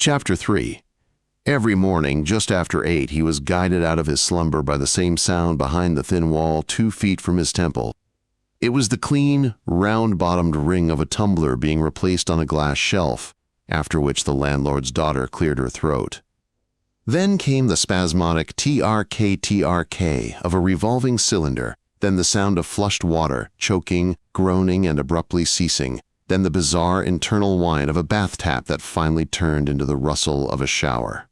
Chapter 3. Every morning, just after 8, he was guided out of his slumber by the same sound behind the thin wall 2 feet from his temple. It was the clean, round-bottomed ring of a tumbler being replaced on a glass shelf, after which the landlord's daughter cleared her throat. Then came the spasmodic trk of a revolving cylinder, then the sound of flushed water, choking, groaning, and abruptly ceasing, then the bizarre internal whine of a bath tap that finally turned into the rustle of a shower.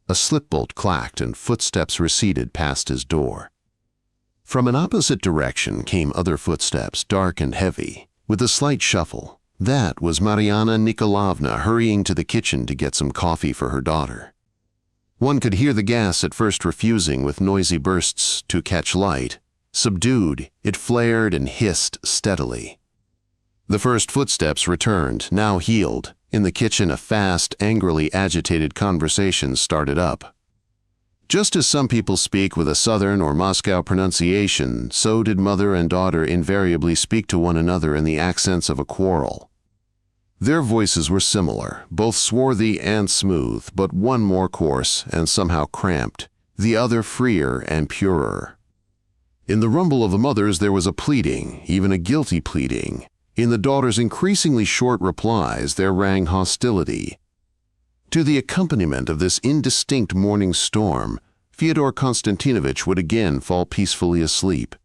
A slip bolt clacked and footsteps receded past his door. From an opposite direction came other footsteps, dark and heavy, with a slight shuffle. That was Mariana Nikolaevna hurrying to the kitchen to get some coffee for her daughter. One could hear the gas at first refusing with noisy bursts to catch light. Subdued, it flared and hissed steadily. The first footsteps returned, now healed. In the kitchen, a fast, angrily agitated conversation started up. Just as some people speak with a southern or Moscow pronunciation, so did mother and daughter invariably speak to one another in the accents of a quarrel. Their voices were similar, both swarthy and smooth, but one more coarse and somehow cramped, the other freer and purer. In the rumble of the mother's there was a pleading, even a guilty pleading. In the daughter's increasingly short replies there rang hostility. To the accompaniment of this indistinct morning storm, Fyodor Konstantinovich would again fall peacefully asleep.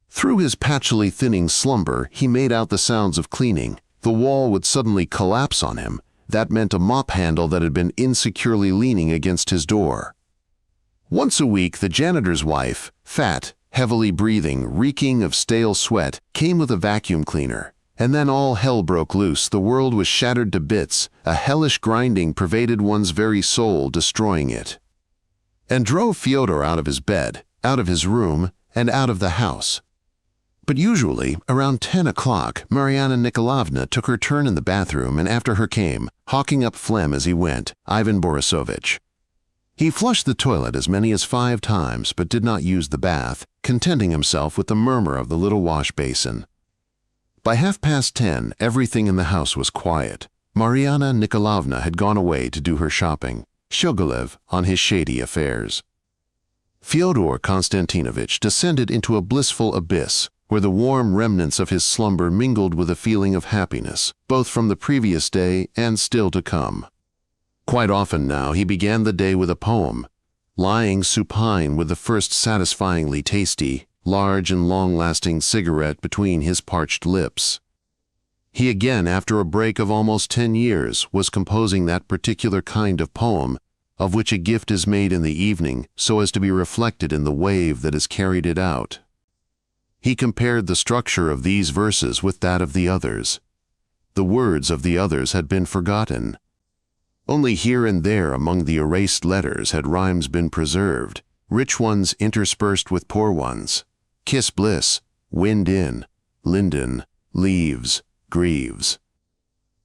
Through his patchily thinning slumber, he made out the sounds of cleaning. The wall would suddenly collapse on him. That meant a mop handle that had been insecurely leaning against his door. Once a week, the janitor's wife, fat, heavily breathing, reeking of stale sweat, came with a vacuum cleaner. And then all hell broke loose. The world was shattered to bits. A hellish grinding pervaded one's very soul, destroying it. And drove Fyodor out of his bed, out of his room, and out of the house. But usually, around 10 o'clock, Mariana Nikolaevna took her turn in the bathroom, and after her came, hawking up phlegm as he went, Ivan Borisovich. He flushed the toilet as many as 5 times, but did not use the bath, contenting himself with the murmur of the little wash basin. By 10:30, everything in the house was quiet. Mariana Nikolaevna had gone away to do her shopping, Shogolev on his shady affairs. Fyodor Konstantinovich descended into a blissful abyss, where the warm remnants of his slumber mingled with a feeling of happiness, both from the previous day and still to come. Quite often now he began the day with a poem, lying supine with the first satisfyingly tasty, large and long-lasting cigarette between his parched lips. He again, after a break of almost 10 years, was composing that particular kind of poem of which a gift is made in the evening so as to be reflected in the wave that has carried it out. He compared the structure of these verses with that of the others. The words of the others had been forgotten. Only here and there among the erased letters had rhymes been preserved, rich ones interspersed with poor ones. Kiss bliss, wind in, linden, leaves, grieves.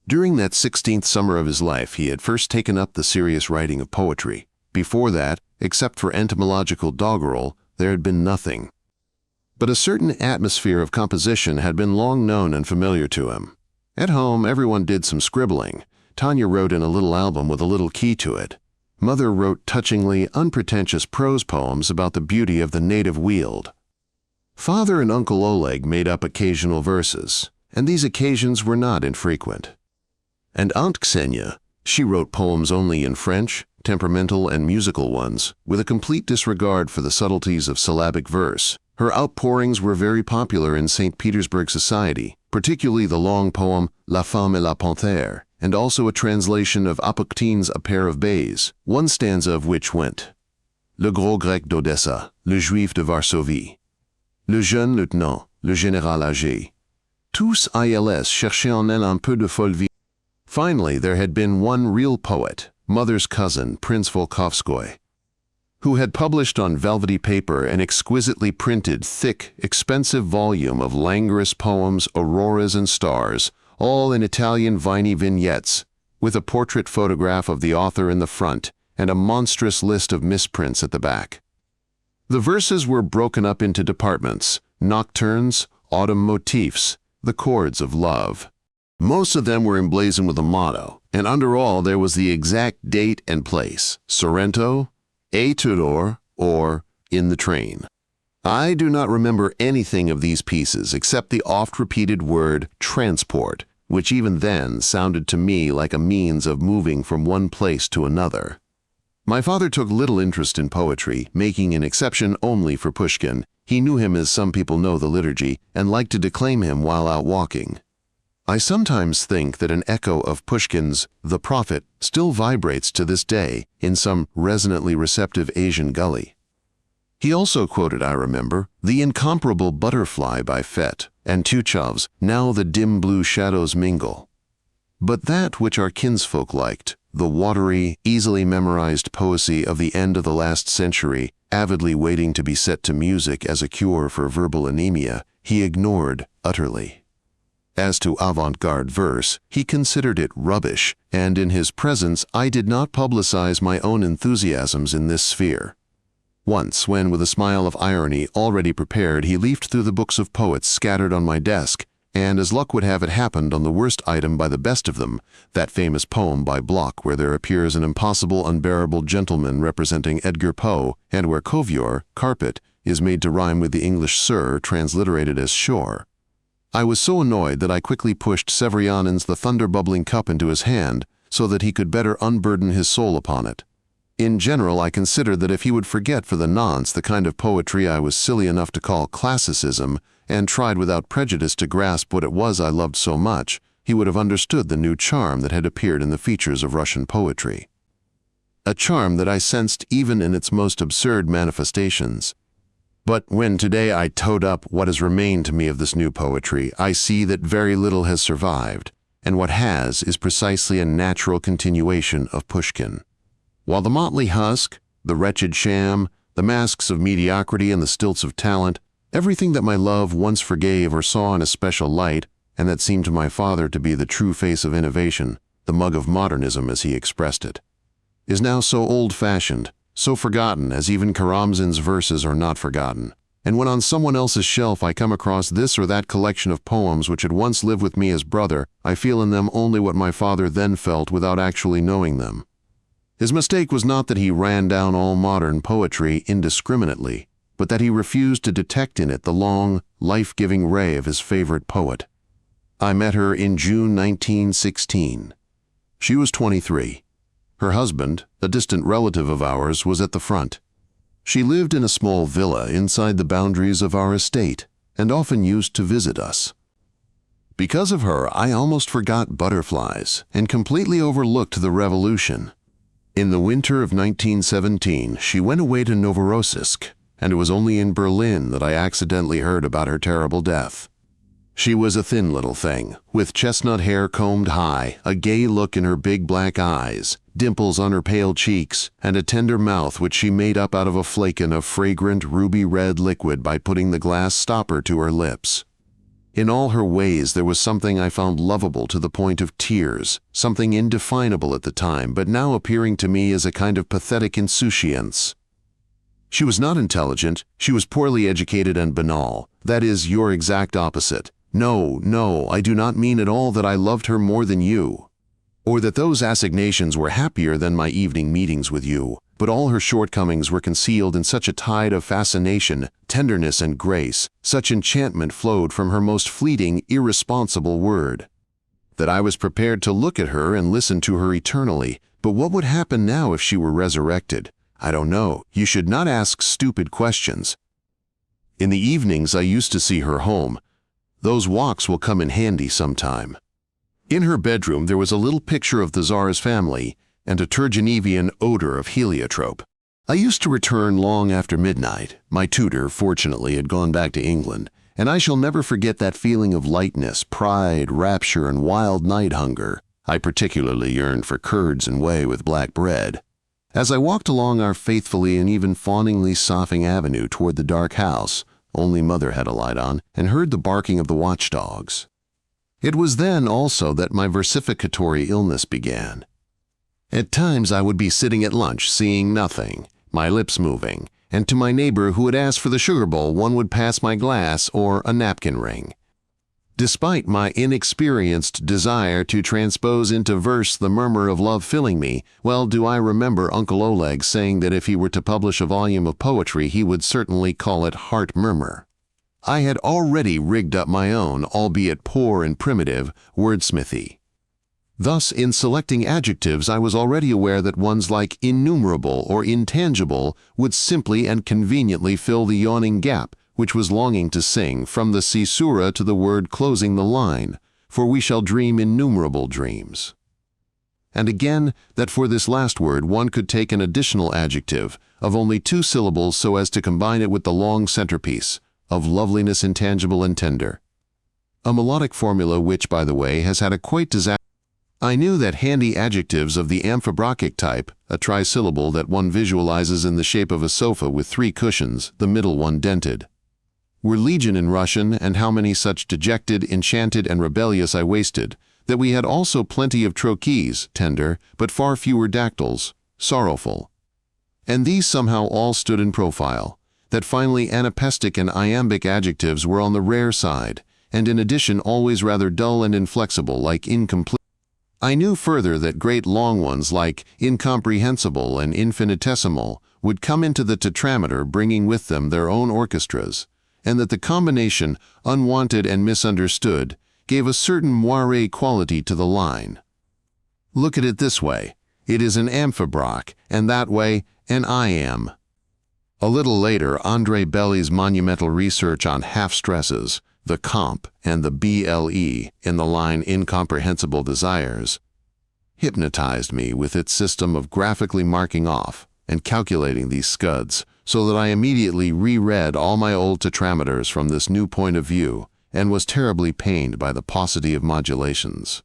During that 16th summer of his life, he had first taken up the serious writing of poetry. Before that, except for entomological doggerel, there had been nothing. But a certain atmosphere of composition had been long known and familiar to him. At home, everyone did some scribbling. Tanya wrote in a little album with a little key to it. Mother wrote touchingly unpretentious prose poems about the beauty of the native weald. Father and Uncle Oleg made up occasional verses, and these occasions were not infrequent. And Aunt Ksenia, she wrote poems only in French, temperamental and musical ones, with a complete disregard for the subtleties of syllabic verse. Her outpourings were very popular in St. Petersburg society, particularly the long poem La Femme et la Panthère, and also a translation of Apoktin's A Pair of Bays, one stanza of which went: Le gros grec d'Odessa, le juif de Varsovie, le jeune lieutenant, le général âgé. Tous ils cherchaient en elle un peu de folle vie. Finally, there had been one real poet, mother's cousin, Prince Volkovskoy, who had published on velvety paper an exquisitely printed, thick, expensive volume of languorous poems, auroras and stars, all in Italian viney vignettes, with a portrait photograph of the author in the front and a monstrous list of misprints at the back. The verses were broken up into departments: nocturnes, autumn motifs, the chords of love. Most of them were emblazoned with a motto, and under all there was the exact date and place: Sorrento, Fyodor, or in the train. I do not remember anything of these pieces except the oft-repeated word transport, which even then sounded to me like a means of moving from one place to another. My father took little interest in poetry, making an exception only for Pushkin. He knew him as some people know the liturgy, and liked to declaim him while out walking. I sometimes think that an echo of Pushkin's The Prophet still vibrates to this day in some resonantly receptive Asian gully. He also quoted, I remember, the incomparable Butterfly by Fett and Tuchov's Now the Dim Blue Shadows Mingle. But that which our kinsfolk liked, the watery, easily memorized poesy of the end of the last century, avidly waiting to be set to music as a cure for verbal anemia, he ignored utterly. As to avant-garde verse, he considered it rubbish, and in his presence I did not publicize my own enthusiasms in this sphere. Once, when with a smile of irony already prepared he leafed through the books of poets scattered on my desk, and as luck would have it happened on the worst item by the best of them, that famous poem by Bloch where there appears an impossible unbearable gentleman representing Edgar Poe, and where Kovyor, carpet, is made to rhyme with the English sir transliterated as shore. I was so annoyed that I quickly pushed Severianin's The Thunder-Bubbling Cup into his hand so that he could better unburden his soul upon it. In general, I considered that if he would forget for the nonce the kind of poetry I was silly enough to call classicism, and tried without prejudice to grasp what it was I loved so much, he would have understood the new charm that had appeared in the features of Russian poetry. A charm that I sensed even in its most absurd manifestations. But when today I tote up what has remained to me of this new poetry, I see that very little has survived, and what has is precisely a natural continuation of Pushkin. While the motley husk, the wretched sham, the masks of mediocrity and the stilts of talent, everything that my love once forgave or saw in a special light, and that seemed to my father to be the true face of innovation, the mug of modernism as he expressed it, is now so old-fashioned, so forgotten as even Karamzin's verses are not forgotten. And when on someone else's shelf I come across this or that collection of poems which had once lived with me as brother, I feel in them only what my father then felt without actually knowing them. His mistake was not that he ran down all modern poetry indiscriminately, but that he refused to detect in it the long, life-giving ray of his favorite poet. I met her in June 1916. She was 23. Her husband, a distant relative of ours, was at the front. She lived in a small villa inside the boundaries of our estate, and often used to visit us. Because of her, I almost forgot butterflies, and completely overlooked the revolution. In the winter of 1917, she went away to Novorossiysk, and it was only in Berlin that I accidentally heard about her terrible death. She was a thin little thing, with chestnut hair combed high, a gay look in her big black eyes, dimples on her pale cheeks, and a tender mouth which she made up out of a flaken of fragrant ruby-red liquid by putting the glass stopper to her lips. In all her ways there was something I found lovable to the point of tears, something indefinable at the time, but now appearing to me as a kind of pathetic insouciance. She was not intelligent, she was poorly educated and banal, that is, your exact opposite. No, I do not mean at all that I loved her more than you, or that those assignations were happier than my evening meetings with you, but all her shortcomings were concealed in such a tide of fascination, tenderness, and grace, such enchantment flowed from her most fleeting, irresponsible word, that I was prepared to look at her and listen to her eternally. But what would happen now if she were resurrected? I don't know. You should not ask stupid questions. In the evenings I used to see her home. Those walks will come in handy sometime. In her bedroom there was a little picture of the Tsar's family, and a Turgenevian odor of heliotrope. I used to return long after midnight. My tutor, fortunately, had gone back to England, and I shall never forget that feeling of lightness, pride, rapture, and wild night hunger. I particularly yearned for curds and whey with black bread. As I walked along our faithfully and even fawningly soughing avenue toward the dark house, only Mother had a light on, and heard the barking of the watchdogs. It was then also that my versificatory illness began. At times I would be sitting at lunch seeing nothing, my lips moving, and to my neighbor who had asked for the sugar bowl one would pass my glass or a napkin ring. Despite my inexperienced desire to transpose into verse the murmur of love filling me, well do I remember Uncle Oleg saying that if he were to publish a volume of poetry he would certainly call it Heart Murmur. I had already rigged up my own, albeit poor and primitive, wordsmithy. Thus, in selecting adjectives, I was already aware that ones like innumerable or intangible would simply and conveniently fill the yawning gap which was longing to sing from the caesura to the word closing the line, for we shall dream innumerable dreams. And again, that for this last word one could take an additional adjective of only 2 syllables so as to combine it with the long centerpiece of loveliness intangible and tender. A melodic formula which, by the way, has had a quite disastrous. I knew that handy adjectives of the amphibrachtic type, a trisyllable that one visualizes in the shape of a sofa with 3 cushions, the middle one dented, were legion in Russian, and how many such dejected, enchanted, and rebellious I wasted, that we had also plenty of trochees, tender, but far fewer dactyls, sorrowful. And these somehow all stood in profile, that finally anapestic and iambic adjectives were on the rare side, and in addition always rather dull and inflexible like incomplete. I knew further that great long ones like incomprehensible and infinitesimal would come into the tetrameter bringing with them their own orchestras, and that the combination, unwanted and misunderstood, gave a certain moire quality to the line. Look at it this way, it is an amphibrach, and that way an iamb. A little later, André Belly's monumental research on half-stresses, the comp and the ble in the line incomprehensible desires, hypnotized me with its system of graphically marking off and calculating these scuds, so that I immediately reread all my old tetrameters from this new point of view and was terribly pained by the paucity of modulations.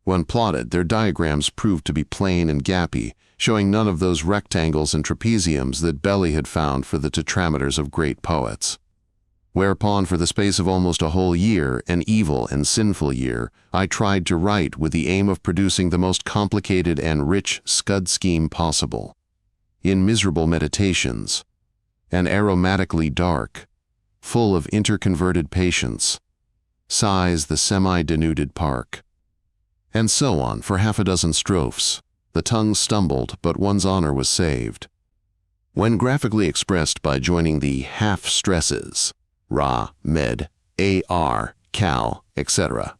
When plotted, their diagrams proved to be plain and gappy, showing none of those rectangles and trapeziums that Belly had found for the tetrameters of great poets. Whereupon, for the space of almost a whole year, an evil and sinful year, I tried to write with the aim of producing the most complicated and rich scud scheme possible. In miserable meditations, and aromatically dark, full of interconverted patience, sighs the semi-denuded park. And so on for 6 strophes. The tongue stumbled, but one's honor was saved. When graphically expressed by joining the half-stresses, ra, med, ar, cal, etc.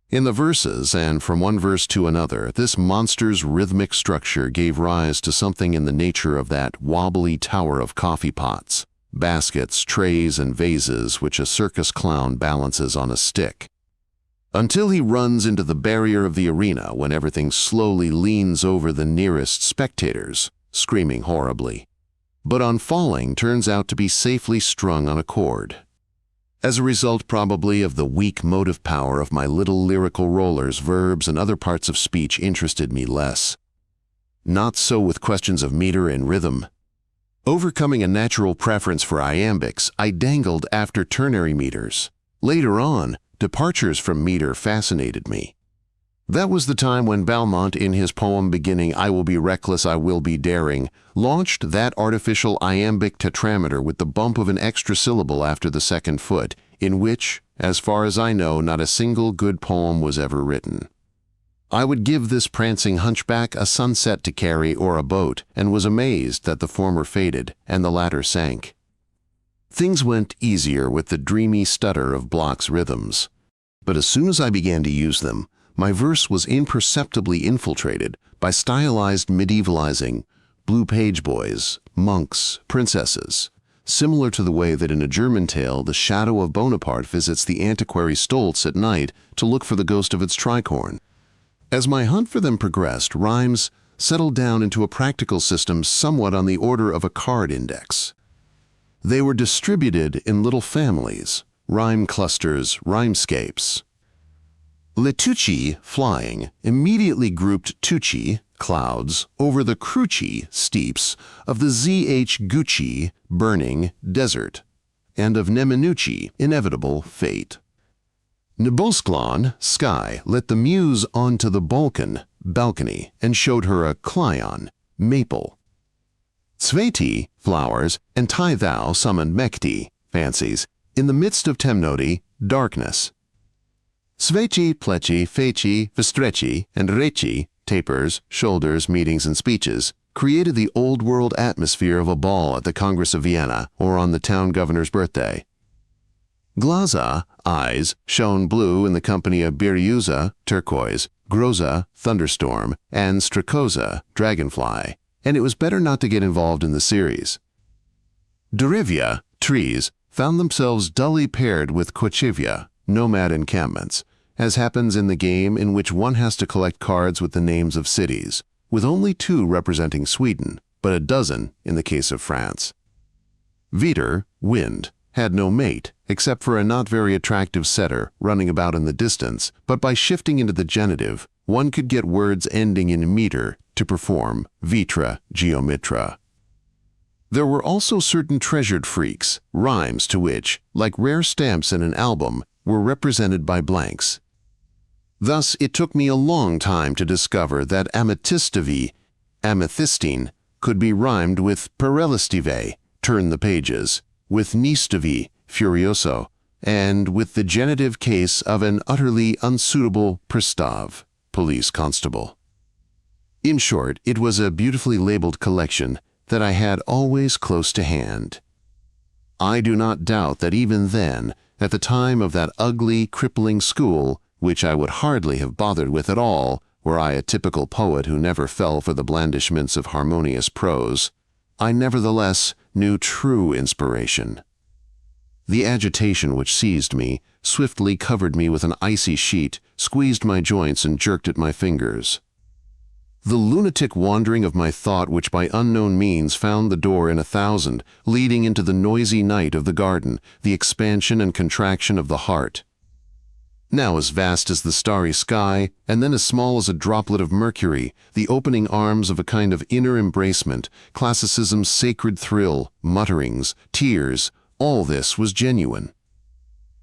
in the verses, and from one verse to another, this monster's rhythmic structure gave rise to something in the nature of that wobbly tower of coffee pots, baskets, trays, and vases which a circus clown balances on a stick, until he runs into the barrier of the arena when everything slowly leans over the nearest spectators, screaming horribly, but on falling turns out to be safely strung on a cord. As a result probably of the weak motive power of my little lyrical rollers, verbs and other parts of speech interested me less. Not so with questions of meter and rhythm. Overcoming a natural preference for iambics, I dangled after ternary meters. Later on, departures from meter fascinated me. That was the time when Balmont, in his poem beginning "I will be reckless, I will be daring," launched that artificial iambic tetrameter with the bump of an extra syllable after the second foot, in which, as far as I know, not a single good poem was ever written. I would give this prancing hunchback a sunset to carry or a boat, and was amazed that the former faded and the latter sank. Things went easier with the dreamy stutter of Bloch's rhythms, but as soon as I began to use them, my verse was imperceptibly infiltrated by stylized medievalizing, blue page boys, monks, princesses, similar to the way that in a German tale the shadow of Bonaparte visits the antiquary Stolz at night to look for the ghost of its tricorn. As my hunt for them progressed, rhymes settled down into a practical system somewhat on the order of a card index. They were distributed in little families, rhyme clusters, rhymescapes. Letucci, flying, immediately grouped clouds, over the Cruci, steeps, of the ZH Gucci, burning, desert, and of Neminucci, inevitable, fate. Nebosklon, sky, let the muse onto the Balkan, balcony, and showed her a Clyon, maple. Sveti, flowers, and Tai thou summoned Mekti, fancies, In the midst of temnoti, darkness. Sveci, pleci, feci, vestreci, and reci, tapers, shoulders, meetings, and speeches, created the old-world atmosphere of a ball at the Congress of Vienna or on the town governor's birthday. Glaza, eyes, shone blue in the company of Biryuza, turquoise, Groza, thunderstorm, and Strakoza, dragonfly, and it was better not to get involved in the series. Derivia, trees, found themselves dully paired with Kochivia, nomad encampments, as happens in the game in which one has to collect cards with the names of cities, with only 2 representing Sweden, but a dozen in the case of France. Viter, wind, had no mate, except for a not very attractive setter running about in the distance, but by shifting into the genitive, one could get words ending in meter to perform vitra geomitra. There were also certain treasured freaks, rhymes to which, like rare stamps in an album, were represented by blanks. Thus, it took me a long time to discover that amethystivi, amethystine, could be rhymed with perelistive, turn the pages, with nistavi, furioso, and with the genitive case of an utterly unsuitable pristav, police constable. In short, it was a beautifully labeled collection that I had always close to hand. I do not doubt that even then, at the time of that ugly, crippling school, which I would hardly have bothered with at all, were I a typical poet who never fell for the blandishments of harmonious prose, I nevertheless knew true inspiration. The agitation which seized me swiftly covered me with an icy sheet, squeezed my joints and jerked at my fingers. The lunatic wandering of my thought which by unknown means found the door in 1,000, leading into the noisy night of the garden, the expansion and contraction of the heart. Now as vast as the starry sky, and then as small as a droplet of mercury, the opening arms of a kind of inner embracement, classicism's sacred thrill, mutterings, tears, all this was genuine.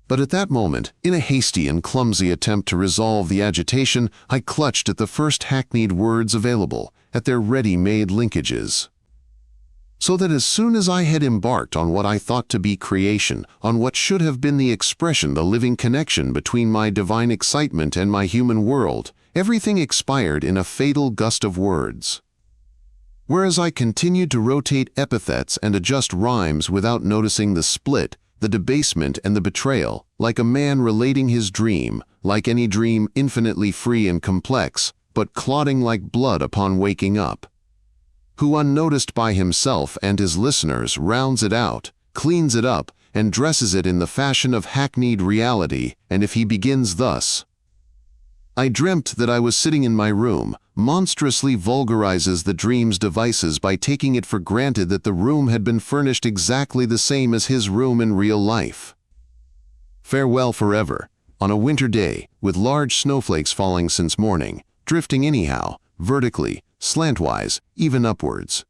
But at that moment, in a hasty and clumsy attempt to resolve the agitation, I clutched at the first hackneyed words available, at their ready-made linkages. So that as soon as I had embarked on what I thought to be creation, on what should have been the expression, the living connection between my divine excitement and my human world, everything expired in a fatal gust of words. Whereas I continued to rotate epithets and adjust rhymes without noticing the split, the debasement and the betrayal, like a man relating his dream, like any dream infinitely free and complex, but clotting like blood upon waking up, who unnoticed by himself and his listeners rounds it out, cleans it up, and dresses it in the fashion of hackneyed reality, and if he begins thus, I dreamt that I was sitting in my room, monstrously vulgarizes the dream's devices by taking it for granted that the room had been furnished exactly the same as his room in real life. Farewell forever, on a winter day, with large snowflakes falling since morning, drifting anyhow, vertically, slantwise, even upwards.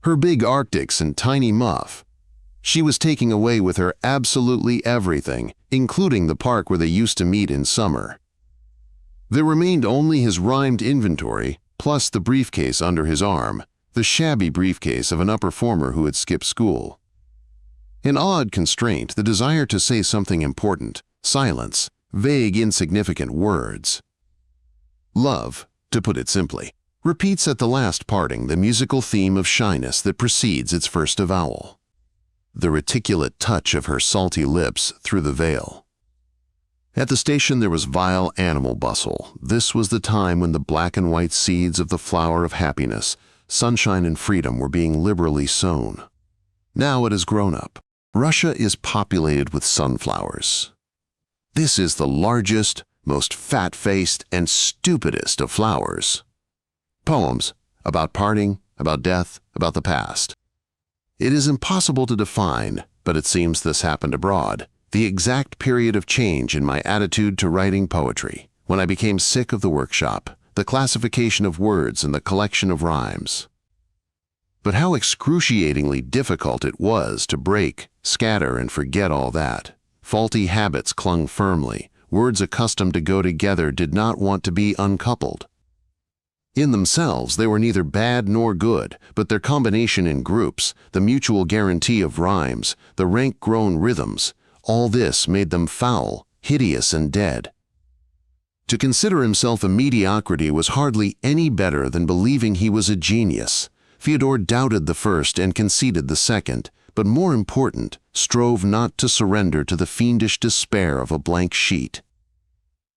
Her big Arctics and tiny muff. She was taking away with her absolutely everything, including the park where they used to meet in summer. There remained only his rhymed inventory, plus the briefcase under his arm, the shabby briefcase of an upper former who had skipped school. An odd constraint, the desire to say something important, silence, vague, insignificant words. Love, to put it simply, repeats at the last parting the musical theme of shyness that precedes its first avowal. The reticulate touch of her salty lips through the veil. At the station there was vile animal bustle. This was the time when the black and white seeds of the flower of happiness, sunshine and freedom were being liberally sown. Now it has grown up. Russia is populated with sunflowers. This is the largest, most fat-faced, and stupidest of flowers. Poems about parting, about death, about the past. It is impossible to define, but it seems this happened abroad, the exact period of change in my attitude to writing poetry, when I became sick of the workshop, the classification of words and the collection of rhymes. But how excruciatingly difficult it was to break, scatter, and forget all that. Faulty habits clung firmly. Words accustomed to go together did not want to be uncoupled. In themselves, they were neither bad nor good, but their combination in groups, the mutual guarantee of rhymes, the rank-grown rhythms, all this made them foul, hideous, and dead. To consider himself a mediocrity was hardly any better than believing he was a genius. Fyodor doubted the first and conceded the second, but more important, strove not to surrender to the fiendish despair of a blank sheet.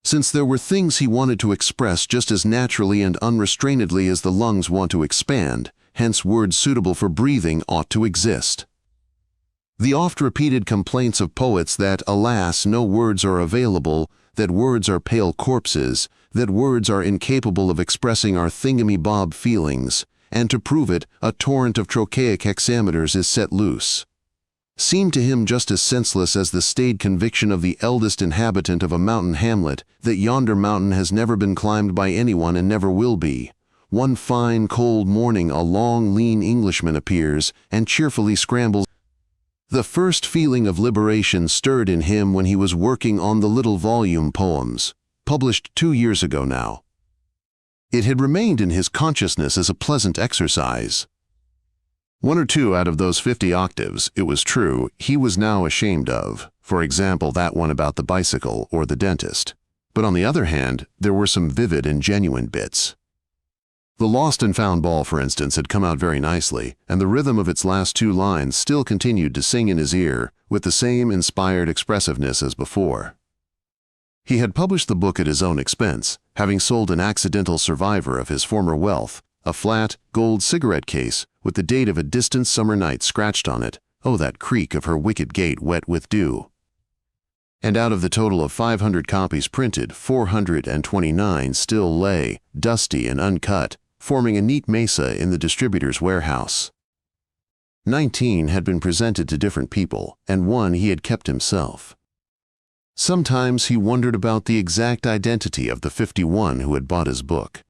Since there were things he wanted to express just as naturally and unrestrainedly as the lungs want to expand, hence words suitable for breathing ought to exist. The oft-repeated complaints of poets that, alas, no words are available, that words are pale corpses, that words are incapable of expressing our thingamy-bob feelings, and to prove it, a torrent of trochaic hexameters is set loose, seemed to him just as senseless as the staid conviction of the eldest inhabitant of a mountain hamlet that yonder mountain has never been climbed by anyone and never will be. One fine, cold morning a long, lean Englishman appears and cheerfully scrambles. The first feeling of liberation stirred in him when he was working on the little volume Poems, published 2 years ago now. It had remained in his consciousness as a pleasant exercise. 1 or 2 out of those 50 octaves, it was true, he was now ashamed of, for example that one about the bicycle or the dentist. But on the other hand, there were some vivid and genuine bits. The Lost and Found Ball, for instance, had come out very nicely, and the rhythm of its last 2 lines still continued to sing in his ear with the same inspired expressiveness as before. He had published the book at his own expense, having sold an accidental survivor of his former wealth, a flat, gold cigarette case with the date of a distant summer night scratched on it, oh, that creak of her wicket gate wet with dew. And out of the total of 500 copies printed, 429 still lay, dusty and uncut, forming a neat mesa in the distributor's warehouse. 19 had been presented to different people, and 1 he had kept himself. Sometimes he wondered about the exact identity of the 51 who had bought his book.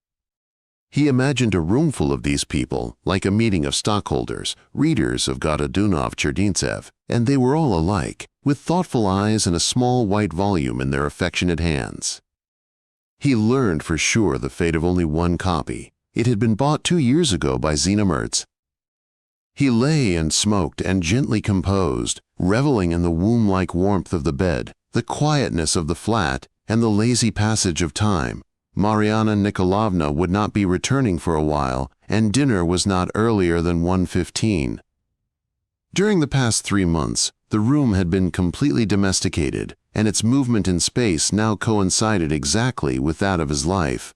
He imagined a roomful of these people, like a meeting of stockholders, readers of Godunov Cherdintsev, and they were all alike, with thoughtful eyes and a small white volume in their affectionate hands. He learned for sure the fate of only 1 copy. It had been bought 2 years ago by Zina Mertz. He lay and smoked and gently composed, reveling in the womb-like warmth of the bed, the quietness of the flat, and the lazy passage of time. Mariana Nikolaevna would not be returning for a while, and dinner was not earlier than 1:15. During the past 3 months, the room had been completely domesticated, and its movement in space now coincided exactly with that of his life.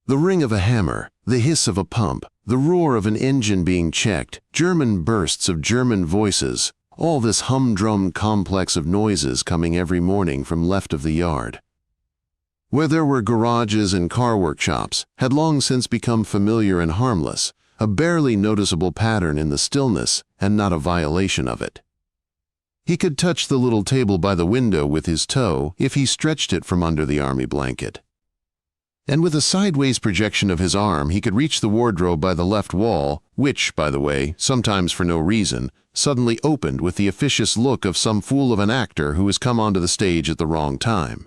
The ring of a hammer, the hiss of a pump, the roar of an engine being checked, German bursts of German voices, all this humdrum complex of noises coming every morning from left of the yard, where there were garages and car workshops, had long since become familiar and harmless, a barely noticeable pattern in the stillness and not a violation of it. He could touch the little table by the window with his toe if he stretched it from under the army blanket. And with a sideways projection of his arm he could reach the wardrobe by the left wall, which, by the way, sometimes for no reason, suddenly opened with the officious look of some fool of an actor who has come onto the stage at the wrong time.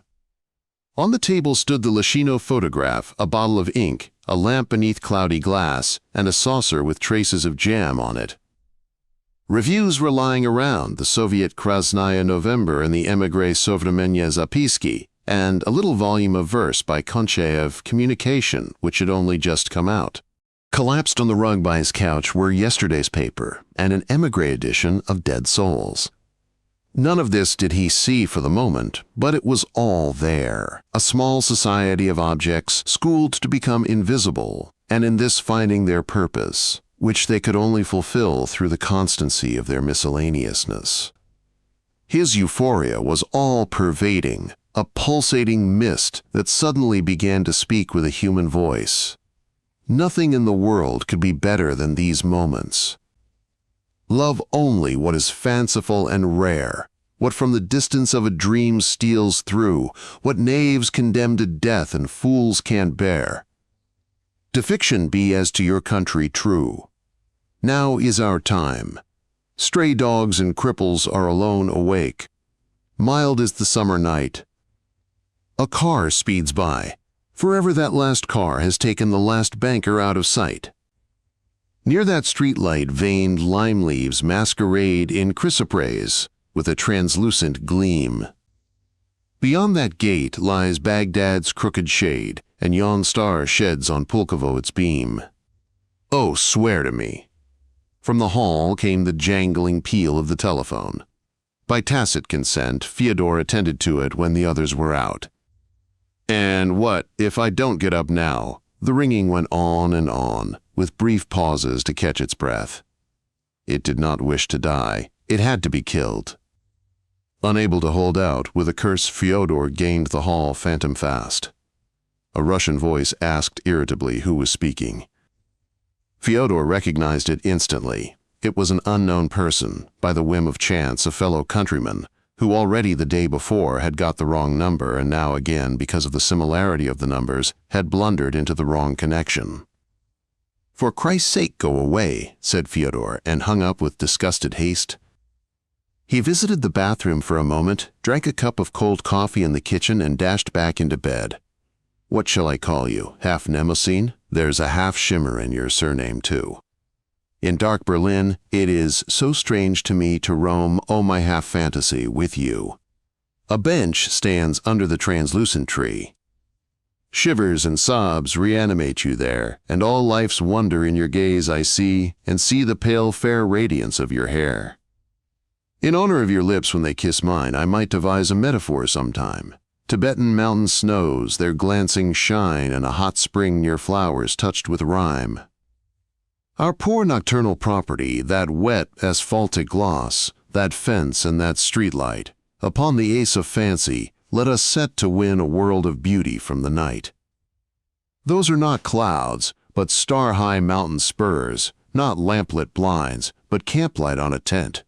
On the table stood the Lashino photograph, a bottle of ink, a lamp beneath cloudy glass, and a saucer with traces of jam on it. Reviews were lying around, the Soviet Krasnaya November and the émigré Sovremenye Zapiski, and a little volume of verse by Konchaev, Communication, which had only just come out. Collapsed on the rug by his couch were yesterday's paper and an émigré edition of Dead Souls. None of this did he see for the moment, but it was all there, a small society of objects schooled to become invisible, and in this finding their purpose, which they could only fulfill through the constancy of their miscellaneousness. His euphoria was all-pervading, a pulsating mist that suddenly began to speak with a human voice. Nothing in the world could be better than these moments. Love only what is fanciful and rare, what from the distance of a dream steals through, what knaves condemn to death and fools can't bear. To fiction be as to your country true. Now is our time. Stray dogs and cripples are alone awake. Mild is the summer night. A car speeds by. Forever that last car has taken the last banker out of sight. Near that streetlight veined lime leaves masquerade in chrysoprase with a translucent gleam. Beyond that gate lies Baghdad's crooked shade, and yon star sheds on Pulkovo its beam. Oh, swear to me. From the hall came the jangling peal of the telephone. By tacit consent, Fyodor attended to it when the others were out. And what if I don't get up now? The ringing went on and on, with brief pauses to catch its breath. It did not wish to die. It had to be killed. Unable to hold out, with a curse Fyodor gained the hall phantom fast. A Russian voice asked irritably who was speaking. Fyodor recognized it instantly. It was an unknown person, by the whim of chance a fellow countryman, who already the day before had got the wrong number and now again, because of the similarity of the numbers, had blundered into the wrong connection. "For Christ's sake, go away," said Fyodor, and hung up with disgusted haste. He visited the bathroom for a moment, drank a cup of cold coffee in the kitchen, and dashed back into bed. What shall I call you? Half Mnemosyne? There's a half shimmer in your surname, too. In dark Berlin, it is so strange to me to roam, oh my half fantasy, with you. A bench stands under the translucent tree. Shivers and sobs reanimate you there, and all life's wonder in your gaze I see, and see the pale fair radiance of your hair. In honor of your lips when they kiss mine, I might devise a metaphor sometime. Tibetan mountain snows, their glancing shine, and a hot spring near flowers touched with rime. Our poor nocturnal property, that wet asphaltic gloss, that fence and that streetlight, upon the ace of fancy, let us set to win a world of beauty from the night. Those are not clouds, but star-high mountain spurs, not lamplit blinds, but camplight on a tent.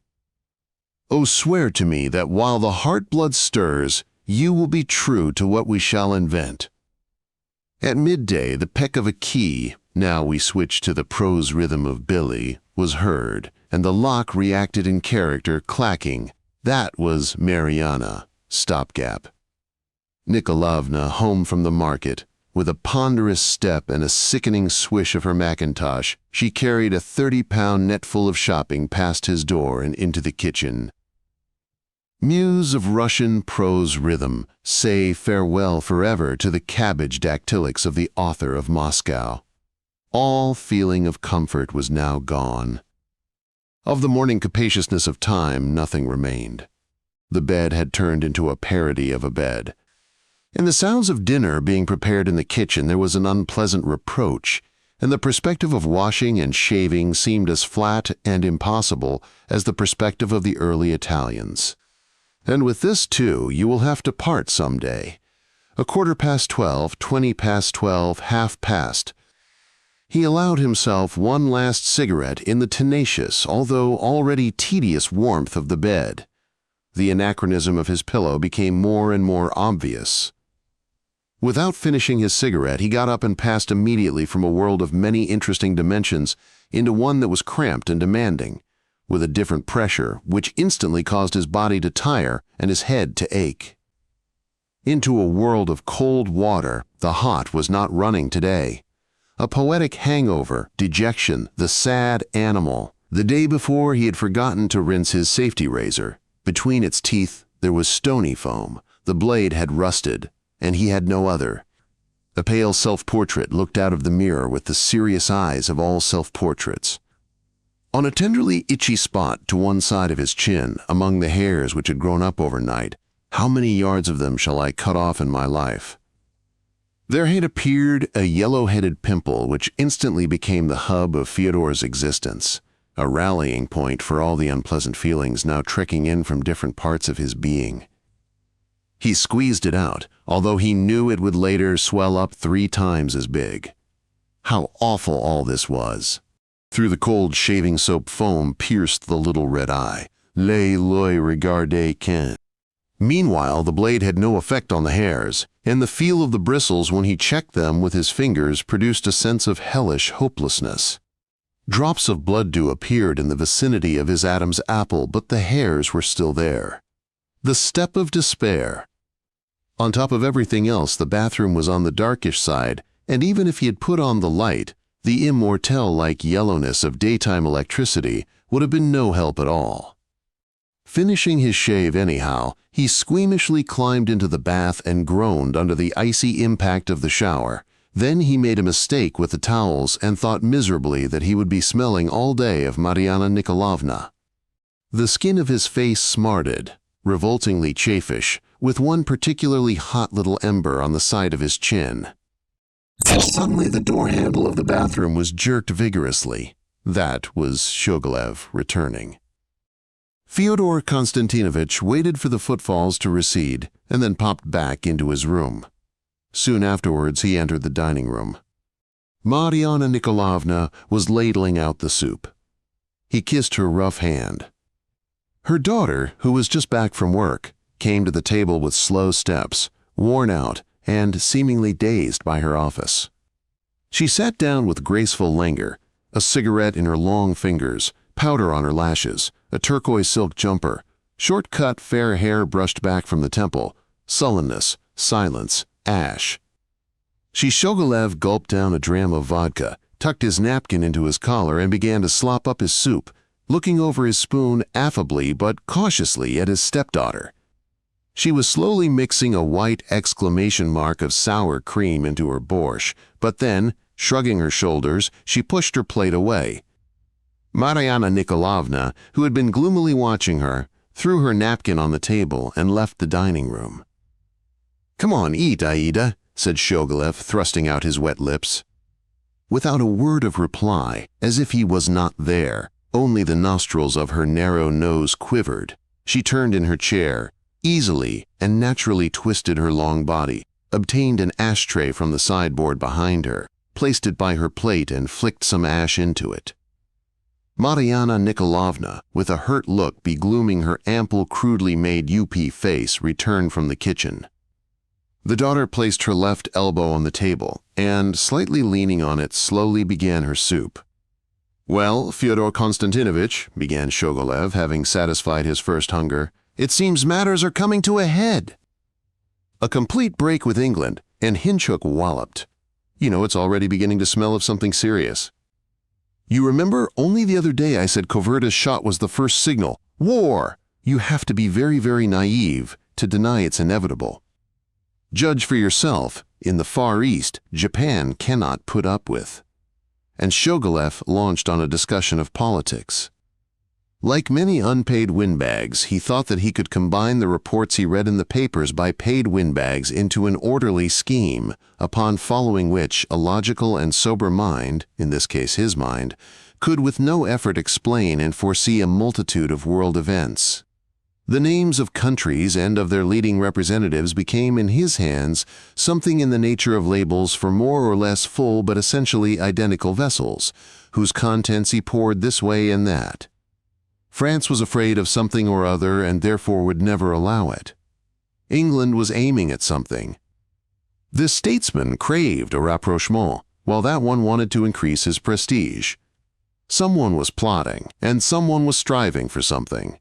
Oh, swear to me that while the heart-blood stirs, you will be true to what we shall invent. At midday, the peck of a key, now we switch to the prose rhythm of Billy, was heard, and the lock reacted in character, clacking. That was Mariana, stopgap. Nikolavna, home from the market. With a ponderous step and a sickening swish of her mackintosh, she carried a 30-pound netful of shopping past his door and into the kitchen. Muse of Russian prose rhythm, say farewell forever to the cabbage dactylics of the author of Moscow. All feeling of comfort was now gone. Of the morning capaciousness of time, nothing remained. The bed had turned into a parody of a bed. In the sounds of dinner being prepared in the kitchen there was an unpleasant reproach, and the perspective of washing and shaving seemed as flat and impossible as the perspective of the early Italians. And with this, too, you will have to part some day. 12:15, 12:20, half past. He allowed himself one last cigarette in the tenacious, although already tedious warmth of the bed. The anachronism of his pillow became more and more obvious. Without finishing his cigarette, he got up and passed immediately from a world of many interesting dimensions into one that was cramped and demanding, with a different pressure, which instantly caused his body to tire and his head to ache. Into a world of cold water, the hot was not running today. A poetic hangover, dejection, the sad animal. The day before he had forgotten to rinse his safety razor. Between its teeth there was stony foam. The blade had rusted, and he had no other. A pale self-portrait looked out of the mirror with the serious eyes of all self-portraits. On a tenderly itchy spot to one side of his chin, among the hairs which had grown up overnight, how many yards of them shall I cut off in my life? There had appeared a yellow-headed pimple which instantly became the hub of Fyodor's existence, a rallying point for all the unpleasant feelings now trekking in from different parts of his being. He squeezed it out, although he knew it would later swell up 3 times as big. How awful all this was! Through the cold shaving soap foam pierced the little red eye. L'œil regarde qu'un. Meanwhile, the blade had no effect on the hairs, and the feel of the bristles when he checked them with his fingers produced a sense of hellish hopelessness. Drops of blood dew appeared in the vicinity of his Adam's apple, but the hairs were still there. The step of despair. On top of everything else, the bathroom was on the darkish side, and even if he had put on the light, the immortelle-like yellowness of daytime electricity would have been no help at all. Finishing his shave anyhow, he squeamishly climbed into the bath and groaned under the icy impact of the shower. Then he made a mistake with the towels and thought miserably that he would be smelling all day of Mariana Nikolavna. The skin of his face smarted, revoltingly chaffish, with one particularly hot little ember on the side of his chin. And suddenly the door handle of the bathroom was jerked vigorously. That was Shogolov returning. Fyodor Konstantinovich waited for the footfalls to recede and then popped back into his room. Soon afterwards he entered the dining room. Mariana Nikolavna was ladling out the soup. He kissed her rough hand. Her daughter, who was just back from work, came to the table with slow steps, worn out and seemingly dazed by her office. She sat down with graceful languor, a cigarette in her long fingers, powder on her lashes, a turquoise silk jumper, short-cut fair hair brushed back from the temple, sullenness, silence, ash. Shogolov gulped down a dram of vodka, tucked his napkin into his collar and began to slop up his soup, looking over his spoon affably but cautiously at his stepdaughter. She was slowly mixing a white exclamation mark of sour cream into her borscht, but then, shrugging her shoulders, she pushed her plate away. Mariana Nikolavna, who had been gloomily watching her, threw her napkin on the table and left the dining room. "Come on, eat, Aida," said Shogolov, thrusting out his wet lips. Without a word of reply, as if he was not there, only the nostrils of her narrow nose quivered, she turned in her chair, easily and naturally twisted her long body, obtained an ashtray from the sideboard behind her, placed it by her plate and flicked some ash into it. Mariana Nikolavna, with a hurt look beglooming her ample, crudely made UP face, returned from the kitchen. The daughter placed her left elbow on the table and, slightly leaning on it, slowly began her soup. "Well, Fyodor Konstantinovich," began Shogolov, having satisfied his first hunger, "it seems matters are coming to a head." "A complete break with England, and Hinchhook walloped. You know, it's already beginning to smell of something serious. You remember, only the other day I said Koverta's shot was the first signal. War! You have to be very, very naive to deny it's inevitable. Judge for yourself, in the Far East, Japan cannot put up with." And Shogolov launched on a discussion of politics. Like many unpaid windbags, he thought that he could combine the reports he read in the papers by paid windbags into an orderly scheme, upon following which a logical and sober mind, in this case his mind, could with no effort explain and foresee a multitude of world events. The names of countries and of their leading representatives became in his hands something in the nature of labels for more or less full but essentially identical vessels, whose contents he poured this way and that. France was afraid of something or other and therefore would never allow it. England was aiming at something. This statesman craved a rapprochement, while that one wanted to increase his prestige. Someone was plotting, and someone was striving for something.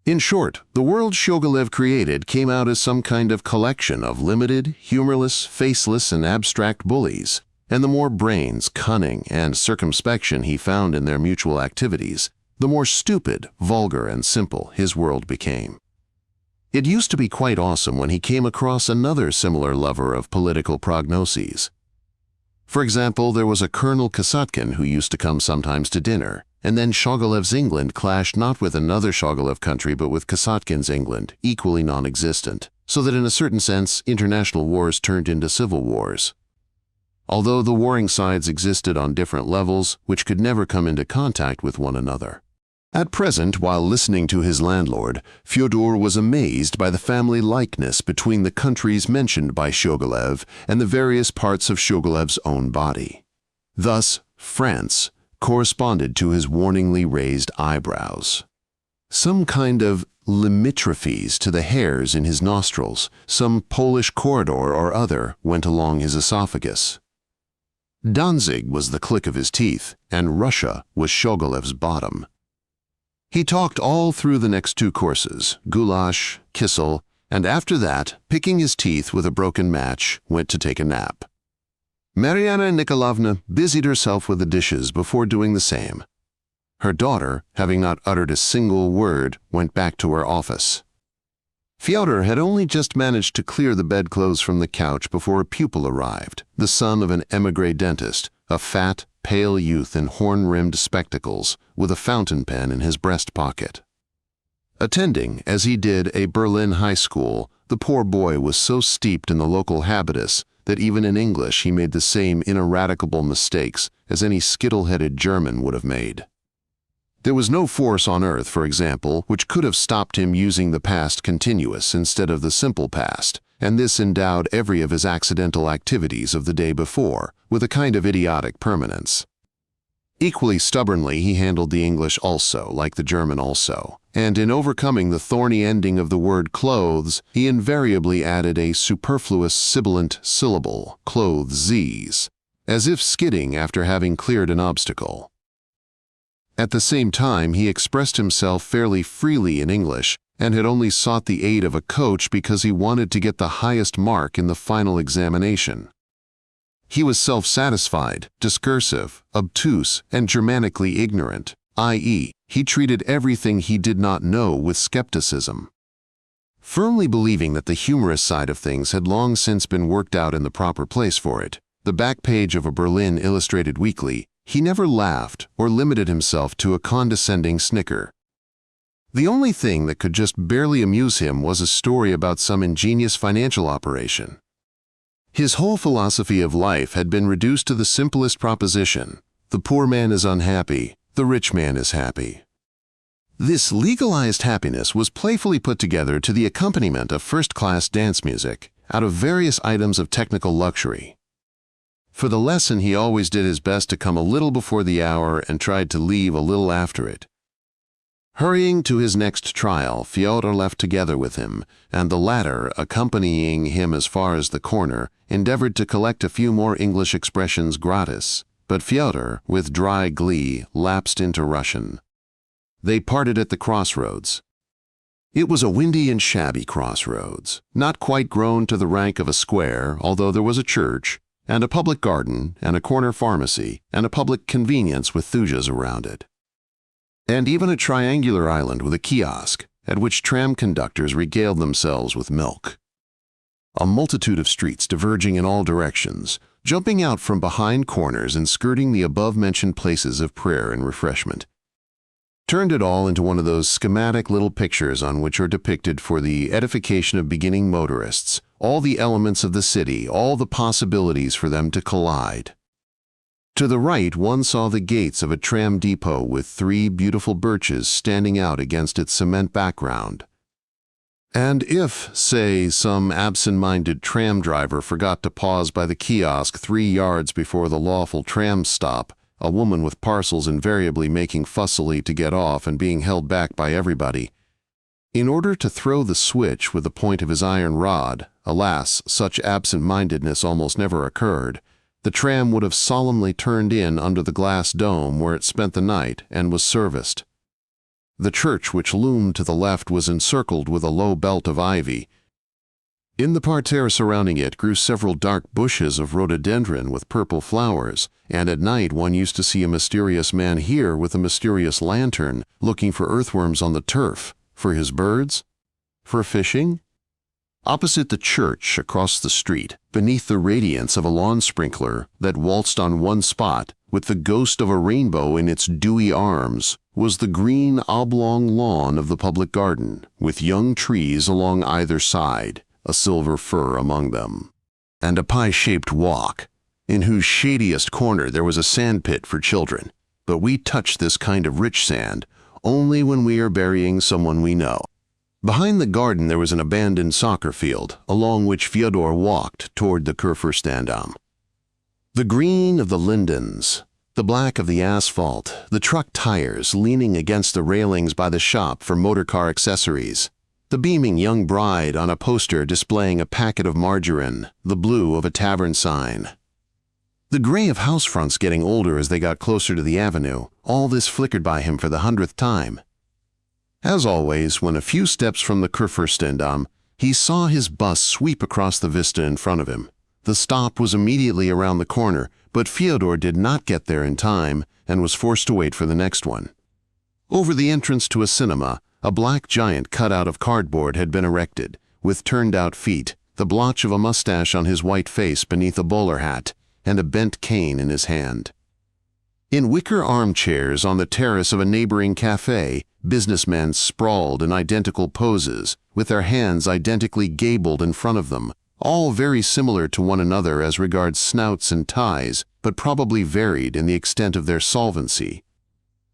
In short, the world Shogolov created came out as some kind of collection of limited, humorless, faceless, and abstract bullies, and the more brains, cunning, and circumspection he found in their mutual activities, the more stupid, vulgar, and simple his world became. It used to be quite awesome when he came across another similar lover of political prognoses. For example, there was a Colonel Kasatkin who used to come sometimes to dinner, and then Shogolov's England clashed not with another Shogolov country but with Kasatkin's England, equally non-existent, so that in a certain sense international wars turned into civil wars. Although the warring sides existed on different levels, which could never come into contact with one another. At present, while listening to his landlord, Fyodor was amazed by the family likeness between the countries mentioned by Shogolov and the various parts of Shogolov's own body. Thus, France corresponded to his warningly raised eyebrows. Some kind of limistrophies to the hairs in his nostrils, some Polish corridor or other, went along his esophagus. Danzig was the click of his teeth, and Russia was Shogolov's bottom. He talked all through the next two courses, goulash, kissel, and after that, picking his teeth with a broken match, went to take a nap. Mariana Nikolaevna busied herself with the dishes before doing the same. Her daughter, having not uttered a single word, went back to her office. Fyodor had only just managed to clear the bedclothes from the couch before a pupil arrived, the son of an émigré dentist, a fat, pale youth in horn-rimmed spectacles, with a fountain pen in his breast pocket. Attending, as he did, a Berlin high school, the poor boy was so steeped in the local habitus that even in English he made the same ineradicable mistakes as any skittle-headed German would have made. There was no force on earth, for example, which could have stopped him using the past continuous instead of the simple past, and this endowed every of his accidental activities of the day before with a kind of idiotic permanence. Equally stubbornly he handled the English also, like the German also, and in overcoming the thorny ending of the word clothes, he invariably added a superfluous sibilant syllable, clothes, as if skidding after having cleared an obstacle. At the same time, he expressed himself fairly freely in English and had only sought the aid of a coach because he wanted to get the highest mark in the final examination. He was self-satisfied, discursive, obtuse, and Germanically ignorant, i.e., he treated everything he did not know with skepticism. Firmly believing that the humorous side of things had long since been worked out in the proper place for it, the back page of a Berlin illustrated weekly, he never laughed or limited himself to a condescending snicker. The only thing that could just barely amuse him was a story about some ingenious financial operation. His whole philosophy of life had been reduced to the simplest proposition: the poor man is unhappy, the rich man is happy. This legalized happiness was playfully put together to the accompaniment of first-class dance music, out of various items of technical luxury. For the lesson he always did his best to come a little before the hour and tried to leave a little after it. Hurrying to his next trial, Fyodor left together with him, and the latter, accompanying him as far as the corner, endeavored to collect a few more English expressions gratis, but Fyodor, with dry glee, lapsed into Russian. They parted at the crossroads. It was a windy and shabby crossroads, not quite grown to the rank of a square, although there was a church, and a public garden, and a corner pharmacy, and a public convenience with thujas around it. And even a triangular island with a kiosk, at which tram conductors regaled themselves with milk. A multitude of streets diverging in all directions, jumping out from behind corners and skirting the above-mentioned places of prayer and refreshment, turned it all into one of those schematic little pictures on which are depicted for the edification of beginning motorists all the elements of the city, all the possibilities for them to collide. To the right, one saw the gates of a tram depot with 3 beautiful birches standing out against its cement background. And if, say, some absent-minded tram driver forgot to pause by the kiosk 3 yards before the lawful tram stop, a woman with parcels invariably making fussily to get off and being held back by everybody, in order to throw the switch with the point of his iron rod, alas, such absent-mindedness almost never occurred, the tram would have solemnly turned in under the glass dome where it spent the night and was serviced. The church which loomed to the left was encircled with a low belt of ivy. In the parterre surrounding it grew several dark bushes of rhododendron with purple flowers, and at night one used to see a mysterious man here with a mysterious lantern looking for earthworms on the turf. For his birds? For fishing? Opposite the church, across the street, beneath the radiance of a lawn sprinkler that waltzed on one spot, with the ghost of a rainbow in its dewy arms, was the green oblong lawn of the public garden, with young trees along either side, a silver fir among them, and a pie-shaped walk, in whose shadiest corner there was a sandpit for children. But we touch this kind of rich sand only when we are burying someone we know. Behind the garden there was an abandoned soccer field, along which Fyodor walked toward the Kurfürstendamm. The green of the lindens, the black of the asphalt, the truck tires leaning against the railings by the shop for motorcar accessories, the beaming young bride on a poster displaying a packet of margarine, the blue of a tavern sign. The gray of house fronts getting older as they got closer to the avenue, all this flickered by him for the 100th time. As always, when a few steps from the Kurfürstendamm, He saw his bus sweep across the vista in front of him. The stop was immediately around the corner, but Fyodor did not get there in time and was forced to wait for the next one. Over the entrance to a cinema, a black giant cut out of cardboard had been erected, with turned-out feet, the blotch of a mustache on his white face beneath a bowler hat, and a bent cane in his hand. In wicker armchairs on the terrace of a neighboring cafe, businessmen sprawled in identical poses, with their hands identically gabled in front of them, all very similar to one another as regards snouts and ties, but probably varied in the extent of their solvency.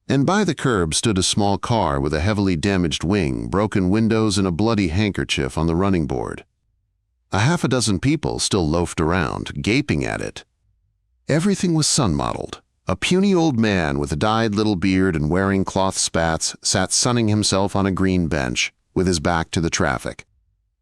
And by the curb stood a small car with a heavily damaged wing, broken windows, and a bloody handkerchief on the running board. A half a dozen people still loafed around, gaping at it. Everything was sun-mottled. A puny old man with a dyed little beard and wearing cloth spats sat sunning himself on a green bench, with his back to the traffic,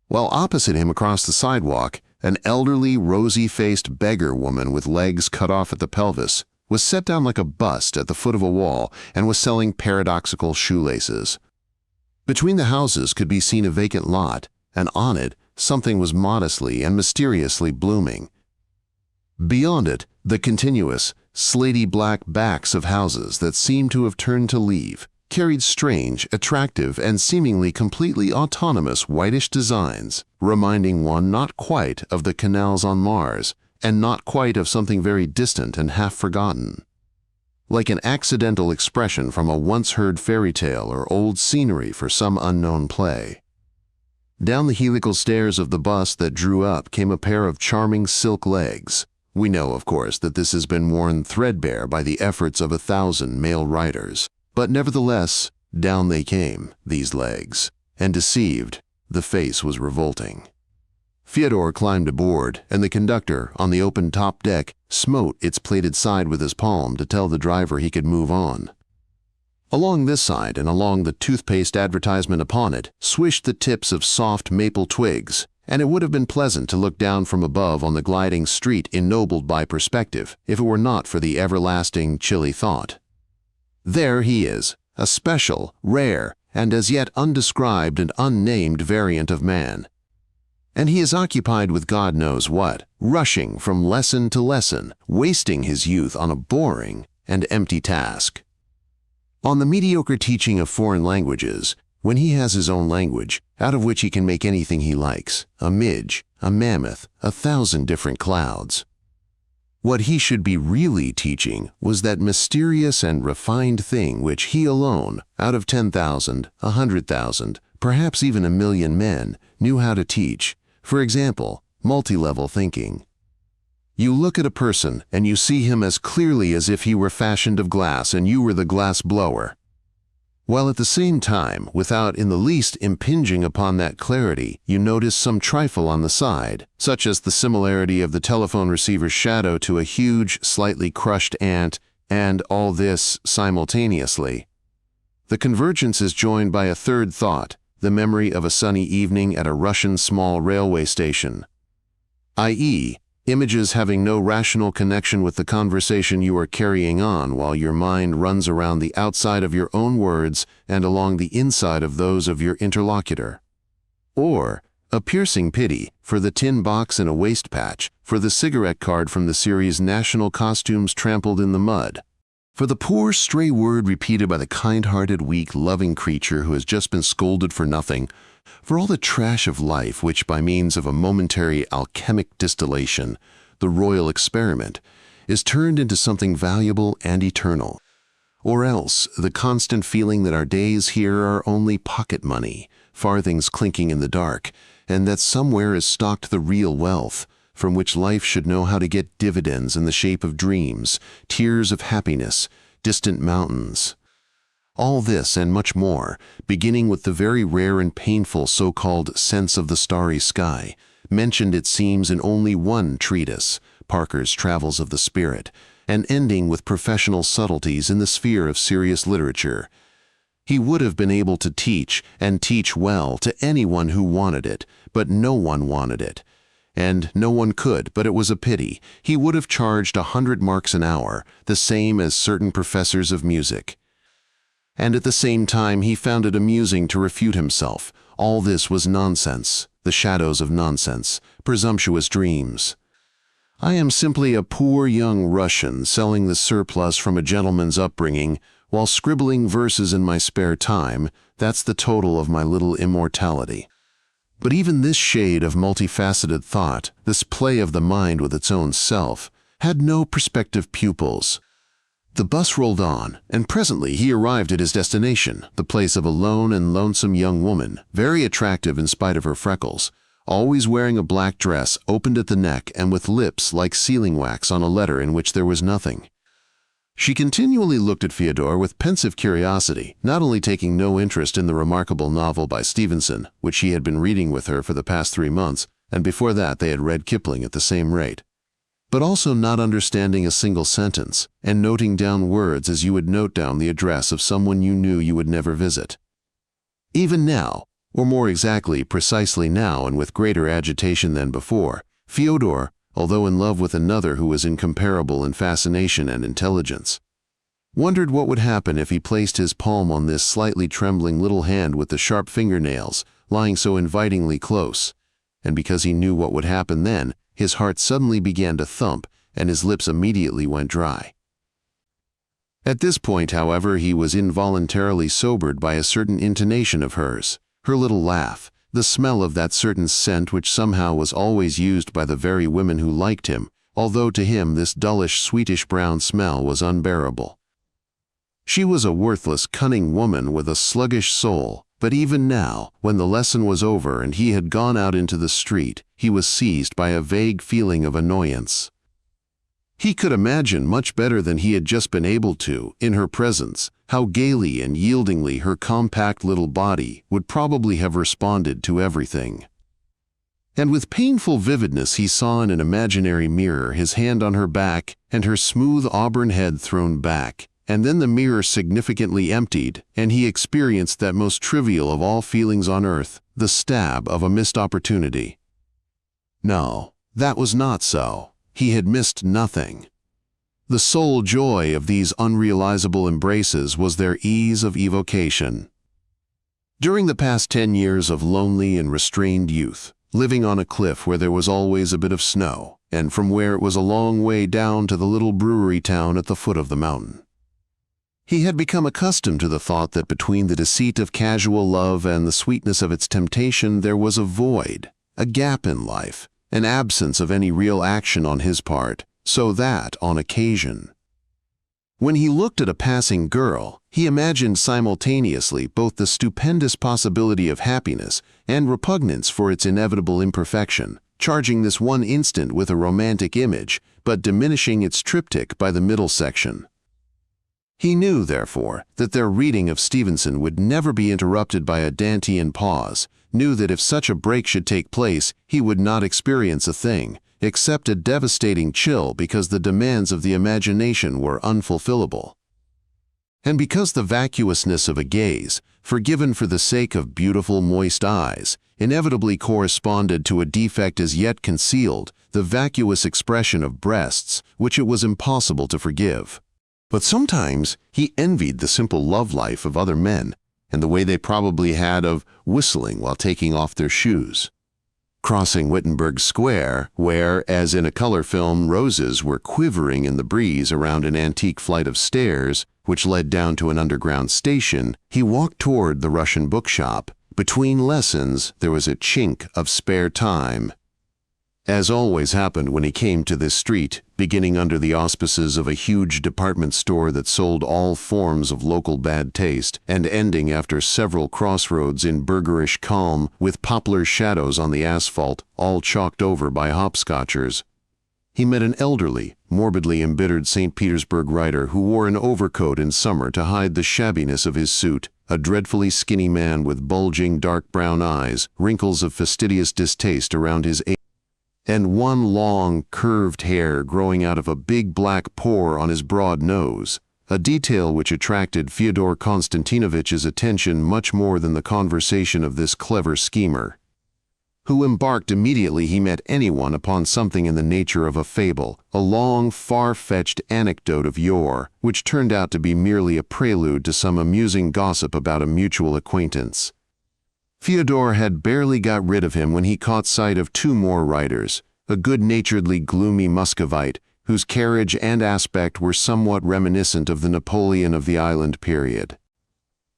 while opposite him across the sidewalk, an elderly, rosy-faced beggar woman with legs cut off at the pelvis was set down like a bust at the foot of a wall and was selling paradoxical shoelaces. Between the houses could be seen a vacant lot, and on it something was modestly and mysteriously blooming. Beyond it, the continuous, slaty black backs of houses that seemed to have turned to leave carried strange, attractive, and seemingly completely autonomous whitish designs, reminding one not quite of the canals on Mars, and not quite of something very distant and half-forgotten. Like an accidental expression from a once-heard fairy tale or old scenery for some unknown play. Down the helical stairs of the bus that drew up came a pair of charming silk legs. We know, of course, that this has been worn threadbare by the efforts of 1,000 male writers. But nevertheless, down they came, these legs, and deceived, the face was revolting. Fyodor climbed aboard, and the conductor, on the open top deck, smote its plated side with his palm to tell the driver he could move on. Along this side and along the toothpaste advertisement upon it swished the tips of soft maple twigs, and it would have been pleasant to look down from above on the gliding street ennobled by perspective, if it were not for the everlasting, chilly thought. There he is, a special, rare, and as yet undescribed and unnamed variant of man. And he is occupied with God knows what, rushing from lesson to lesson, wasting his youth on a boring and empty task. On the mediocre teaching of foreign languages, when he has his own language, out of which he can make anything he likes, a midge, a mammoth, 1,000 different clouds. What he should be really teaching was that mysterious and refined thing which he alone, out of 10,000, 100,000, perhaps even 1,000,000 men, knew how to teach. For example, multi-level thinking. You look at a person and you see him as clearly as if he were fashioned of glass and you were the glass blower. While at the same time, without in the least impinging upon that clarity, you notice some trifle on the side, such as the similarity of the telephone receiver's shadow to a huge, slightly crushed ant, and all this simultaneously. The convergence is joined by a third thought, the memory of a sunny evening at a Russian small railway station, i.e., images having no rational connection with the conversation you are carrying on while your mind runs around the outside of your own words and along the inside of those of your interlocutor. Or a piercing pity for the tin box in a waste patch, for the cigarette card from the series National Costumes Trampled in the Mud, for the poor stray word repeated by the kind-hearted, weak, loving creature who has just been scolded for nothing, for all the trash of life which, by means of a momentary alchemic distillation, the royal experiment, is turned into something valuable and eternal. Or else the constant feeling that our days here are only pocket money, farthings clinking in the dark, and that somewhere is stocked the real wealth, from which life should know how to get dividends in the shape of dreams, tears of happiness, distant mountains. All this and much more, beginning with the very rare and painful so-called sense of the starry sky, mentioned it seems in only one treatise, Parker's Travels of the Spirit, and ending with professional subtleties in the sphere of serious literature. He would have been able to teach, and teach well, to anyone who wanted it, but no one wanted it. And no one could, but it was a pity. He would have charged 100 marks an hour, the same as certain professors of music. And at the same time he found it amusing to refute himself. All this was nonsense. the shadows of nonsense, presumptuous dreams. I am simply a poor young Russian selling the surplus from a gentleman's upbringing while scribbling verses in my spare time. That's the total of my little immortality. But even this shade of multifaceted thought, this play of the mind with its own self, had no prospective pupils. The bus rolled on, and presently he arrived at his destination, the place of a lone and lonesome young woman, very attractive in spite of her freckles, always wearing a black dress opened at the neck and with lips like sealing wax on a letter in which there was nothing. She continually looked at Fyodor with pensive curiosity, not only taking no interest in the remarkable novel by Stevenson, which he had been reading with her for the past 3 months, and before that they had read Kipling at the same rate, but also not understanding a single sentence, and noting down words as you would note down the address of someone you knew you would never visit. Even now, or more exactly, precisely now and with greater agitation than before, Fyodor, although in love with another who was incomparable in fascination and intelligence, wondered what would happen if he placed his palm on this slightly trembling little hand with the sharp fingernails lying so invitingly close, and because he knew what would happen then, his heart suddenly began to thump and his lips immediately went dry. At this point, however, he was involuntarily sobered by a certain intonation of hers, her little laugh, the smell of that certain scent which somehow was always used by the very women who liked him, although to him this dullish, sweetish brown smell was unbearable. She was a worthless, cunning woman with a sluggish soul, but even now, when the lesson was over and he had gone out into the street, he was seized by a vague feeling of annoyance. He could imagine much better than he had just been able to, in her presence, how gaily and yieldingly her compact little body would probably have responded to everything. And with painful vividness he saw in an imaginary mirror his hand on her back and her smooth auburn head thrown back, and then the mirror significantly emptied, and he experienced that most trivial of all feelings on earth, the stab of a missed opportunity. No, that was not so. He had missed nothing. The sole joy of these unrealizable embraces was their ease of evocation. During the past 10 years of lonely and restrained youth, living on a cliff where there was always a bit of snow, and from where it was a long way down to the little brewery town at the foot of the mountain, he had become accustomed to the thought that between the deceit of casual love and the sweetness of its temptation there was a void, a gap in life, an absence of any real action on his part, so that, on occasion, when he looked at a passing girl, he imagined simultaneously both the stupendous possibility of happiness and repugnance for its inevitable imperfection, charging this one instant with a romantic image, but diminishing its triptych by the middle section. He knew, therefore, that their reading of Stevenson would never be interrupted by a Dantean pause, knew that if such a break should take place, he would not experience a thing, except a devastating chill because the demands of the imagination were unfulfillable. And because the vacuousness of a gaze, forgiven for the sake of beautiful moist eyes, inevitably corresponded to a defect as yet concealed, the vacuous expression of breasts, which it was impossible to forgive. But sometimes he envied the simple love life of other men, and the way they probably had of whistling while taking off their shoes. Crossing Wittenberg Square, where, as in a color film, roses were quivering in the breeze around an antique flight of stairs, which led down to an underground station, he walked toward the Russian bookshop. Between lessons, there was a chink of spare time. As always happened when he came to this street, beginning under the auspices of a huge department store that sold all forms of local bad taste, and ending after several crossroads in burgerish calm with poplar shadows on the asphalt, all chalked over by hopscotchers, he met an elderly, morbidly embittered St. Petersburg writer who wore an overcoat in summer to hide the shabbiness of his suit, a dreadfully skinny man with bulging dark brown eyes, wrinkles of fastidious distaste around his and one long, curved hair growing out of a big black pore on his broad nose, a detail which attracted Fyodor Konstantinovitch's attention much more than the conversation of this clever schemer, who embarked immediately he met anyone upon something in the nature of a fable, a long, far-fetched anecdote of yore, which turned out to be merely a prelude to some amusing gossip about a mutual acquaintance. Fyodor had barely got rid of him when he caught sight of two more riders, a good-naturedly gloomy Muscovite, whose carriage and aspect were somewhat reminiscent of the Napoleon of the island period,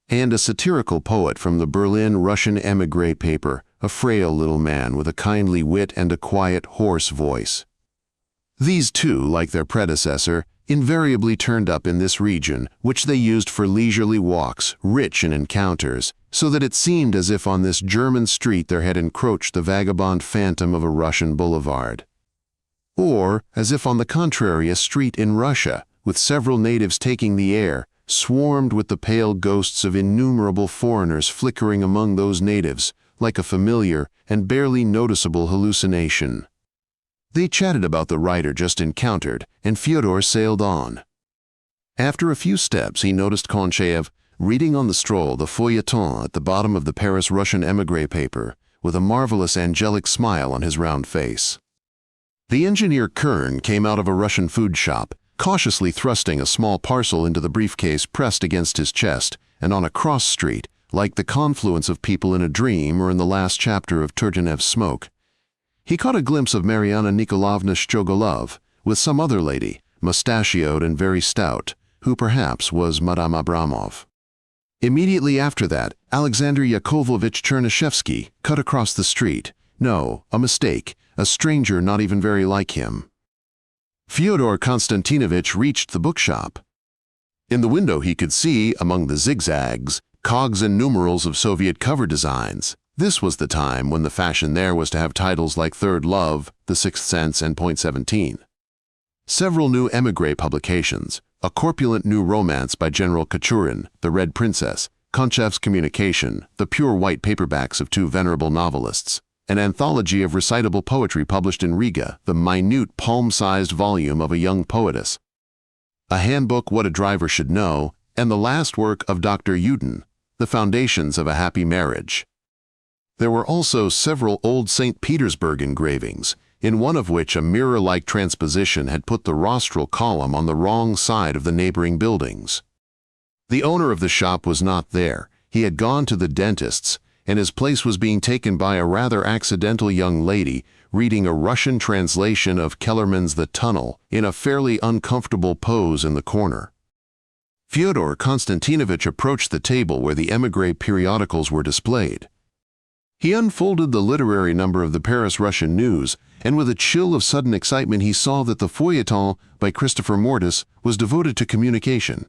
and a satirical poet from the Berlin Russian émigré paper, a frail little man with a kindly wit and a quiet, hoarse voice. These two, like their predecessor, invariably turned up in this region, which they used for leisurely walks, rich in encounters, so that it seemed as if on this German street there had encroached the vagabond phantom of a Russian boulevard. Or, as if on the contrary a street in Russia, with several natives taking the air, swarmed with the pale ghosts of innumerable foreigners flickering among those natives, like a familiar and barely noticeable hallucination. They chatted about the rider just encountered, and Fyodor sailed on. After a few steps, he noticed Konchaev reading on the stroll the feuilleton at the bottom of the Paris Russian émigré paper, with a marvelous angelic smile on his round face. The engineer Kern came out of a Russian food shop, cautiously thrusting a small parcel into the briefcase pressed against his chest, and on a cross street, like the confluence of people in a dream or in the last chapter of Turgenev's Smoke, he caught a glimpse of Mariana Nikolaevna Strogolov, with some other lady, mustachioed and very stout, who perhaps was Madame Abramov. Immediately after that, Alexander Yakovlevich Chernyshevsky cut across the street. No, a mistake, a stranger not even very like him. Fyodor Konstantinovich reached the bookshop. In the window he could see, among the zigzags, cogs and numerals of Soviet cover designs. This was the time when the fashion there was to have titles like Third Love, The Sixth Sense, and Point 17. Several new émigré publications, a corpulent new romance by General Kachurin, The Red Princess, Konchev's Communication, the pure white paperbacks of two venerable novelists, an anthology of recitable poetry published in Riga, the minute palm-sized volume of a young poetess, a handbook What a Driver Should Know, and the last work of Dr. Uden, The Foundations of a Happy Marriage. There were also several old St. Petersburg engravings, in one of which a mirror-like transposition had put the rostral column on the wrong side of the neighboring buildings. The owner of the shop was not there. He had gone to the dentist's, and his place was being taken by a rather accidental young lady reading a Russian translation of Kellerman's The Tunnel in a fairly uncomfortable pose in the corner. Fyodor Konstantinovich approached the table where the émigré periodicals were displayed. He unfolded the literary number of the Paris Russian News, and with a chill of sudden excitement he saw that the feuilleton by Christopher Mortis was devoted to communication.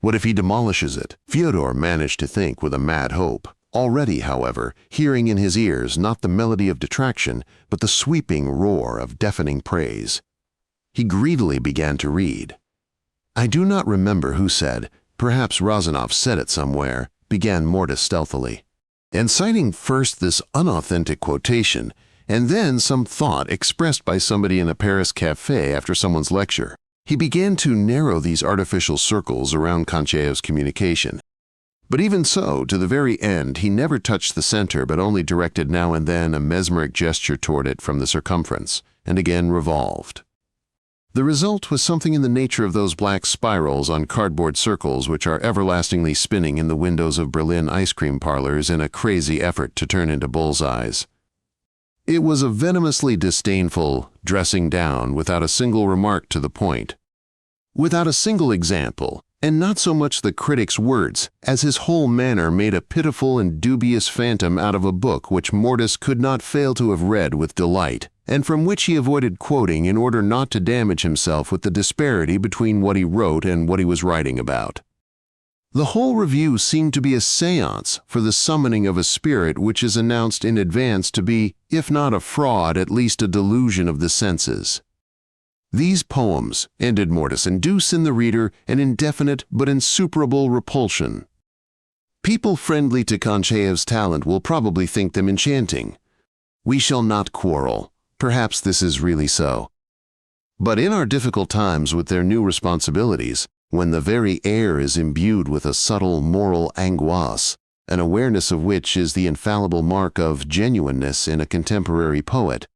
What if he demolishes it? Fyodor managed to think with a mad hope, already, however, hearing in his ears not the melody of detraction, but the sweeping roar of deafening praise. He greedily began to read. I do not remember who said, perhaps Rozanov said it somewhere, began Mortis stealthily, and citing first this unauthentic quotation, and then some thought expressed by somebody in a Paris café after someone's lecture, he began to narrow these artificial circles around Konchaev's communication. But even so, to the very end, he never touched the center but only directed now and then a mesmeric gesture toward it from the circumference, and again revolved. The result was something in the nature of those black spirals on cardboard circles which are everlastingly spinning in the windows of Berlin ice cream parlors in a crazy effort to turn into bullseyes. It was a venomously disdainful dressing down without a single remark to the point, without a single example, and not so much the critic's words as his whole manner made a pitiful and dubious phantom out of a book which Mortis could not fail to have read with delight, and from which he avoided quoting in order not to damage himself with the disparity between what he wrote and what he was writing about. The whole review seemed to be a séance for the summoning of a spirit which is announced in advance to be, if not a fraud, at least a delusion of the senses. These poems, ended Mortis, induce in the reader an indefinite but insuperable repulsion. People friendly to Konchaev's talent will probably think them enchanting. We shall not quarrel. Perhaps this is really so. But in our difficult times with their new responsibilities, when the very air is imbued with a subtle moral angoisse, an awareness of which is the infallible mark of genuineness in a contemporary poet,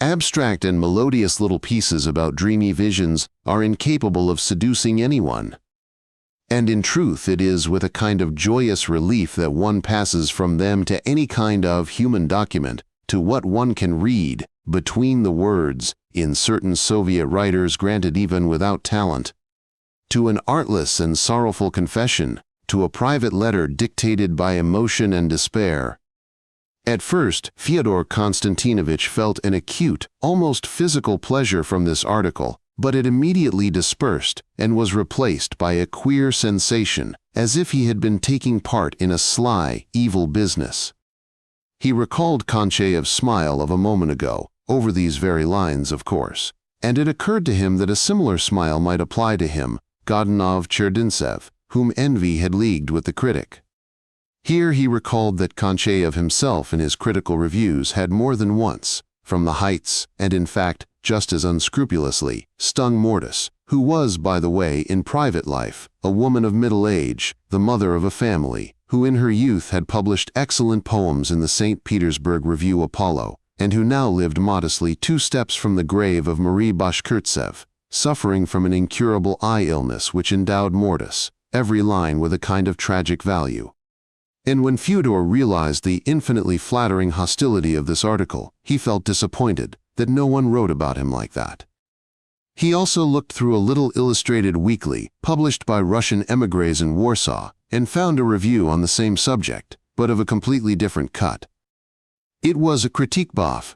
abstract and melodious little pieces about dreamy visions are incapable of seducing anyone. And in truth, it is with a kind of joyous relief that one passes from them to any kind of human document, to what one can read between the words in certain Soviet writers granted even without talent, to an artless and sorrowful confession, to a private letter dictated by emotion and despair. At first, Fyodor Konstantinovich felt an acute, almost physical pleasure from this article, but it immediately dispersed and was replaced by a queer sensation, as if he had been taking part in a sly, evil business. He recalled Konchayev's smile of a moment ago, over these very lines, of course, and it occurred to him that a similar smile might apply to him, Godunov-Cherdintsev, whom envy had leagued with the critic. Here he recalled that Konchayev himself in his critical reviews had more than once, from the heights, and in fact, just as unscrupulously, stung Mortis, who was, by the way, in private life, a woman of middle age, the mother of a family, who in her youth had published excellent poems in the St. Petersburg Review Apollo, and who now lived modestly 2 steps from the grave of Marie Bashkirtsev, suffering from an incurable eye illness which endowed Mortis, every line with a kind of tragic value. And when Fyodor realized the infinitely flattering hostility of this article, he felt disappointed that no one wrote about him like that. He also looked through a little illustrated weekly published by Russian émigrés in Warsaw and found a review on the same subject, but of a completely different cut. It was a critique bof.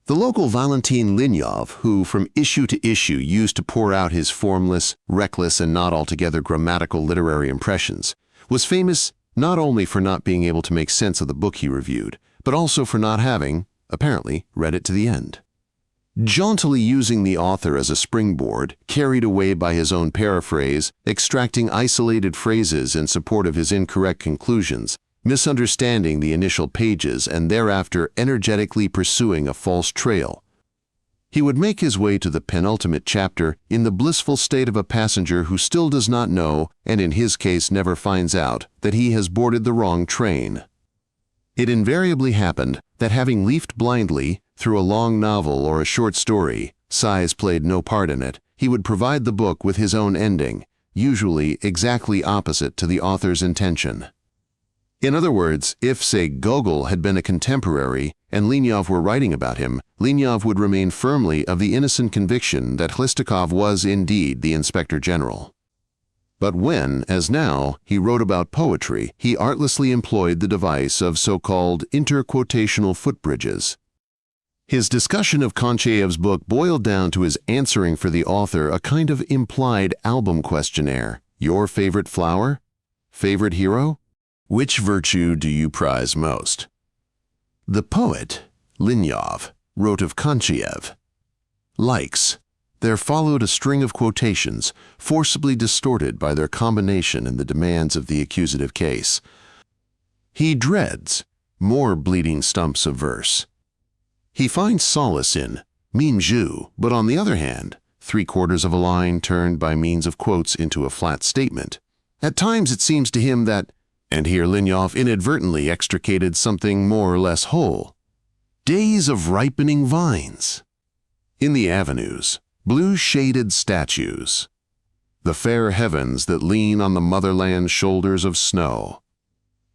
The local Valentin Linyov, who from issue to issue used to pour out his formless, reckless, and not altogether grammatical literary impressions, was famous not only for not being able to make sense of the book he reviewed, but also for not having, apparently, read it to the end. Jauntily using the author as a springboard, carried away by his own paraphrase, extracting isolated phrases in support of his incorrect conclusions, misunderstanding the initial pages and thereafter energetically pursuing a false trail, he would make his way to the penultimate chapter in the blissful state of a passenger who still does not know, and in his case never finds out, that he has boarded the wrong train. It invariably happened that having leafed blindly through a long novel or a short story, size played no part in it, he would provide the book with his own ending, usually exactly opposite to the author's intention. In other words, if, say, Gogol had been a contemporary and Linyov were writing about him, Linyov would remain firmly of the innocent conviction that Hlistakov was indeed the Inspector General. But when, as now, he wrote about poetry, he artlessly employed the device of so-called interquotational footbridges. His discussion of Konchayev's book boiled down to his answering for the author a kind of implied album questionnaire. Your favorite flower? Favorite hero? Which virtue do you prize most? The poet, Linyov, wrote of Konchayev. Likes. There followed a string of quotations, forcibly distorted by their combination and the demands of the accusative case. He dreads more bleeding stumps of verse. He finds solace in muse, but on the other hand, 3/4 of a line turned by means of quotes into a flat statement. At times it seems to him that, and here Linyov inadvertently extricated something more or less whole, days of ripening vines. In the avenues, blue-shaded statues. The fair heavens that lean on the motherland's shoulders of snow.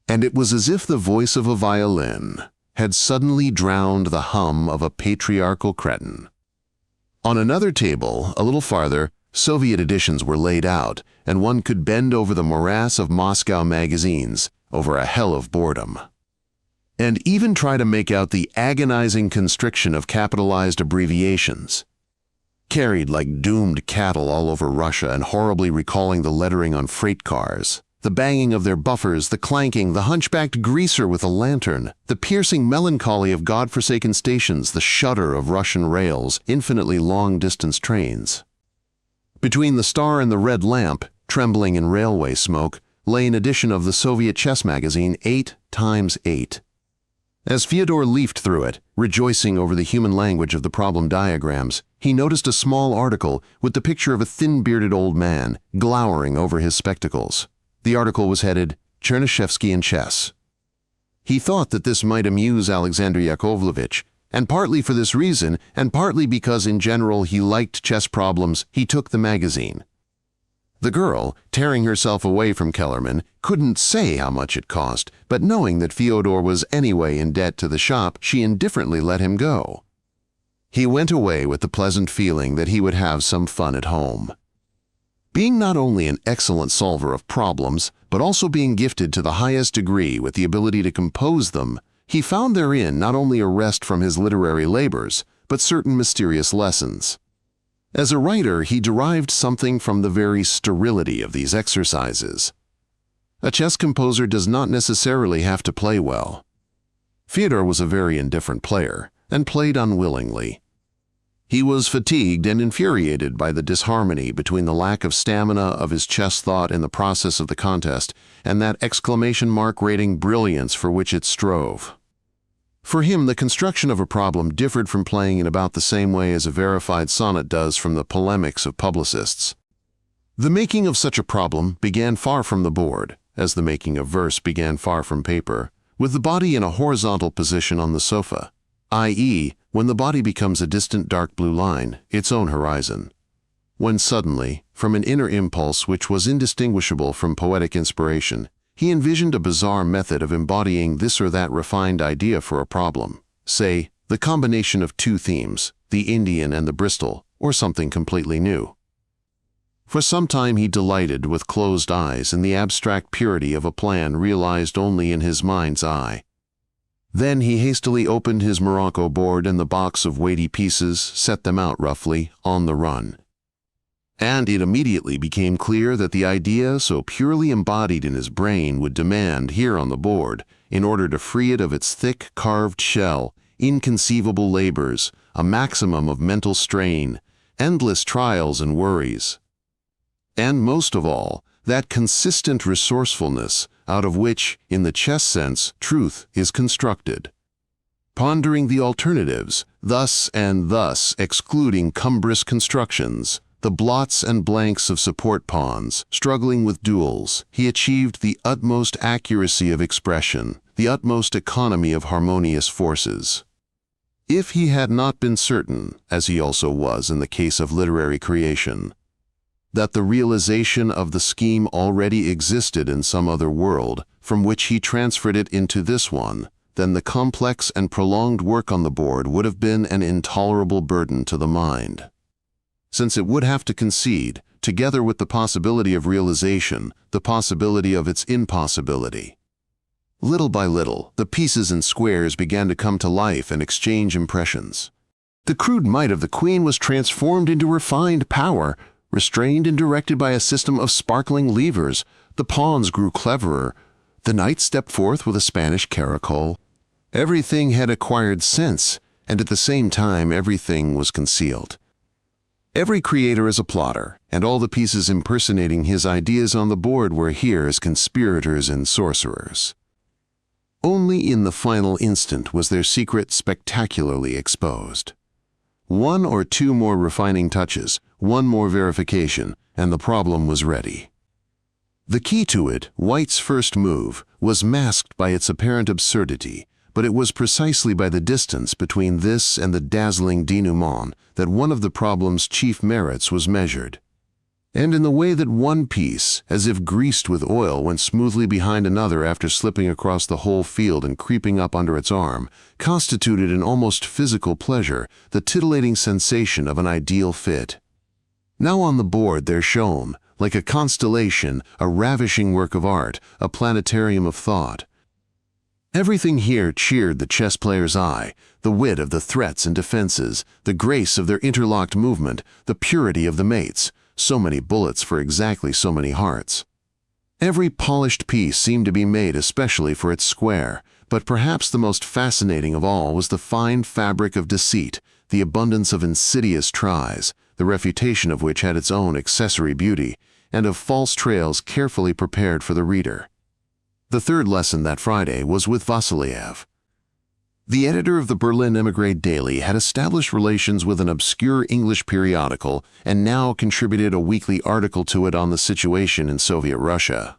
And it was as if the voice of a violin had suddenly drowned the hum of a patriarchal cretin. On another table, a little farther, Soviet editions were laid out, and one could bend over the morass of Moscow magazines, over a hell of boredom, and even try to make out the agonizing constriction of capitalized abbreviations, carried like doomed cattle all over Russia and horribly recalling the lettering on freight cars, the banging of their buffers, the clanking, the hunchbacked greaser with a lantern, the piercing melancholy of God-forsaken stations, the shudder of Russian rails, infinitely long-distance trains. Between the star and the red lamp, trembling in railway smoke, lay an edition of the Soviet chess magazine 8x8. As Fyodor leafed through it, rejoicing over the human language of the problem diagrams, he noticed a small article with the picture of a thin-bearded old man glowering over his spectacles. The article was headed, Chernyshevsky in Chess. He thought that this might amuse Alexander Yakovlevich, and partly for this reason, and partly because in general he liked chess problems, he took the magazine. The girl, tearing herself away from Kellerman, couldn't say how much it cost, but knowing that Fyodor was anyway in debt to the shop, she indifferently let him go. He went away with the pleasant feeling that he would have some fun at home. Being not only an excellent solver of problems, but also being gifted to the highest degree with the ability to compose them, he found therein not only a rest from his literary labors, but certain mysterious lessons. As a writer, he derived something from the very sterility of these exercises. A chess composer does not necessarily have to play well. Fyodor was a very indifferent player, and played unwillingly. He was fatigued and infuriated by the disharmony between the lack of stamina of his chess thought in the process of the contest and that exclamation mark rating brilliance for which it strove. For him, the construction of a problem differed from playing in about the same way as a verified sonnet does from the polemics of publicists. The making of such a problem began far from the board, as the making of verse began far from paper, with the body in a horizontal position on the sofa, i.e., when the body becomes a distant dark blue line, its own horizon. When suddenly, from an inner impulse which was indistinguishable from poetic inspiration, he envisioned a bizarre method of embodying this or that refined idea for a problem, say, the combination of two themes, the Indian and the Bristol, or something completely new. For some time he delighted with closed eyes in the abstract purity of a plan realized only in his mind's eye. Then he hastily opened his morocco board and the box of weighty pieces, set them out roughly, on the run. And it immediately became clear that the idea so purely embodied in his brain would demand here on the board, in order to free it of its thick, carved shell, inconceivable labors, a maximum of mental strain, endless trials and worries. And most of all, that consistent resourcefulness out of which, in the chess sense, truth is constructed. Pondering the alternatives, thus and thus excluding cumbrous constructions, the blots and blanks of support pawns, struggling with duels, he achieved the utmost accuracy of expression, the utmost economy of harmonious forces. If he had not been certain, as he also was in the case of literary creation, that the realization of the scheme already existed in some other world, from which he transferred it into this one, then the complex and prolonged work on the board would have been an intolerable burden to the mind. Since it would have to concede, together with the possibility of realization, the possibility of its impossibility. Little by little, the pieces and squares began to come to life and exchange impressions. The crude might of the queen was transformed into refined power, restrained and directed by a system of sparkling levers. The pawns grew cleverer. The knight stepped forth with a Spanish caracole. Everything had acquired sense, and at the same time everything was concealed. Every creator is a plotter, and all the pieces impersonating his ideas on the board were here as conspirators and sorcerers. Only in the final instant was their secret spectacularly exposed. One or two more refining touches, one more verification, and the problem was ready. The key to it, White's first move, was masked by its apparent absurdity, but it was precisely by the distance between this and the dazzling denouement that one of the problem's chief merits was measured. And in the way that one piece, as if greased with oil, went smoothly behind another after slipping across the whole field and creeping up under its arm, constituted an almost physical pleasure, the titillating sensation of an ideal fit. Now on the board there shone, like a constellation, a ravishing work of art, a planetarium of thought. Everything here cheered the chess player's eye, the wit of the threats and defenses, the grace of their interlocked movement, the purity of the mates, so many bullets for exactly so many hearts. Every polished piece seemed to be made especially for its square, but perhaps the most fascinating of all was the fine fabric of deceit, the abundance of insidious tries, the refutation of which had its own accessory beauty, and of false trails carefully prepared for the reader. The third lesson that Friday was with Vasiliev. The editor of the Berlin Émigré Daily had established relations with an obscure English periodical and now contributed a weekly article to it on the situation in Soviet Russia.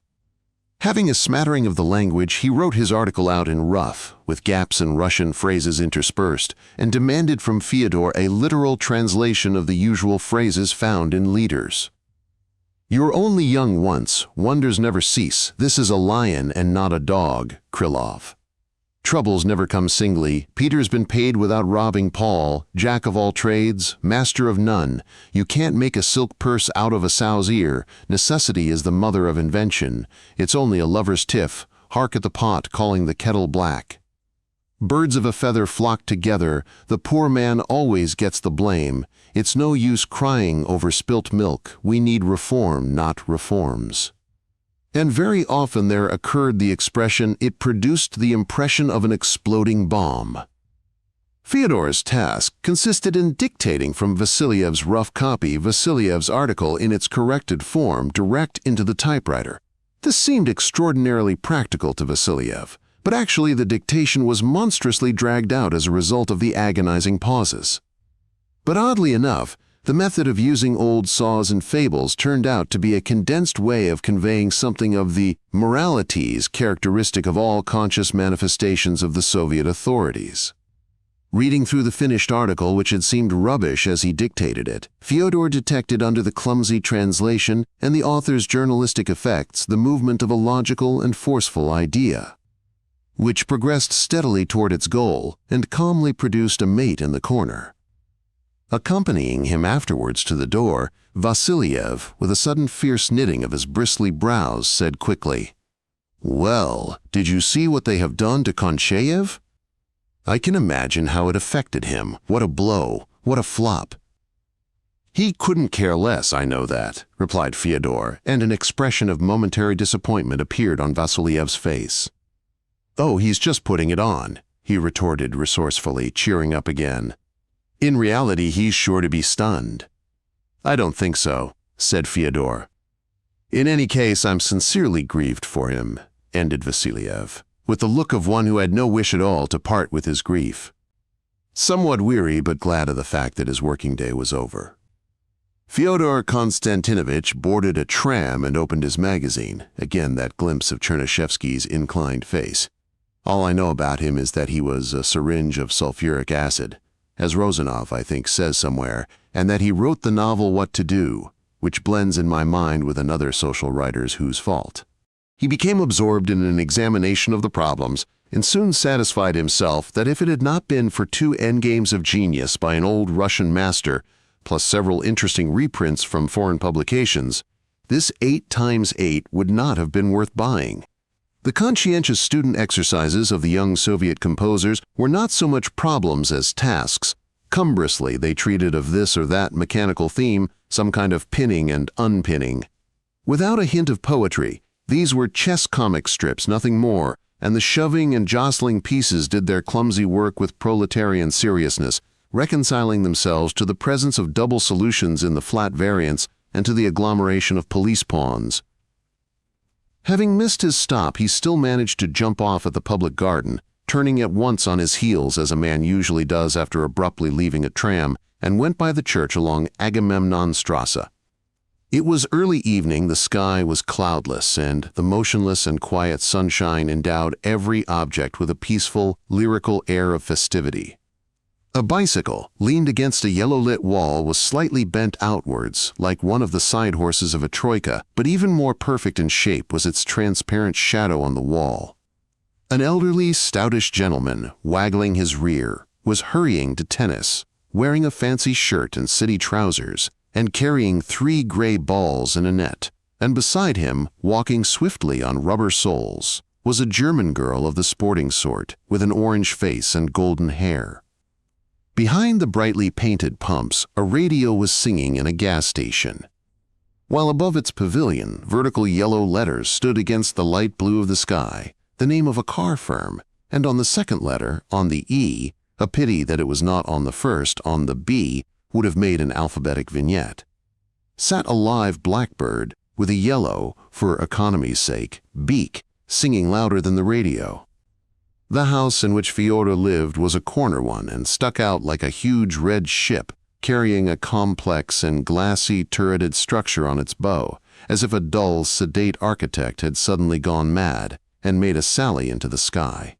Having a smattering of the language, he wrote his article out in rough, with gaps in Russian phrases interspersed, and demanded from Fyodor a literal translation of the usual phrases found in leaders. "You're only young once, wonders never cease. This is a lion and not a dog, Krylov. Troubles never come singly. Peter's been paid without robbing Paul, jack of all trades, master of none. You can't make a silk purse out of a sow's ear. Necessity is the mother of invention. It's only a lover's tiff. Hark at the pot calling the kettle black. Birds of a feather flock together. The poor man always gets the blame. It's no use crying over spilt milk. We need reform, not reforms." And very often there occurred the expression, "It produced the impression of an exploding bomb." Fyodor's task consisted in dictating from Vasiliev's rough copy Vasiliev's article in its corrected form direct into the typewriter. This seemed extraordinarily practical to Vasiliev, but actually the dictation was monstrously dragged out as a result of the agonizing pauses. But oddly enough, the method of using old saws and fables turned out to be a condensed way of conveying something of the moralities characteristic of all conscious manifestations of the Soviet authorities. Reading through the finished article, which had seemed rubbish as he dictated it, Fyodor detected under the clumsy translation and the author's journalistic effects the movement of a logical and forceful idea, which progressed steadily toward its goal and calmly produced a mate in the corner. Accompanying him afterwards to the door, Vasiliev, with a sudden fierce knitting of his bristly brows, said quickly, "Well, did you see what they have done to Konchaev? I can imagine how it affected him. What a blow, what a flop." "He couldn't care less, I know that," replied Fyodor, and an expression of momentary disappointment appeared on Vasiliev's face. "Oh, he's just putting it on," he retorted resourcefully, cheering up again. "In reality, he's sure to be stunned." "I don't think so," said Fyodor. "In any case, I'm sincerely grieved for him," ended Vasiliev, with the look of one who had no wish at all to part with his grief. Somewhat weary, but glad of the fact that his working day was over. Fyodor Konstantinovich boarded a tram and opened his magazine, again that glimpse of Chernyshevsky's inclined face. "All I know about him is that he was a syringe of sulfuric acid, as Rozanov, I think, says somewhere, and that he wrote the novel What to Do, which blends in my mind with another social writer's Whose Fault. He became absorbed in an examination of the problems and soon satisfied himself that if it had not been for 2 endgames of genius by an old Russian master, plus several interesting reprints from foreign publications, this 8x8 would not have been worth buying. The conscientious student exercises of the young Soviet composers were not so much problems as tasks. Cumbrously they treated of this or that mechanical theme, some kind of pinning and unpinning. Without a hint of poetry, these were chess comic strips, nothing more, and the shoving and jostling pieces did their clumsy work with proletarian seriousness, reconciling themselves to the presence of double solutions in the flat variants and to the agglomeration of police pawns. Having missed his stop, he still managed to jump off at the public garden, turning at once on his heels as a man usually does after abruptly leaving a tram, and went by the church along Agamemnonstrasse. It was early evening, the sky was cloudless, and the motionless and quiet sunshine endowed every object with a peaceful, lyrical air of festivity. A bicycle, leaned against a yellow-lit wall, was slightly bent outwards, like one of the side horses of a troika, but even more perfect in shape was its transparent shadow on the wall. An elderly, stoutish gentleman, waggling his rear, was hurrying to tennis, wearing a fancy shirt and city trousers, and carrying 3 gray balls in a net, and beside him, walking swiftly on rubber soles, was a German girl of the sporting sort, with an orange face and golden hair. Behind the brightly painted pumps, a radio was singing in a gas station, while above its pavilion, vertical yellow letters stood against the light blue of the sky, the name of a car firm, and on the second letter, on the E, a pity that it was not on the first, on the B, would have made an alphabetic vignette, sat a live blackbird with a yellow, for economy's sake, beak, singing louder than the radio. The house in which Fyodor lived was a corner one and stuck out like a huge red ship carrying a complex and glassy turreted structure on its bow, as if a dull, sedate architect had suddenly gone mad and made a sally into the sky.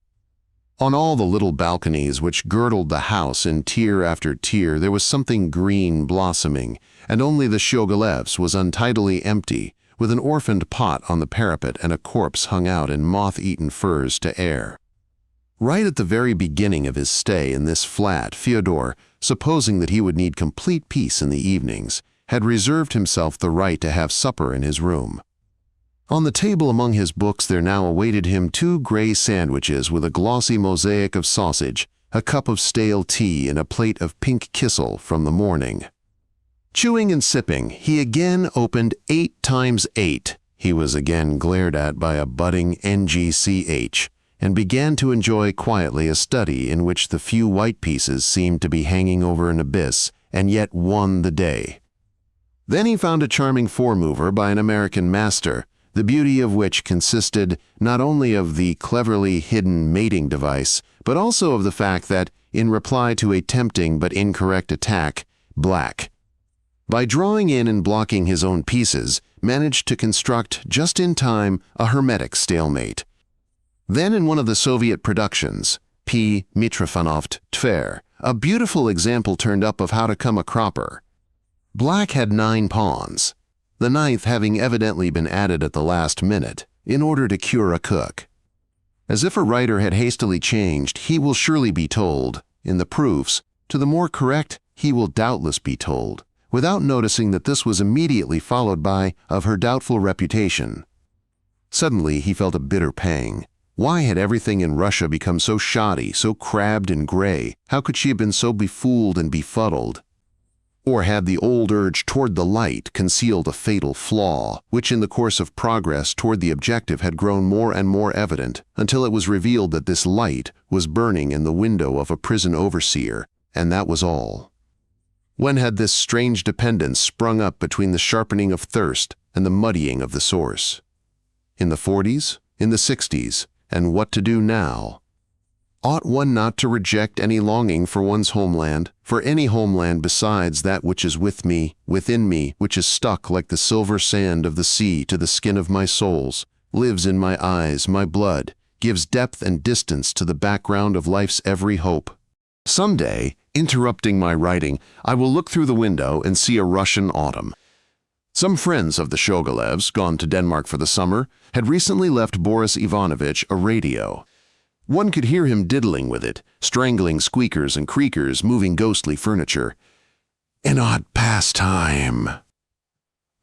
On all the little balconies which girdled the house in tier after tier there was something green blossoming, and only the Shogolevs was untidily empty, with an orphaned pot on the parapet and a corpse hung out in moth-eaten furs to air. Right at the very beginning of his stay in this flat, Fyodor, supposing that he would need complete peace in the evenings, had reserved himself the right to have supper in his room. On the table among his books there now awaited him 2 gray sandwiches with a glossy mosaic of sausage, a cup of stale tea, and a plate of pink kissel from the morning. Chewing and sipping, he again opened 8 times 8. He was again glared at by a budding NGCH, and began to enjoy quietly a study in which the few white pieces seemed to be hanging over an abyss, and yet won the day. Then he found a charming four-mover by an American master, the beauty of which consisted not only of the cleverly hidden mating device, but also of the fact that, in reply to a tempting but incorrect attack, Black, by drawing in and blocking his own pieces, managed to construct, just in time, a hermetic stalemate. Then in one of the Soviet productions, P. Mitrofanov Tver, a beautiful example turned up of how to come a cropper. Black had 9 pawns, the 9th having evidently been added at the last minute, in order to cure a cook. As if a writer had hastily changed, he will surely be told, in the proofs, to the more correct, he will doubtless be told, without noticing that this was immediately followed by, of her doubtful reputation. Suddenly he felt a bitter pang. Why had everything in Russia become so shoddy, so crabbed and gray? How could she have been so befooled and befuddled? Or had the old urge toward the light concealed a fatal flaw, which in the course of progress toward the objective had grown more and more evident, until it was revealed that this light was burning in the window of a prison overseer, and that was all? When had this strange dependence sprung up between the sharpening of thirst and the muddying of the source? In the 40s? In the 60s? And what to do now? Ought one not to reject any longing for one's homeland, for any homeland besides that which is with me, within me, which is stuck like the silver sand of the sea to the skin of my soles, lives in my eyes, my blood, gives depth and distance to the background of life's every hope? Some day, interrupting my writing, I will look through the window and see a Russian autumn. Some friends of the Shogolevs, gone to Denmark for the summer, had recently left Boris Ivanovich a radio. One could hear him diddling with it, strangling squeakers and creakers, moving ghostly furniture. An odd pastime.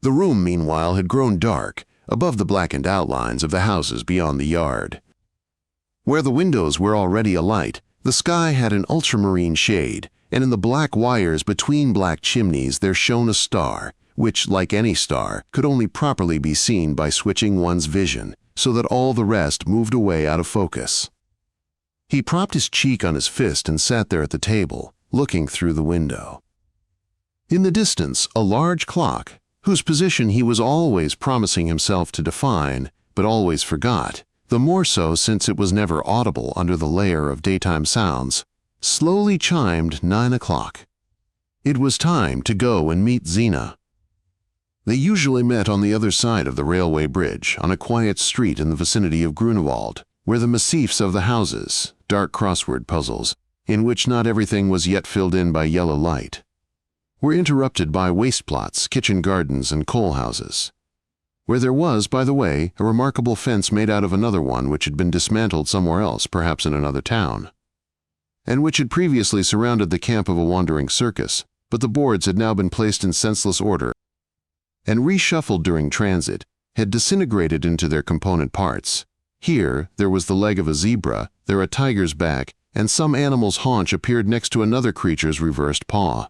The room, meanwhile, had grown dark, above the blackened outlines of the houses beyond the yard. Where the windows were already alight, the sky had an ultramarine shade, and in the black wires between black chimneys there shone a star, which, like any star, could only properly be seen by switching one's vision, so that all the rest moved away out of focus. He propped his cheek on his fist and sat there at the table, looking through the window. In the distance, a large clock, whose position he was always promising himself to define, but always forgot, the more so since it was never audible under the layer of daytime sounds, slowly chimed 9 o'clock. It was time to go and meet Zina. They usually met on the other side of the railway bridge, on a quiet street in the vicinity of Grunewald, where the massifs of the houses, dark crossword puzzles, in which not everything was yet filled in by yellow light, were interrupted by waste plots, kitchen gardens, and coal houses, where there was, by the way, a remarkable fence made out of another one which had been dismantled somewhere else, perhaps in another town, and which had previously surrounded the camp of a wandering circus, but the boards had now been placed in senseless order and reshuffled during transit, had disintegrated into their component parts. Here, there was the leg of a zebra, there a tiger's back, and some animal's haunch appeared next to another creature's reversed paw.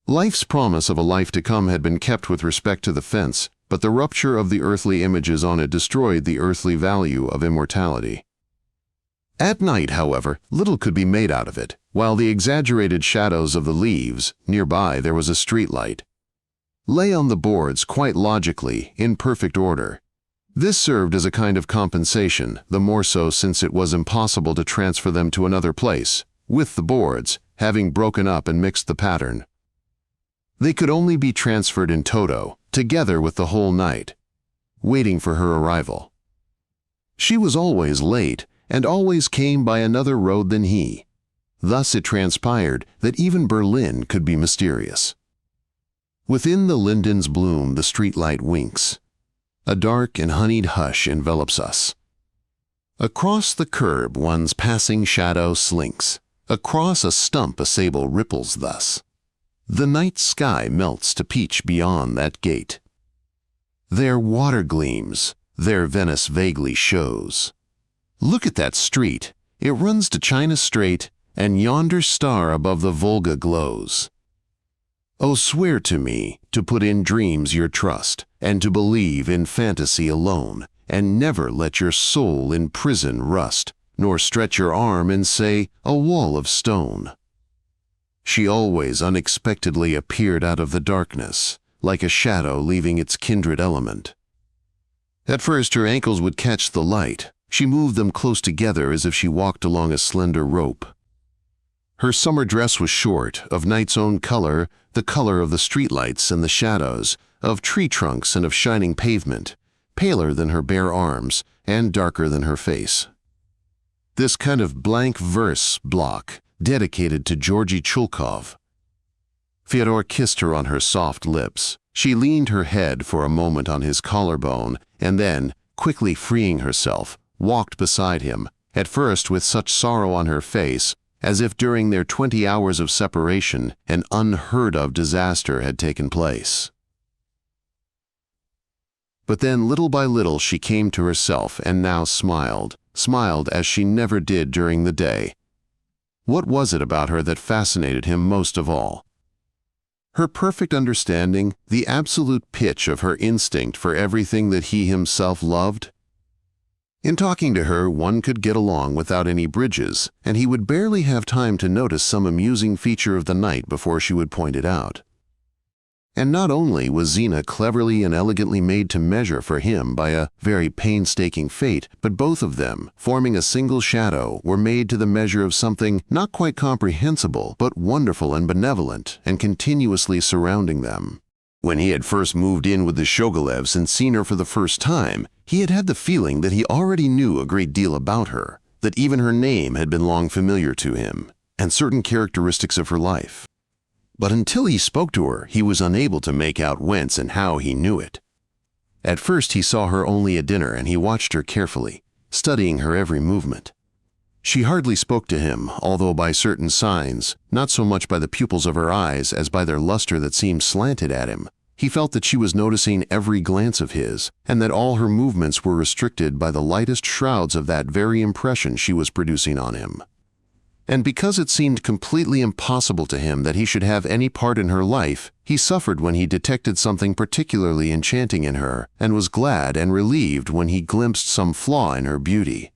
Life's promise of a life to come had been kept with respect to the fence, but the rupture of the earthly images on it destroyed the earthly value of immortality. At night, however, little could be made out of it, while the exaggerated shadows of the leaves, nearby there was a street light, lay on the boards quite logically, in perfect order. This served as a kind of compensation, the more so since it was impossible to transfer them to another place, with the boards, having broken up and mixed the pattern. They could only be transferred in toto, together with the whole night, waiting for her arrival. She was always late, and always came by another road than he. Thus it transpired that even Berlin could be mysterious. Within the linden's bloom the streetlight winks. A dark and honeyed hush envelops us. Across the curb one's passing shadow slinks. Across a stump a sable ripples thus. The night sky melts to peach beyond that gate. There water gleams, there Venice vaguely shows. Look at that street, it runs to China straight, and yonder star above the Volga glows. Oh, swear to me to put in dreams your trust, and to believe in fantasy alone, and never let your soul in prison rust, nor stretch your arm and say, a wall of stone. She always unexpectedly appeared out of the darkness, like a shadow leaving its kindred element. At first her ankles would catch the light. She moved them close together as if she walked along a slender rope. Her summer dress was short, of night's own color, the color of the streetlights and the shadows, of tree trunks and of shining pavement, paler than her bare arms and darker than her face. This kind of blank verse block, dedicated to Georgy Chulkov. Fyodor kissed her on her soft lips. She leaned her head for a moment on his collarbone, and then, quickly freeing herself, walked beside him, at first with such sorrow on her face, as if during their 20 hours of separation an unheard-of disaster had taken place. But then little by little she came to herself and now smiled as she never did during the day. What was it about her that fascinated him most of all? Her perfect understanding, the absolute pitch of her instinct for everything that he himself loved? In talking to her, one could get along without any bridges, and he would barely have time to notice some amusing feature of the night before she would point it out. And not only was Zina cleverly and elegantly made to measure for him by a very painstaking fate, but both of them, forming a single shadow, were made to the measure of something not quite comprehensible, but wonderful and benevolent, and continuously surrounding them. When he had first moved in with the Shogolevs and seen her for the first time, he had had the feeling that he already knew a great deal about her, that even her name had been long familiar to him, and certain characteristics of her life. But until he spoke to her, he was unable to make out whence and how he knew it. At first he saw her only at dinner, and he watched her carefully, studying her every movement. She hardly spoke to him, although by certain signs, not so much by the pupils of her eyes as by their luster that seemed slanted at him, he felt that she was noticing every glance of his, and that all her movements were restricted by the lightest shrouds of that very impression she was producing on him. And because it seemed completely impossible to him that he should have any part in her life, he suffered when he detected something particularly enchanting in her, and was glad and relieved when he glimpsed some flaw in her beauty.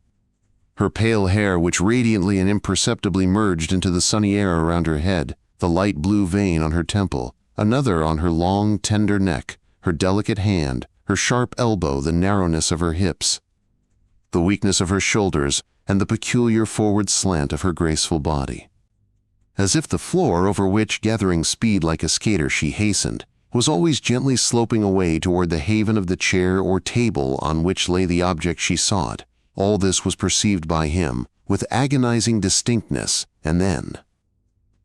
Her pale hair, which radiantly and imperceptibly merged into the sunny air around her head, the light blue vein on her temple, another on her long, tender neck, her delicate hand, her sharp elbow, the narrowness of her hips, the weakness of her shoulders, and the peculiar forward slant of her graceful body. As if the floor over which, gathering speed like a skater, she hastened, was always gently sloping away toward the haven of the chair or table on which lay the object she sought. All this was perceived by him with agonizing distinctness, and then,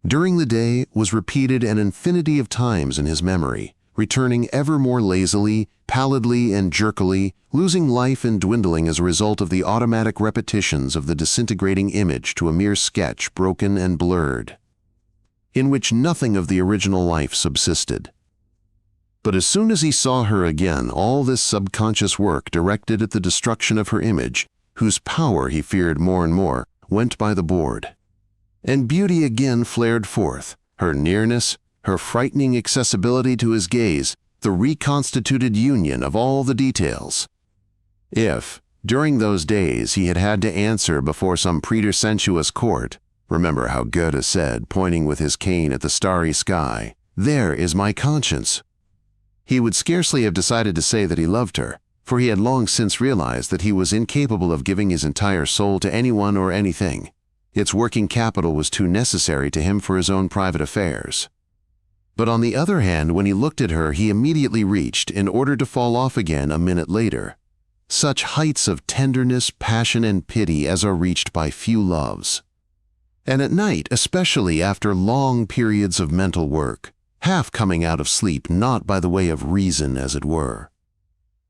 during the day, was repeated an infinity of times in his memory, returning ever more lazily, pallidly and jerkily, losing life and dwindling as a result of the automatic repetitions of the disintegrating image to a mere sketch broken and blurred, in which nothing of the original life subsisted. But as soon as he saw her again, all this subconscious work directed at the destruction of her image, whose power he feared more and more, went by the board. And beauty again flared forth, her nearness, her frightening accessibility to his gaze, the reconstituted union of all the details. If, during those days, he had had to answer before some pretersensuous court, remember how Goethe said, pointing with his cane at the starry sky, "There is my conscience," he would scarcely have decided to say that he loved her, for he had long since realized that he was incapable of giving his entire soul to anyone or anything. Its working capital was too necessary to him for his own private affairs. But on the other hand, when he looked at her, he immediately reached, in order to fall off again a minute later. such heights of tenderness, passion, and pity as are reached by few loves. And at night, especially after long periods of mental work, half coming out of sleep not by the way of reason as it were,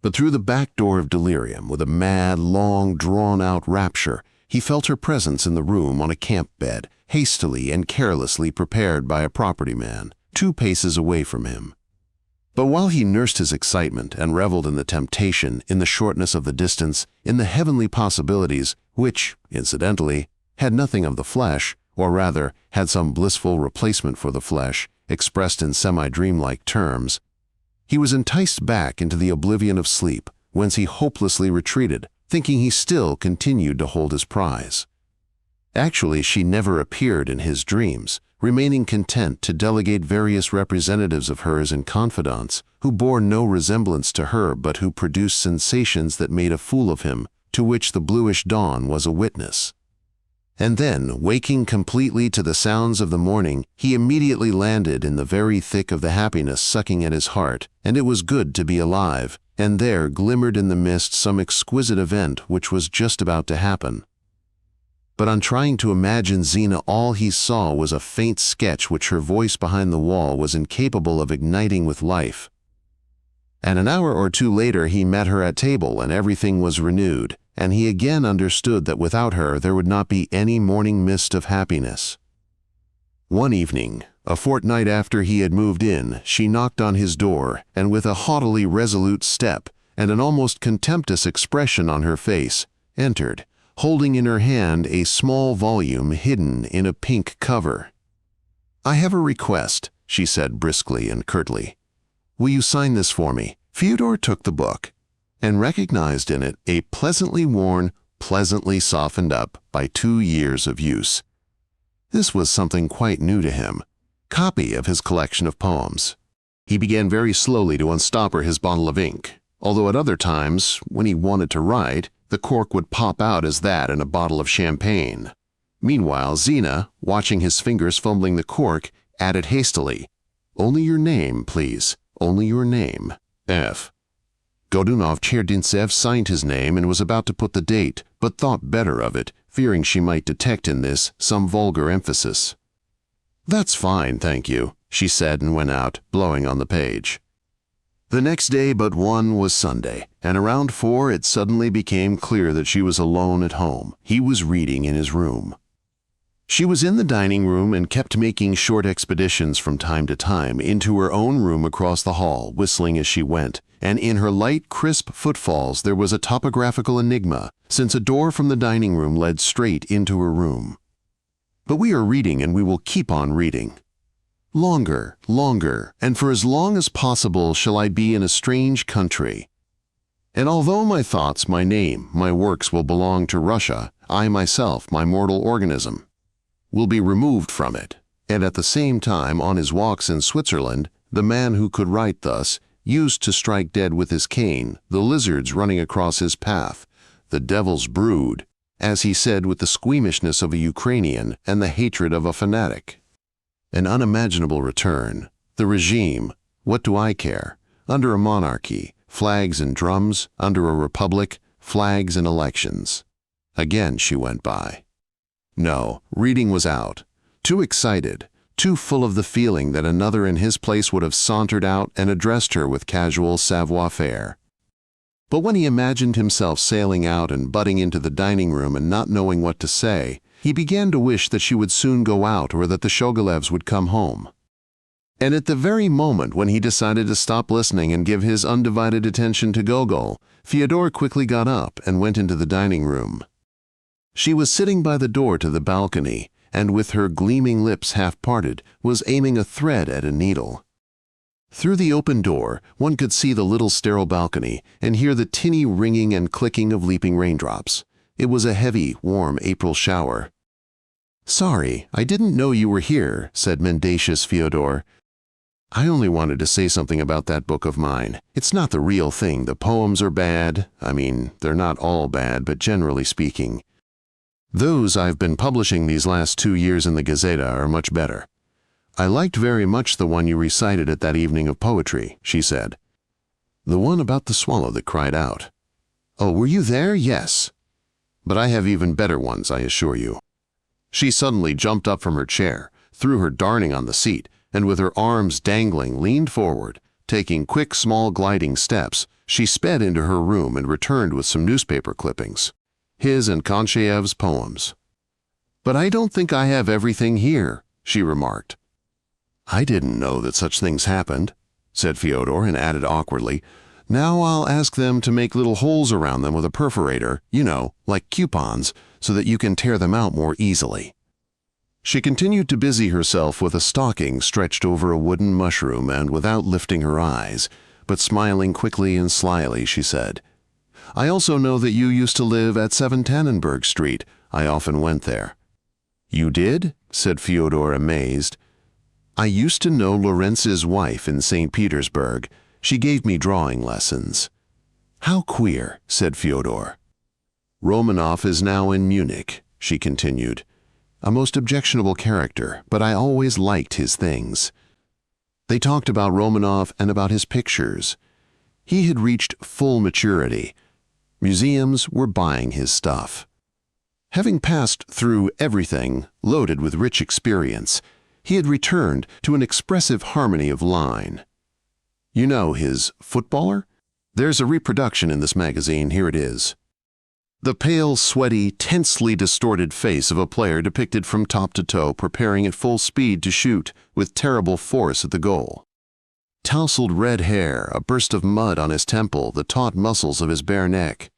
but through the back door of delirium with a mad, long, drawn-out rapture, he felt her presence in the room on a camp bed, hastily and carelessly prepared by a property man, 2 paces away from him. But while he nursed his excitement and reveled in the temptation, in the shortness of the distance, in the heavenly possibilities, which, incidentally, had nothing of the flesh, or rather, had some blissful replacement for the flesh, expressed in semi-dreamlike terms, he was enticed back into the oblivion of sleep, whence he hopelessly retreated, thinking he still continued to hold his prize. Actually, she never appeared in his dreams, remaining content to delegate various representatives of hers and confidants, who bore no resemblance to her but who produced sensations that made a fool of him, to which the bluish dawn was a witness. And then, waking completely to the sounds of the morning, he immediately landed in the very thick of the happiness sucking at his heart, and it was good to be alive, and there glimmered in the mist some exquisite event which was just about to happen. But on trying to imagine Zina, all he saw was a faint sketch which her voice behind the wall was incapable of igniting with life. And an hour or 2 later he met her at table, and everything was renewed, and he again understood that without her there would not be any morning mist of happiness. One evening, a fortnight after he had moved in, she knocked on his door, and with a haughtily resolute step and an almost contemptuous expression on her face, entered, holding in her hand a small volume hidden in a pink cover. "I have a request," she said briskly and curtly. "Will you sign this for me?" Fyodor took the book, and recognized in it a pleasantly worn, pleasantly softened up by 2 years of use. This was something quite new to him, copy of his collection of poems. He began very slowly to unstopper his bottle of ink, although at other times, when he wanted to write, the cork would pop out as that in a bottle of champagne. Meanwhile, Zina, watching his fingers fumbling the cork, added hastily, "Only your name, please, only your name. F." Godunov Cherdintsev signed his name and was about to put the date, but thought better of it, fearing she might detect in this some vulgar emphasis. "That's fine, thank you," she said and went out, blowing on the page. The next day but one was Sunday, and around 4 it suddenly became clear that she was alone at home. He was reading in his room. She was in the dining room and kept making short expeditions from time to time into her own room across the hall, whistling as she went, and in her light, crisp footfalls there was a topographical enigma, since a door from the dining room led straight into her room. But we are reading, and we will keep on reading. Longer, longer, and for as long as possible shall I be in a strange country. And although my thoughts, my name, my works will belong to Russia, I myself, my mortal organism, will be removed from it. And at the same time, on his walks in Switzerland, the man who could write thus used to strike dead with his cane the lizards running across his path, the devil's brood, as he said with the squeamishness of a Ukrainian and the hatred of a fanatic. An unimaginable return. The regime, what do I care? Under a monarchy, flags and drums. Under a republic, flags and elections. Again she went by. No, reading was out. Too excited, too full of the feeling that another in his place would have sauntered out and addressed her with casual savoir-faire. But when he imagined himself sailing out and butting into the dining room and not knowing what to say, he began to wish that she would soon go out or that the Shogolevs would come home. And at the very moment when he decided to stop listening and give his undivided attention to Gogol, Fyodor quickly got up and went into the dining room. She was sitting by the door to the balcony, and with her gleaming lips half parted, was aiming a thread at a needle. Through the open door, one could see the little sterile balcony and hear the tinny ringing and clicking of leaping raindrops. It was a heavy, warm April shower. "Sorry, I didn't know you were here," said mendacious Fyodor. "I only wanted to say something about that book of mine. It's not the real thing. The poems are bad. I mean, they're not all bad, but generally speaking. Those I've been publishing these last 2 years in the Gazeta are much better. I liked very much the one you recited at that evening of poetry," she said. "The one about the swallow that cried out." "Oh, were you there? Yes. But I have even better ones, I assure you." She suddenly jumped up from her chair, threw her darning on the seat, and with her arms dangling, leaned forward. Taking quick, small gliding steps, she sped into her room and returned with some newspaper clippings. His and Konchayev's poems. "But I don't think I have everything here," she remarked. "I didn't know that such things happened," said Fyodor, and added awkwardly, "Now I'll ask them to make little holes around them with a perforator, you know, like coupons, so that you can tear them out more easily." She continued to busy herself with a stocking stretched over a wooden mushroom, and without lifting her eyes, but smiling quickly and slyly, she said, "I also know that you used to live at 7 Tannenberg Street. I often went there." "You did?" said Fyodor, amazed. "I used to know Lorenz's wife in St. Petersburg. She gave me drawing lessons." "How queer," said Fyodor. "Romanov is now in Munich," she continued. "A most objectionable character, but I always liked his things." They talked about Romanov and about his pictures. He had reached full maturity. Museums were buying his stuff. Having passed through everything, loaded with rich experience, he had returned to an expressive harmony of line. You know his footballer? There's a reproduction in this magazine, here it is. The pale, sweaty, tensely distorted face of a player depicted from top to toe, preparing at full speed to shoot with terrible force at the goal. Tousled red hair, a burst of mud on his temple, the taut muscles of his bare neck.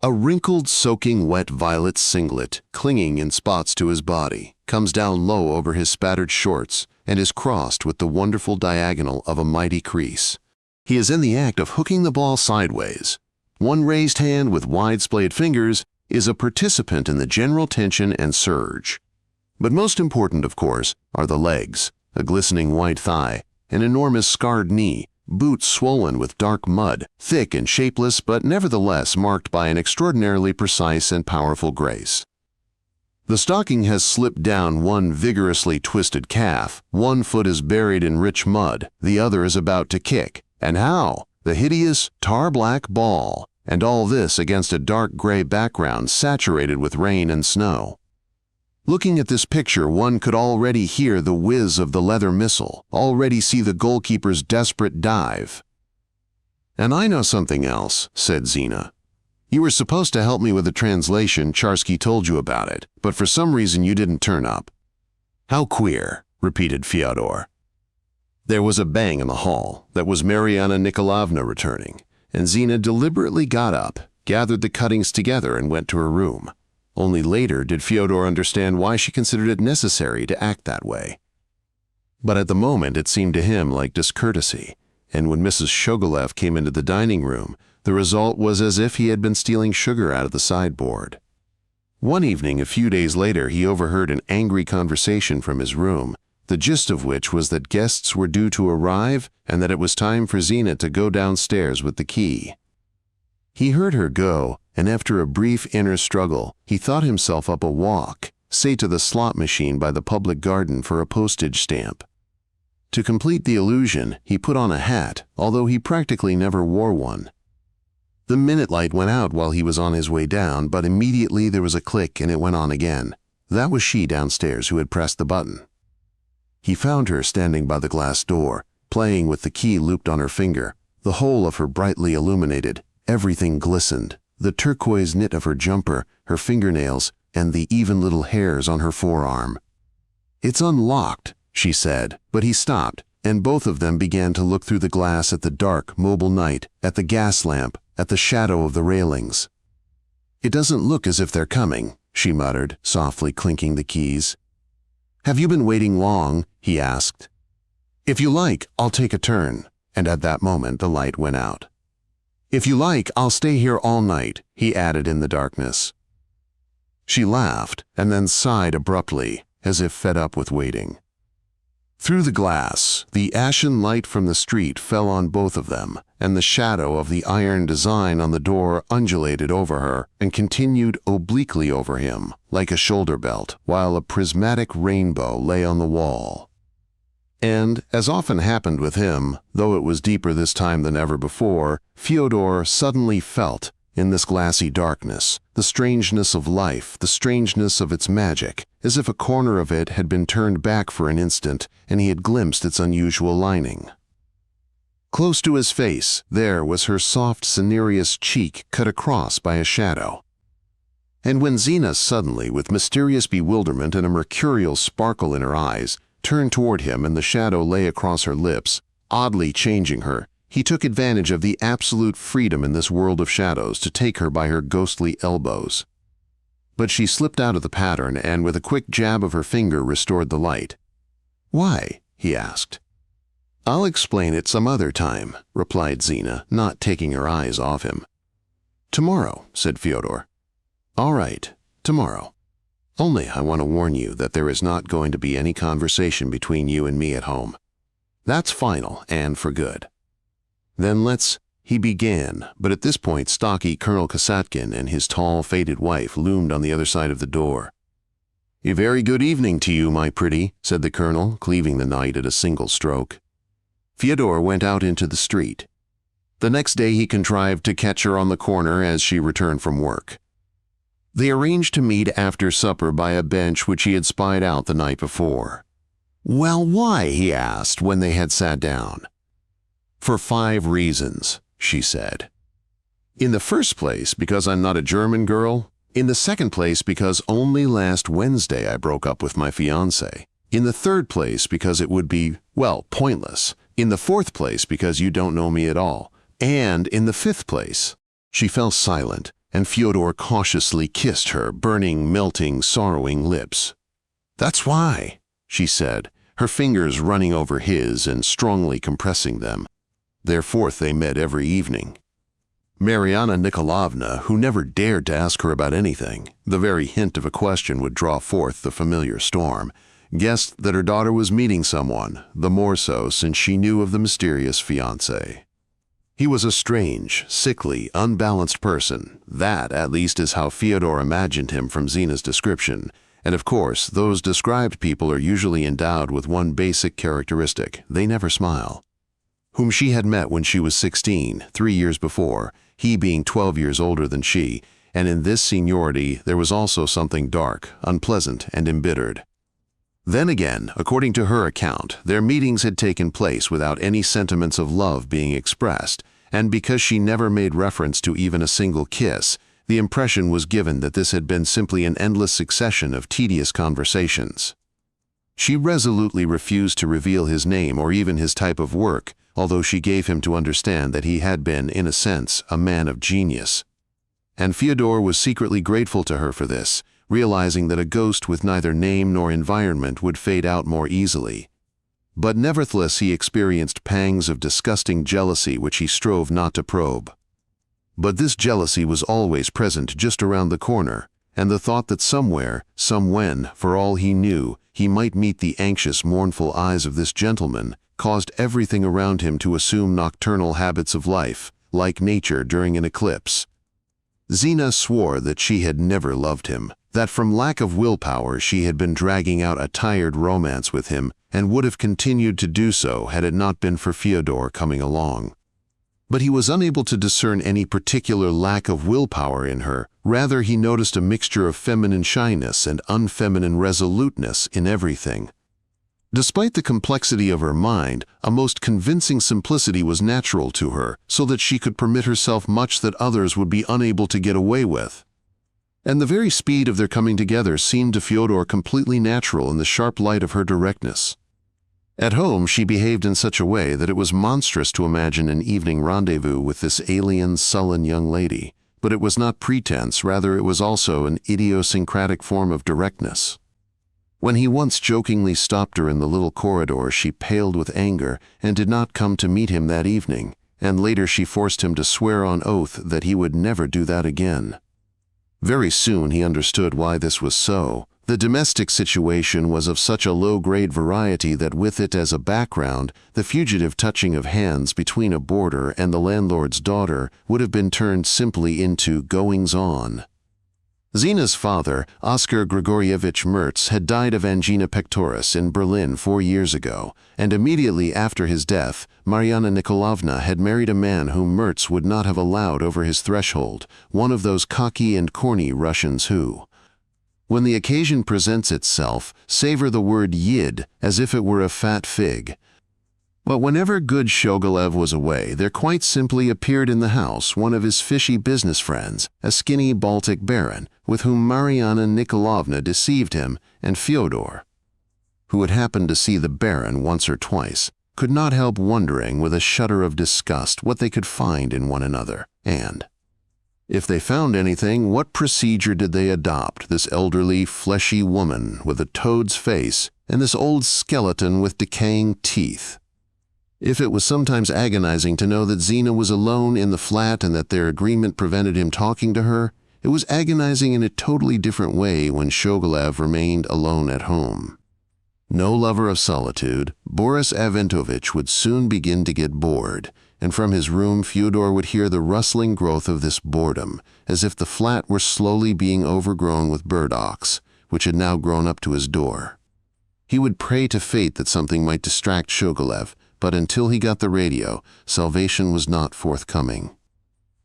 A wrinkled, soaking wet violet singlet, clinging in spots to his body, comes down low over his spattered shorts and is crossed with the wonderful diagonal of a mighty crease. He is in the act of hooking the ball sideways. One raised hand with wide splayed fingers is a participant in the general tension and surge. But most important, of course, are the legs, a glistening white thigh, an enormous scarred knee, boots swollen with dark mud, thick and shapeless but nevertheless marked by an extraordinarily precise and powerful grace. The stocking has slipped down one vigorously twisted calf, one foot is buried in rich mud, the other is about to kick. And how? The hideous tar-black ball, and all this against a dark gray background saturated with rain and snow. Looking at this picture, one could already hear the whiz of the leather missile, already see the goalkeeper's desperate dive. "And I know something else," said Zina. "You were supposed to help me with the translation. Charsky told you about it, but for some reason you didn't turn up." "How queer," repeated Fyodor. There was a bang in the hall. That was Mariana Nikolaevna returning, and Zina deliberately got up, gathered the cuttings together, and went to her room. Only later did Fyodor understand why she considered it necessary to act that way. But at the moment it seemed to him like discourtesy, and when Mrs. Shogolef came into the dining room, the result was as if he had been stealing sugar out of the sideboard. One evening, a few days later, he overheard an angry conversation from his room, the gist of which was that guests were due to arrive and that it was time for Zina to go downstairs with the key. He heard her go, and after a brief inner struggle, he thought himself up a walk, say to the slot machine by the public garden for a postage stamp. To complete the illusion, he put on a hat, although he practically never wore one. The minute light went out while he was on his way down, but immediately there was a click and it went on again. That was she downstairs who had pressed the button. He found her standing by the glass door, playing with the key looped on her finger. The whole of her brightly illuminated. Everything glistened. The turquoise knit of her jumper, her fingernails, and the even little hairs on her forearm. "It's unlocked," she said, but he stopped, and both of them began to look through the glass at the dark, mobile night, at the gas lamp, at the shadow of the railings. "It doesn't look as if they're coming," she muttered, softly clinking the keys. "Have you been waiting long?" he asked. "If you like, I'll take a turn," and at that moment the light went out. "If you like, I'll stay here all night," he added in the darkness. She laughed and then sighed abruptly, as if fed up with waiting. Through the glass, the ashen light from the street fell on both of them, and the shadow of the iron design on the door undulated over her and continued obliquely over him, like a shoulder belt, while a prismatic rainbow lay on the wall. And, as often happened with him, though it was deeper this time than ever before, Fyodor suddenly felt, in this glassy darkness, the strangeness of life, the strangeness of its magic, as if a corner of it had been turned back for an instant and he had glimpsed its unusual lining. Close to his face, there was her soft, cinereous cheek cut across by a shadow. And when Zina suddenly, with mysterious bewilderment and a mercurial sparkle in her eyes, turned toward him and the shadow lay across her lips, oddly changing her, he took advantage of the absolute freedom in this world of shadows to take her by her ghostly elbows. But she slipped out of the pattern and with a quick jab of her finger restored the light. "Why?" he asked. "I'll explain it some other time," replied Zina, not taking her eyes off him. "Tomorrow," said Fyodor. "All right, tomorrow. Only I want to warn you that there is not going to be any conversation between you and me at home. That's final and for good." "Then let's—" he began, but at this point stocky Colonel Kasatkin and his tall, faded wife loomed on the other side of the door. "A very good evening to you, my pretty," said the colonel, cleaving the night at a single stroke. Fyodor went out into the street. The next day he contrived to catch her on the corner as she returned from work. They arranged to meet after supper by a bench which he had spied out the night before. "Well, why?" he asked when they had sat down. "For 5 reasons," she said. "In the first place, because I'm not a German girl. In the second place, because only last Wednesday I broke up with my fiancé. In the third place, because it would be, well, pointless. In the fourth place, because you don't know me at all. And in the fifth place—" She fell silent, and Fyodor cautiously kissed her burning, melting, sorrowing lips. "That's why," she said, her fingers running over his and strongly compressing them. Therefore they met every evening. Mariana Nikolaevna, who never dared to ask her about anything, the very hint of a question would draw forth the familiar storm, guessed that her daughter was meeting someone, the more so since she knew of the mysterious fiancé. He was a strange, sickly, unbalanced person. That, at least, is how Fyodor imagined him from Zina's description, and of course, those described people are usually endowed with one basic characteristic: they never smile. Whom she had met when she was 16, 3 years before, he being 12 years older than she, and in this seniority there was also something dark, unpleasant, and embittered. Then again, according to her account, their meetings had taken place without any sentiments of love being expressed, and because she never made reference to even a single kiss, the impression was given that this had been simply an endless succession of tedious conversations. She resolutely refused to reveal his name or even his type of work, although she gave him to understand that he had been, in a sense, a man of genius. And Fyodor was secretly grateful to her for this, realizing that a ghost with neither name nor environment would fade out more easily. But nevertheless he experienced pangs of disgusting jealousy which he strove not to probe. But this jealousy was always present just around the corner, and the thought that somewhere, somewhen, for all he knew, he might meet the anxious, mournful eyes of this gentleman, caused everything around him to assume nocturnal habits of life, like nature during an eclipse. Zina swore that she had never loved him, that from lack of willpower she had been dragging out a tired romance with him and would have continued to do so had it not been for Fyodor coming along. But he was unable to discern any particular lack of willpower in her. Rather, he noticed a mixture of feminine shyness and unfeminine resoluteness in everything. Despite the complexity of her mind, a most convincing simplicity was natural to her, so that she could permit herself much that others would be unable to get away with. And the very speed of their coming together seemed to Fyodor completely natural in the sharp light of her directness. At home she behaved in such a way that it was monstrous to imagine an evening rendezvous with this alien, sullen young lady, but it was not pretense, rather it was also an idiosyncratic form of directness. When he once jokingly stopped her in the little corridor, she paled with anger and did not come to meet him that evening, and later she forced him to swear on oath that he would never do that again. Very soon he understood why this was so. The domestic situation was of such a low-grade variety that with it as a background, the fugitive touching of hands between a boarder and the landlord's daughter would have been turned simply into goings-on. Zina's father, Oskar Grigorievich Mertz, had died of angina pectoris in Berlin 4 years ago, and immediately after his death, Mariana Nikolaevna had married a man whom Mertz would not have allowed over his threshold, one of those cocky and corny Russians who, when the occasion presents itself, savor the word yid as if it were a fat fig. But whenever good Shogolov was away, there quite simply appeared in the house one of his fishy business friends, a skinny Baltic baron, with whom Mariana Nikolaevna deceived him, and Fyodor, who had happened to see the baron once or twice, could not help wondering with a shudder of disgust what they could find in one another, and, if they found anything, what procedure did they adopt, this elderly, fleshy woman with a toad's face, and this old skeleton with decaying teeth? If it was sometimes agonizing to know that Zina was alone in the flat and that their agreement prevented him talking to her, it was agonizing in a totally different way when Shogolov remained alone at home. No lover of solitude, Boris Aventovich would soon begin to get bored, and from his room Fyodor would hear the rustling growth of this boredom, as if the flat were slowly being overgrown with burdocks, which had now grown up to his door. He would pray to fate that something might distract Shogolov, but until he got the radio, salvation was not forthcoming.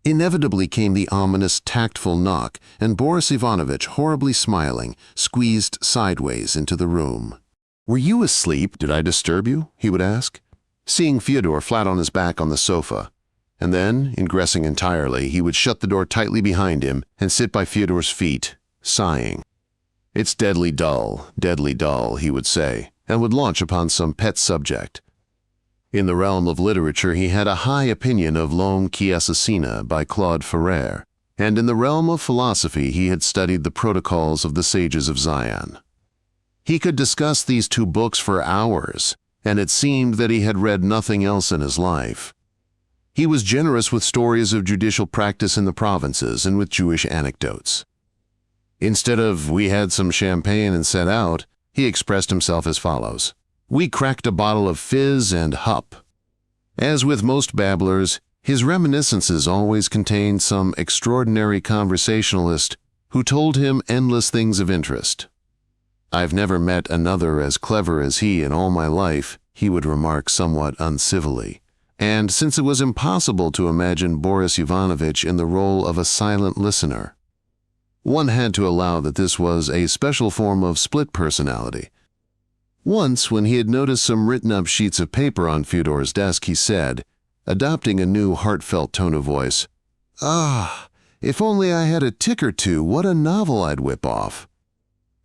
Inevitably came the ominous, tactful knock, and Boris Ivanovich, horribly smiling, squeezed sideways into the room. "Were you asleep? Did I disturb you?" he would ask, seeing Fyodor flat on his back on the sofa. And then, ingressing entirely, he would shut the door tightly behind him and sit by Fyodor's feet, sighing. "It's deadly dull, he would say, and would launch upon some pet subject. In the realm of literature, he had a high opinion of L'Homme qui assassine by Claude Ferrer, and in the realm of philosophy he had studied the protocols of the sages of Zion. He could discuss these two books for hours, and it seemed that he had read nothing else in his life. He was generous with stories of judicial practice in the provinces and with Jewish anecdotes. Instead of "we had some champagne and set out," he expressed himself as follows: "We cracked a bottle of fizz and hup." As with most babblers, his reminiscences always contained some extraordinary conversationalist who told him endless things of interest. "I've never met another as clever as he in all my life," he would remark somewhat uncivilly. And since it was impossible to imagine Boris Ivanovich in the role of a silent listener, one had to allow that this was a special form of split personality. Once, when he had noticed some written-up sheets of paper on Fyodor's desk, he said, adopting a new heartfelt tone of voice, "Ah, if only I had a tick or two, what a novel I'd whip off."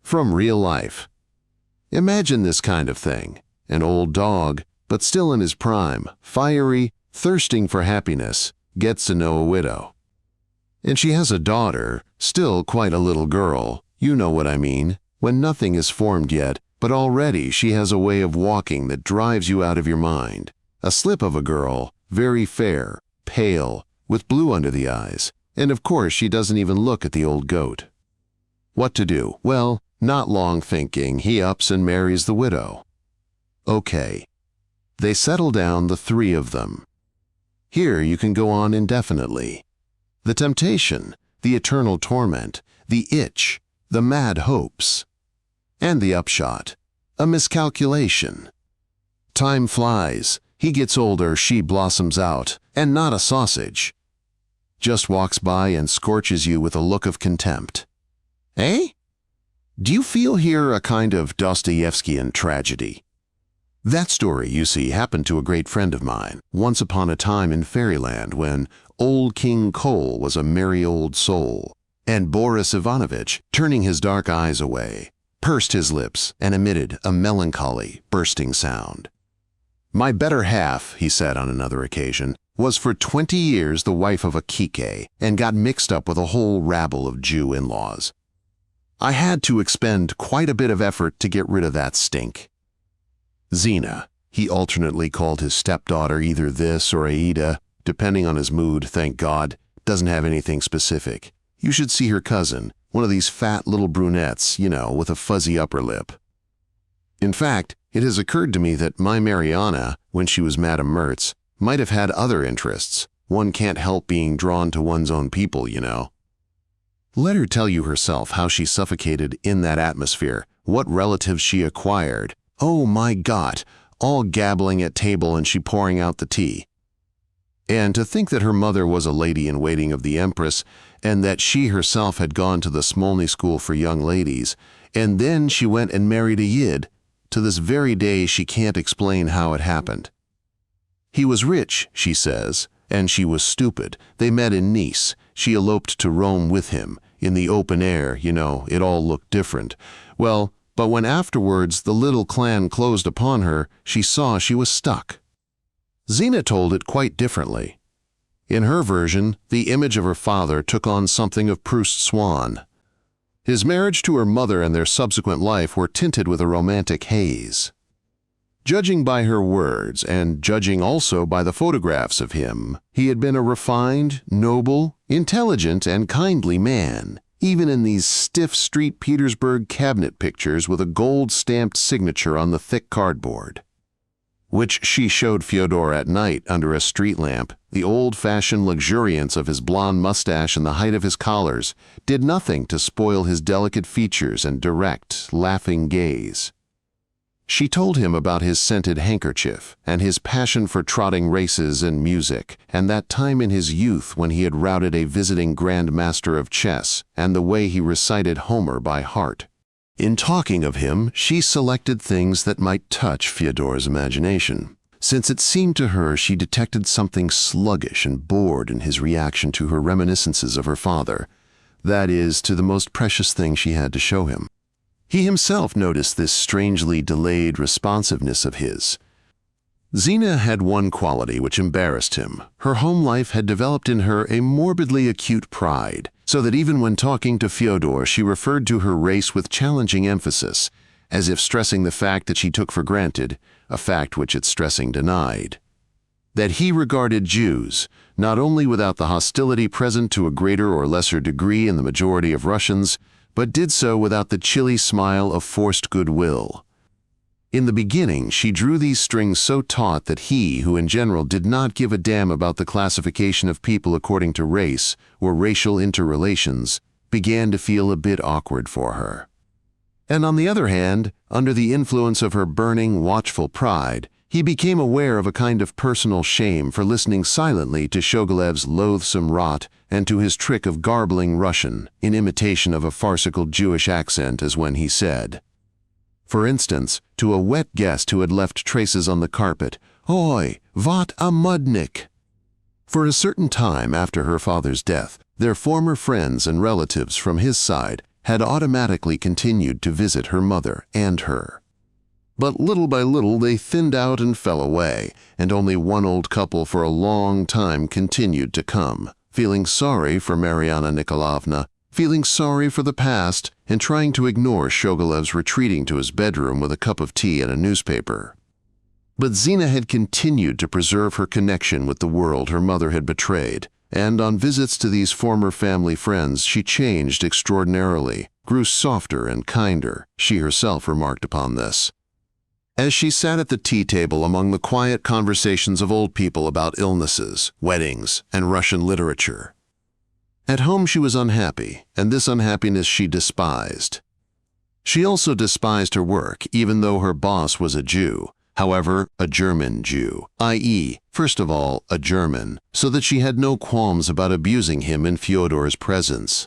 From real life. Imagine this kind of thing. An old dog, but still in his prime, fiery, thirsting for happiness, gets to know a widow. And she has a daughter, still quite a little girl, you know what I mean, when nothing is formed yet, but already she has a way of walking that drives you out of your mind. A slip of a girl, very fair, pale, with blue under the eyes, and of course she doesn't even look at the old goat. What to do? Well, not long thinking, he ups and marries the widow. Okay. They settle down, the three of them. Here you can go on indefinitely. The temptation, the eternal torment, the itch, the mad hopes. And the upshot, a miscalculation. Time flies, he gets older, she blossoms out, and not a sausage. Just walks by and scorches you with a look of contempt. Eh? Do you feel here a kind of Dostoevskian tragedy? That story, you see, happened to a great friend of mine, once upon a time in fairyland when old King Cole was a merry old soul, and Boris Ivanovich, turning his dark eyes away, pursed his lips and emitted a melancholy, bursting sound. "My better half," he said on another occasion, "was for 20 years the wife of a kike and got mixed up with a whole rabble of Jew in-laws. I had to expend quite a bit of effort to get rid of that stink. Zina," he alternately called his stepdaughter either this or Aida, depending on his mood, thank God, doesn't have anything specific. You should see her cousin, one of these fat little brunettes, you know, with a fuzzy upper lip. In fact, it has occurred to me that my Mariana, when she was Madame Mertz, might have had other interests. One can't help being drawn to one's own people, you know. Let her tell you herself how she suffocated in that atmosphere, what relatives she acquired. Oh my God, all gabbling at table and she pouring out the tea. And to think that her mother was a lady-in-waiting of the Empress, and that she herself had gone to the Smolny School for young ladies, and then she went and married a Yid. To this very day she can't explain how it happened. He was rich, she says, and she was stupid. They met in Nice. She eloped to Rome with him. In the open air, you know, it all looked different. Well, but when afterwards the little clan closed upon her, she saw she was stuck. Zina told it quite differently. In her version, the image of her father took on something of Proust's swan. His marriage to her mother and their subsequent life were tinted with a romantic haze. Judging by her words, and judging also by the photographs of him, he had been a refined, noble, intelligent, and kindly man, even in these stiff St. Petersburg cabinet pictures with a gold-stamped signature on the thick cardboard, which she showed Fyodor at night under a street lamp. The old-fashioned luxuriance of his blonde mustache and the height of his collars did nothing to spoil his delicate features and direct, laughing gaze. She told him about his scented handkerchief, and his passion for trotting races and music, and that time in his youth when he had routed a visiting Grand Master of chess, and the way he recited Homer by heart. In talking of him, she selected things that might touch Fyodor's imagination, since it seemed to her she detected something sluggish and bored in his reaction to her reminiscences of her father, that is, to the most precious thing she had to show him. He himself noticed this strangely delayed responsiveness of his. Zina had one quality which embarrassed him. Her home life had developed in her a morbidly acute pride, so that even when talking to Fyodor she referred to her race with challenging emphasis, as if stressing the fact that she took for granted, a fact which its stressing denied. That he regarded Jews, not only without the hostility present to a greater or lesser degree in the majority of Russians, but did so without the chilly smile of forced goodwill. In the beginning, she drew these strings so taut that he, who in general did not give a damn about the classification of people according to race or racial interrelations, began to feel a bit awkward for her. And on the other hand, under the influence of her burning, watchful pride, he became aware of a kind of personal shame for listening silently to Shogolev's loathsome rot and to his trick of garbling Russian in imitation of a farcical Jewish accent, as when he said, for instance, to a wet guest who had left traces on the carpet, "Oi, what a mudnik!" For a certain time after her father's death, their former friends and relatives from his side had automatically continued to visit her mother and her. But little by little they thinned out and fell away, and only one old couple for a long time continued to come, feeling sorry for Mariana Nikolaevna, feeling sorry for the past, and trying to ignore Shogolev's retreating to his bedroom with a cup of tea and a newspaper. But Zina had continued to preserve her connection with the world her mother had betrayed, and on visits to these former family friends she changed extraordinarily, grew softer and kinder. She herself remarked upon this. As she sat at the tea table among the quiet conversations of old people about illnesses, weddings, and Russian literature. At home she was unhappy, and this unhappiness she despised. She also despised her work, even though her boss was a Jew, however, a German Jew, i.e., first of all, a German, so that she had no qualms about abusing him in Fyodor's presence.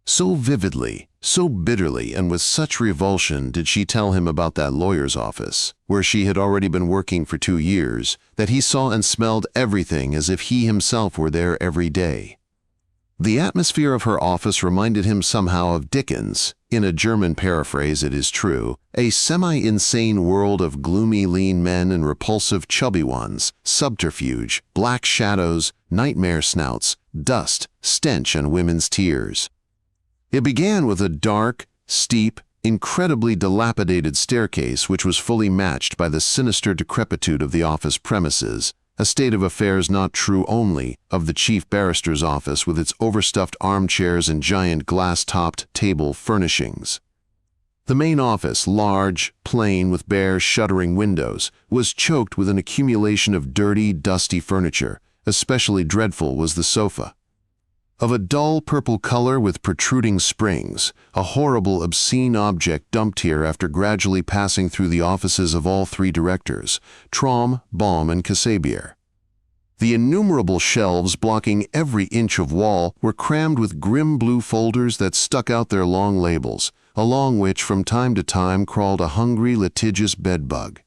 So vividly, so bitterly, and with such revulsion did she tell him about that lawyer's office, where she had already been working for 2 years, that he saw and smelled everything as if he himself were there every day. The atmosphere of her office reminded him somehow of Dickens, in a German paraphrase it is true, a semi-insane world of gloomy lean men and repulsive chubby ones, subterfuge, black shadows, nightmare snouts, dust, stench, and women's tears. It began with a dark, steep, incredibly dilapidated staircase which was fully matched by the sinister decrepitude of the office premises, a state of affairs not true only of the chief barrister's office with its overstuffed armchairs and giant glass-topped table furnishings. The main office, large, plain, with bare, shuttering windows, was choked with an accumulation of dirty, dusty furniture. Especially dreadful was the sofa. of a dull purple color with protruding springs, a horrible, obscene object dumped here after gradually passing through the offices of all three directors, Traum, Baum, and Casabier. The innumerable shelves blocking every inch of wall were crammed with grim blue folders that stuck out their long labels, along which from time to time crawled a hungry, litigious bedbug.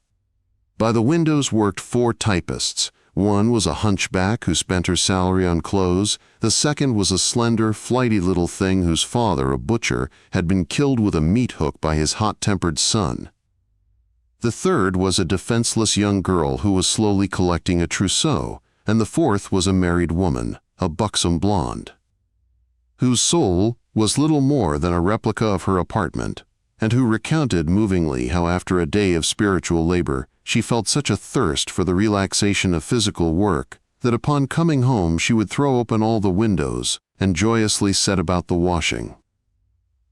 By the windows worked 4 typists. One was a hunchback who spent her salary on clothes. The second was a slender, flighty little thing whose father, a butcher, had been killed with a meat hook by his hot-tempered son. The third was a defenseless young girl who was slowly collecting a trousseau, and the fourth was a married woman, a buxom blonde, whose soul was little more than a replica of her apartment, and who recounted movingly how after a day of spiritual labor she felt such a thirst for the relaxation of physical work that upon coming home she would throw open all the windows and joyously set about the washing.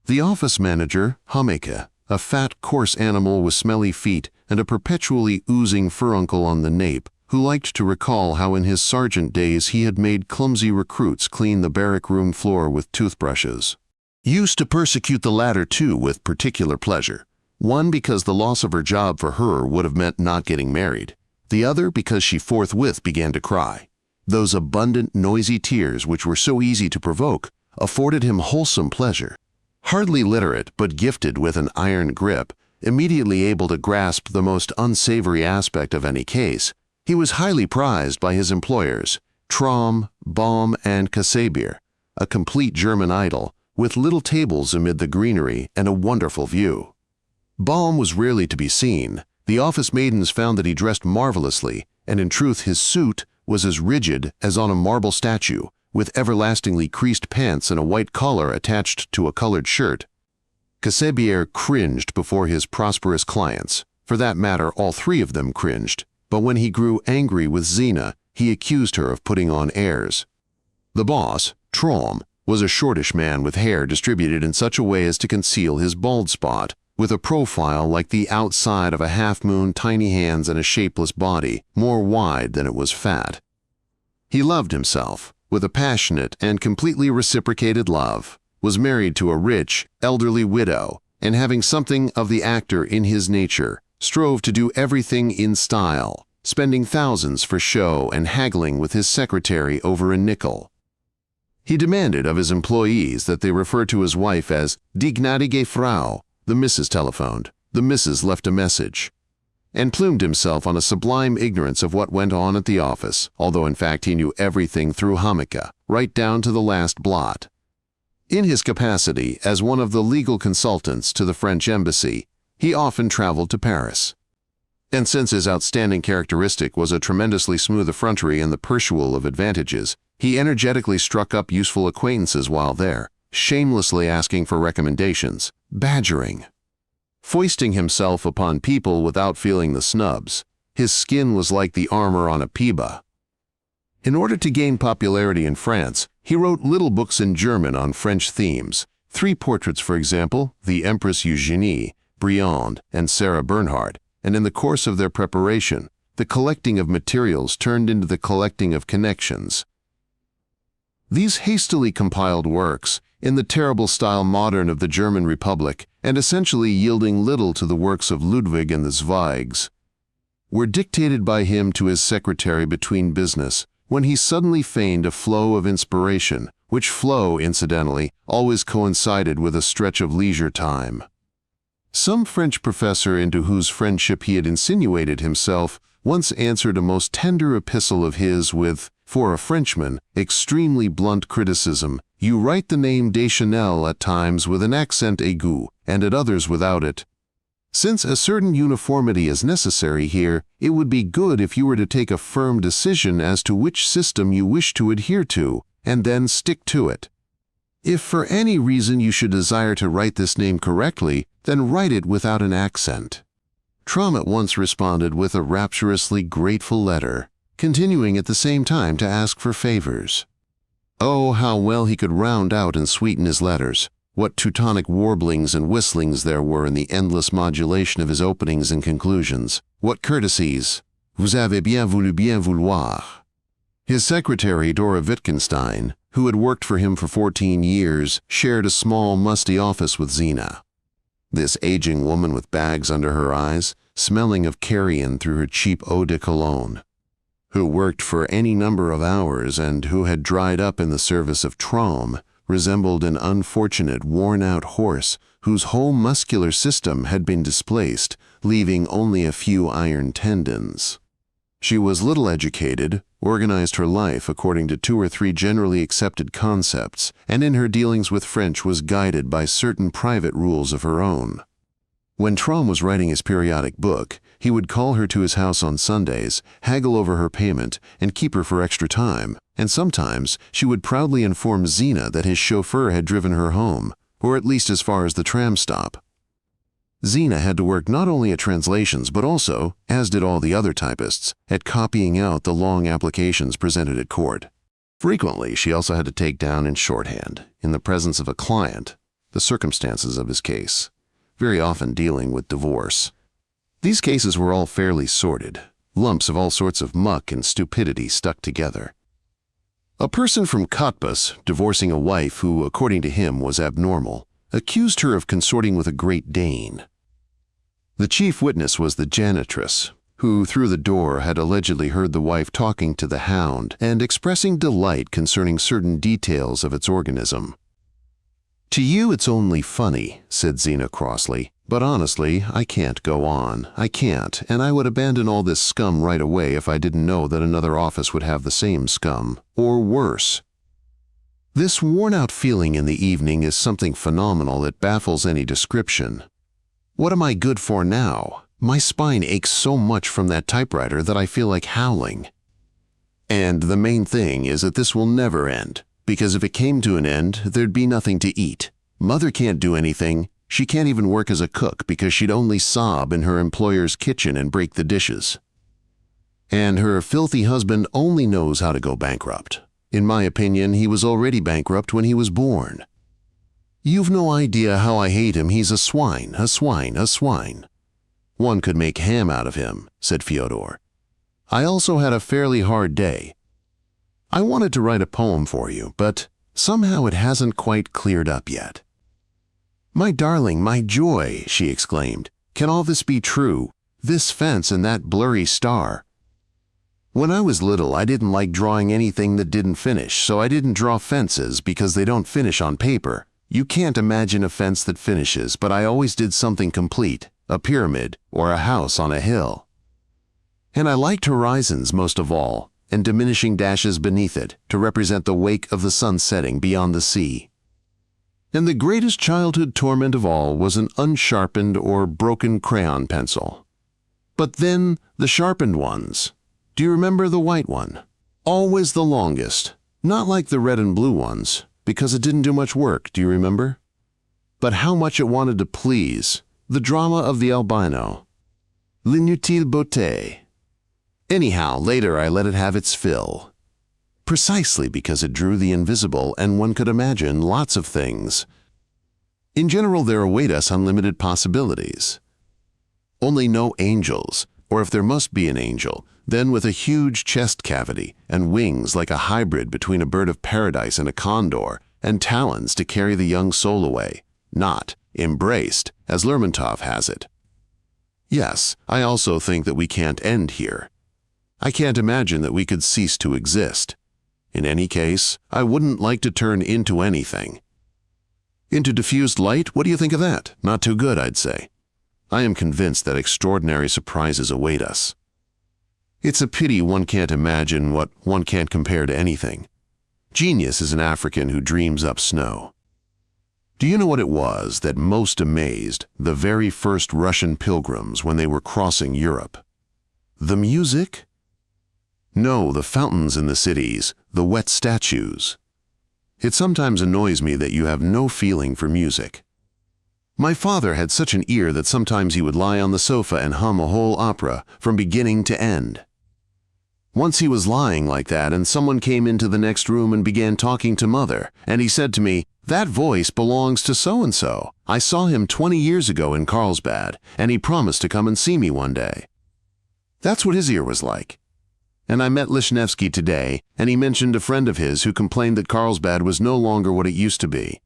The office manager, Hameke, a fat, coarse animal with smelly feet and a perpetually oozing furuncle on the nape, who liked to recall how in his sergeant days he had made clumsy recruits clean the barrack room floor with toothbrushes, used to persecute the latter too with particular pleasure. One because the loss of her job for her would have meant not getting married, the other because she forthwith began to cry. Those abundant, noisy tears which were so easy to provoke afforded him wholesome pleasure. Hardly literate but gifted with an iron grip, immediately able to grasp the most unsavory aspect of any case, he was highly prized by his employers, Traum, Baum, and Casabier, a complete German idol, with little tables amid the greenery and a wonderful view. Baum was rarely to be seen. The office maidens found that he dressed marvelously, and in truth his suit was as rigid as on a marble statue, with everlastingly creased pants and a white collar attached to a colored shirt. Casabier cringed before his prosperous clients. For that matter, all 3 of them cringed, but when he grew angry with Zina, he accused her of putting on airs. The boss, Traum, was a shortish man with hair distributed in such a way as to conceal his bald spot, with a profile like the outside of a half-moon, tiny hands, and a shapeless body, more wide than it was fat. He loved himself, with a passionate and completely reciprocated love, was married to a rich, elderly widow, and having something of the actor in his nature, strove to do everything in style, spending thousands for show and haggling with his secretary over a nickel. He demanded of his employees that they refer to his wife as die gnädige Frau. The Mrs. telephoned, the Mrs. left a message, and plumed himself on a sublime ignorance of what went on at the office, although in fact he knew everything through Hameke, right down to the last blot. In his capacity as one of the legal consultants to the French embassy, he often traveled to Paris. And since his outstanding characteristic was a tremendously smooth effrontery and the persual of advantages, he energetically struck up useful acquaintances while there, shamelessly asking for recommendations, badgering, foisting himself upon people without feeling the snubs. His skin was like the armor on a Peba. In order to gain popularity in France, he wrote little books in German on French themes, 3 portraits, for example, the Empress Eugénie, Briand, and Sarah Bernhardt, and in the course of their preparation, the collecting of materials turned into the collecting of connections. These hastily compiled works, in the terrible style modern of the German Republic, and essentially yielding little to the works of Ludwig and the Zweigs, were dictated by him to his secretary between business, when he suddenly feigned a flow of inspiration, which flow, incidentally, always coincided with a stretch of leisure time. Some French professor into whose friendship he had insinuated himself once answered a most tender epistle of his with, for a Frenchman, extremely blunt criticism. You write the name Deschanel at times with an accent aigu, and at others without it. Since a certain uniformity is necessary here, it would be good if you were to take a firm decision as to which system you wish to adhere to, and then stick to it. If for any reason you should desire to write this name correctly, then write it without an accent. Traum at once responded with a rapturously grateful letter, continuing at the same time to ask for favors. Oh, how well he could round out and sweeten his letters. What Teutonic warblings and whistlings there were in the endless modulation of his openings and conclusions. What courtesies. Vous avez bien voulu bien vouloir. His secretary, Dora Wittgenstein, who had worked for him for 14 years, shared a small, musty office with Zina. This aging woman with bags under her eyes, smelling of carrion through her cheap eau de cologne, who worked for any number of hours and who had dried up in the service of Traum, resembled an unfortunate, worn-out horse whose whole muscular system had been displaced, leaving only a few iron tendons. She was little educated, organized her life according to 2 or 3 generally accepted concepts, and in her dealings with French was guided by certain private rules of her own. When Traum was writing his periodic book, he would call her to his house on Sundays, haggle over her payment, and keep her for extra time, and sometimes she would proudly inform Zina that his chauffeur had driven her home, or at least as far as the tram stop. Zina had to work not only at translations but also, as did all the other typists, at copying out the long applications presented at court. Frequently, she also had to take down in shorthand, in the presence of a client, the circumstances of his case, very often dealing with divorce. These cases were all fairly sordid, lumps of all sorts of muck and stupidity stuck together. A person from Cottbus, divorcing a wife who, according to him, was abnormal, accused her of consorting with a Great Dane. The chief witness was the janitress, who through the door had allegedly heard the wife talking to the hound and expressing delight concerning certain details of its organism. "To you it's only funny," said Zina crossly, "but honestly, I can't go on. I can't, and I would abandon all this scum right away if I didn't know that another office would have the same scum, or worse." This worn-out feeling in the evening is something phenomenal that baffles any description. What am I good for now? My spine aches so much from that typewriter that I feel like howling. And the main thing is that this will never end, because if it came to an end, there'd be nothing to eat. Mother can't do anything. She can't even work as a cook because she'd only sob in her employer's kitchen and break the dishes. And her filthy husband only knows how to go bankrupt. In my opinion, he was already bankrupt when he was born. You've no idea how I hate him. He's a swine, a swine, a swine. One could make ham out of him, said Fyodor. I also had a fairly hard day. I wanted to write a poem for you, but somehow it hasn't quite cleared up yet. My darling, my joy, she exclaimed. Can all this be true? This fence and that blurry star. When I was little, I didn't like drawing anything that didn't finish, so I didn't draw fences because they don't finish on paper. You can't imagine a fence that finishes, but I always did something complete, a pyramid or a house on a hill. And I liked horizons most of all, and diminishing dashes beneath it to represent the wake of the sun setting beyond the sea. And the greatest childhood torment of all was an unsharpened or broken crayon pencil. But then the sharpened ones. Do you remember the white one? Always the longest, not like the red and blue ones, because it didn't do much work, do you remember? But how much it wanted to please, the drama of the albino. L'inutile beauté. Anyhow, later I let it have its fill. Precisely because it drew the invisible and one could imagine lots of things. In general, there await us unlimited possibilities. Only no angels, or if there must be an angel, then with a huge chest cavity and wings like a hybrid between a bird of paradise and a condor, and talons to carry the young soul away, not embraced, as Lermontov has it. Yes, I also think that we can't end here. I can't imagine that we could cease to exist. In any case, I wouldn't like to turn into anything. Into diffused light, what do you think of that? Not too good, I'd say. I am convinced that extraordinary surprises await us. It's a pity one can't imagine what one can't compare to anything. Genius is an African who dreams up snow. Do you know what it was that most amazed the very first Russian pilgrims when they were crossing Europe? The music? No, the fountains in the cities, the wet statues. It sometimes annoys me that you have no feeling for music. My father had such an ear that sometimes he would lie on the sofa and hum a whole opera from beginning to end. Once he was lying like that and someone came into the next room and began talking to Mother, and he said to me, "That voice belongs to so-and-so. I saw him 20 years ago in Carlsbad, and he promised to come and see me one day." That's what his ear was like. And I met Lishnevsky today, and he mentioned a friend of his who complained that Carlsbad was no longer what it used to be.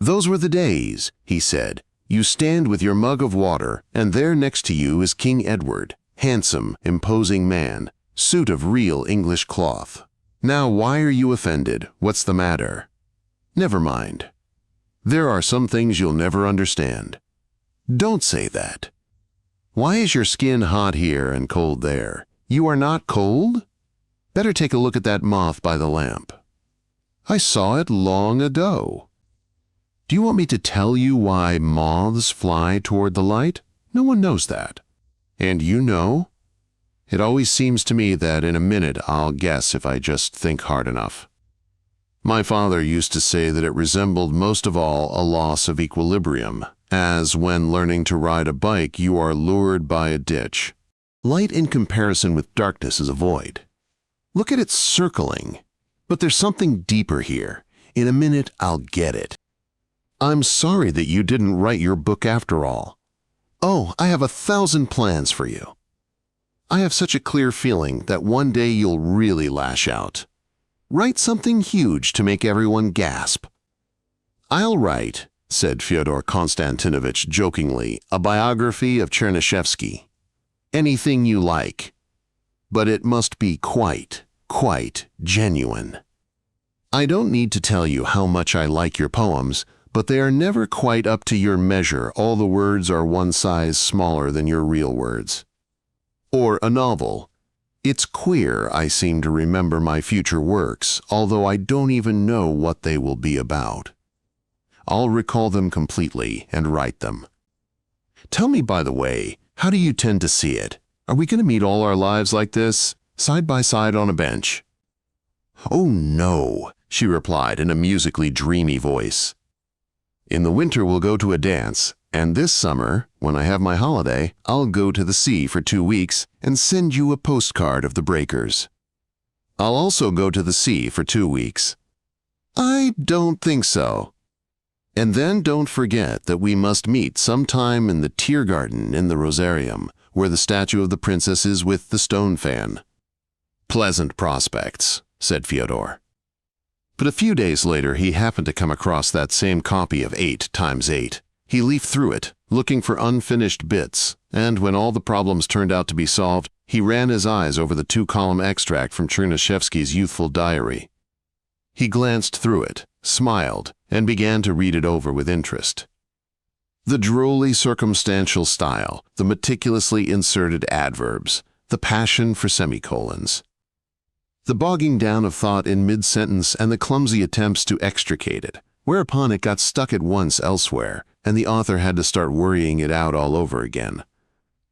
Those were the days, he said. You stand with your mug of water, and there next to you is King Edward, handsome, imposing man, suit of real English cloth. Now why are you offended? What's the matter? Never mind. There are some things you'll never understand. Don't say that. Why is your skin hot here and cold there? You are not cold? Better take a look at that moth by the lamp. I saw it long ago. Do you want me to tell you why moths fly toward the light? No one knows that. And you know? It always seems to me that in a minute I'll guess if I just think hard enough. My father used to say that it resembled most of all a loss of equilibrium, as when learning to ride a bike you are lured by a ditch. Light in comparison with darkness is a void. Look at it circling. But there's something deeper here. In a minute I'll get it. I'm sorry that you didn't write your book after all. Oh, I have 1,000 plans for you. I have such a clear feeling that one day you'll really lash out. Write something huge to make everyone gasp. I'll write, said Fyodor Konstantinovich jokingly, a biography of Chernyshevsky. Anything you like. But it must be quite genuine. I don't need to tell you how much I like your poems, but they are never quite up to your measure. All the words are one size smaller than your real words. Or a novel. It's queer I seem to remember my future works, although I don't even know what they will be about. I'll recall them completely and write them. Tell me, by the way, how do you tend to see it? Are we going to meet all our lives like this, side by side on a bench? Oh no, she replied in a musically dreamy voice. In the winter we'll go to a dance, and this summer, when I have my holiday, I'll go to the sea for 2 weeks and send you a postcard of the breakers. I'll also go to the sea for 2 weeks. I don't think so. And then don't forget that we must meet sometime in the Tiergarten in the Rosarium, where the statue of the princess is with the stone fan. Pleasant prospects, said Fyodor. But a few days later he happened to come across that same copy of 8 times 8. He leafed through it, looking for unfinished bits, and when all the problems turned out to be solved, he ran his eyes over the 2-column extract from Chernyshevsky's youthful diary. He glanced through it, smiled, and began to read it over with interest. The drolly circumstantial style, the meticulously inserted adverbs, the passion for semicolons. The bogging down of thought in mid-sentence and the clumsy attempts to extricate it, whereupon it got stuck at once elsewhere, and the author had to start worrying it out all over again.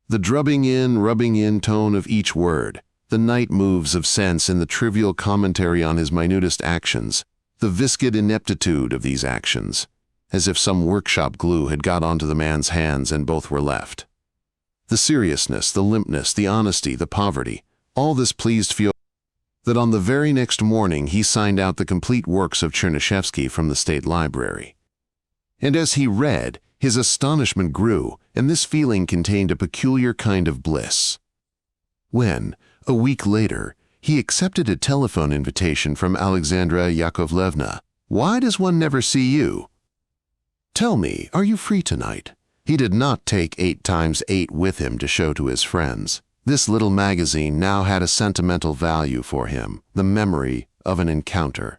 The drubbing in, rubbing in tone of each word, the night moves of sense in the trivial commentary on his minutest actions, the viscid ineptitude of these actions, as if some workshop glue had got onto the man's hands and both were left. The seriousness, the limpness, the honesty, the poverty, all this pleased Fyodor that on the very next morning he signed out the complete works of Chernyshevsky from the State Library. And as he read, his astonishment grew, and this feeling contained a peculiar kind of bliss. When, a week later, he accepted a telephone invitation from Alexandra Yakovlevna. Why does one never see you? Tell me, are you free tonight? He did not take 8 times 8 with him to show to his friends. This little magazine now had a sentimental value for him, the memory of an encounter.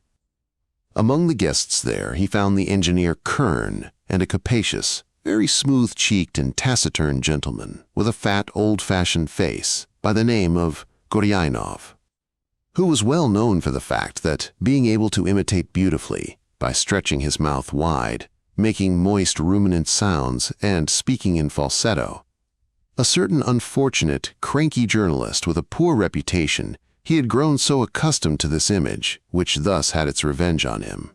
Among the guests there he found the engineer Kern and a capacious, very smooth-cheeked and taciturn gentleman with a fat, old-fashioned face by the name of Goryainov, who was well known for the fact that, being able to imitate beautifully, by stretching his mouth wide, making moist ruminant sounds, and speaking in falsetto, a certain unfortunate, cranky journalist with a poor reputation, he had grown so accustomed to this image, which thus had its revenge on him,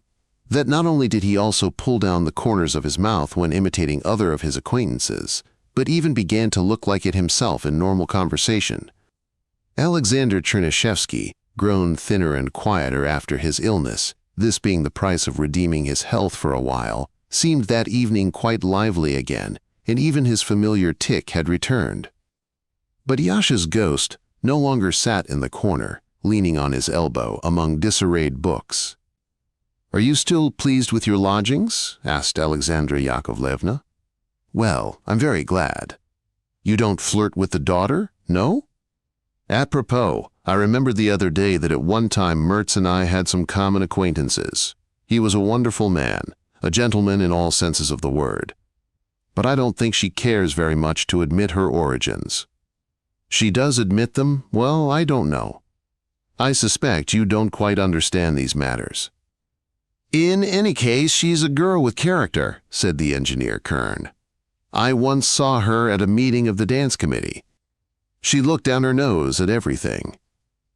that not only did he also pull down the corners of his mouth when imitating other of his acquaintances, but even began to look like it himself in normal conversation. Alexander Chernyshevsky, grown thinner and quieter after his illness, this being the price of redeeming his health for a while, seemed that evening quite lively again, and even his familiar tic had returned. But Yasha's ghost, no longer sat in the corner, leaning on his elbow among disarrayed books. "Are you still pleased with your lodgings?" asked Alexandra Yakovlevna. "Well, I'm very glad. You don't flirt with the daughter, no?" "Apropos, I remembered the other day that at one time Mertz and I had some common acquaintances. He was a wonderful man, a gentleman in all senses of the word. But I don't think she cares very much to admit her origins." "She does admit them? Well, I don't know. I suspect you don't quite understand these matters." "In any case, she's a girl with character," said the engineer Kern. "I once saw her at a meeting of the dance committee. She looked down her nose at everything."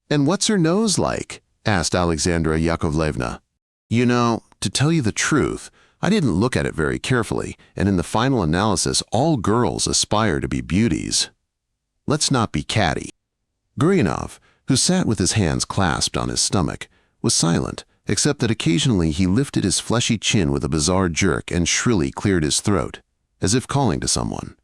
"And what's her nose like?" asked Alexandra Yakovlevna. "You know, to tell you the truth, I didn't look at it very carefully, and in the final analysis, all girls aspire to be beauties. Let's not be catty." Guryanov, who sat with his hands clasped on his stomach, was silent, except that occasionally he lifted his fleshy chin with a bizarre jerk and shrilly cleared his throat, as if calling to someone.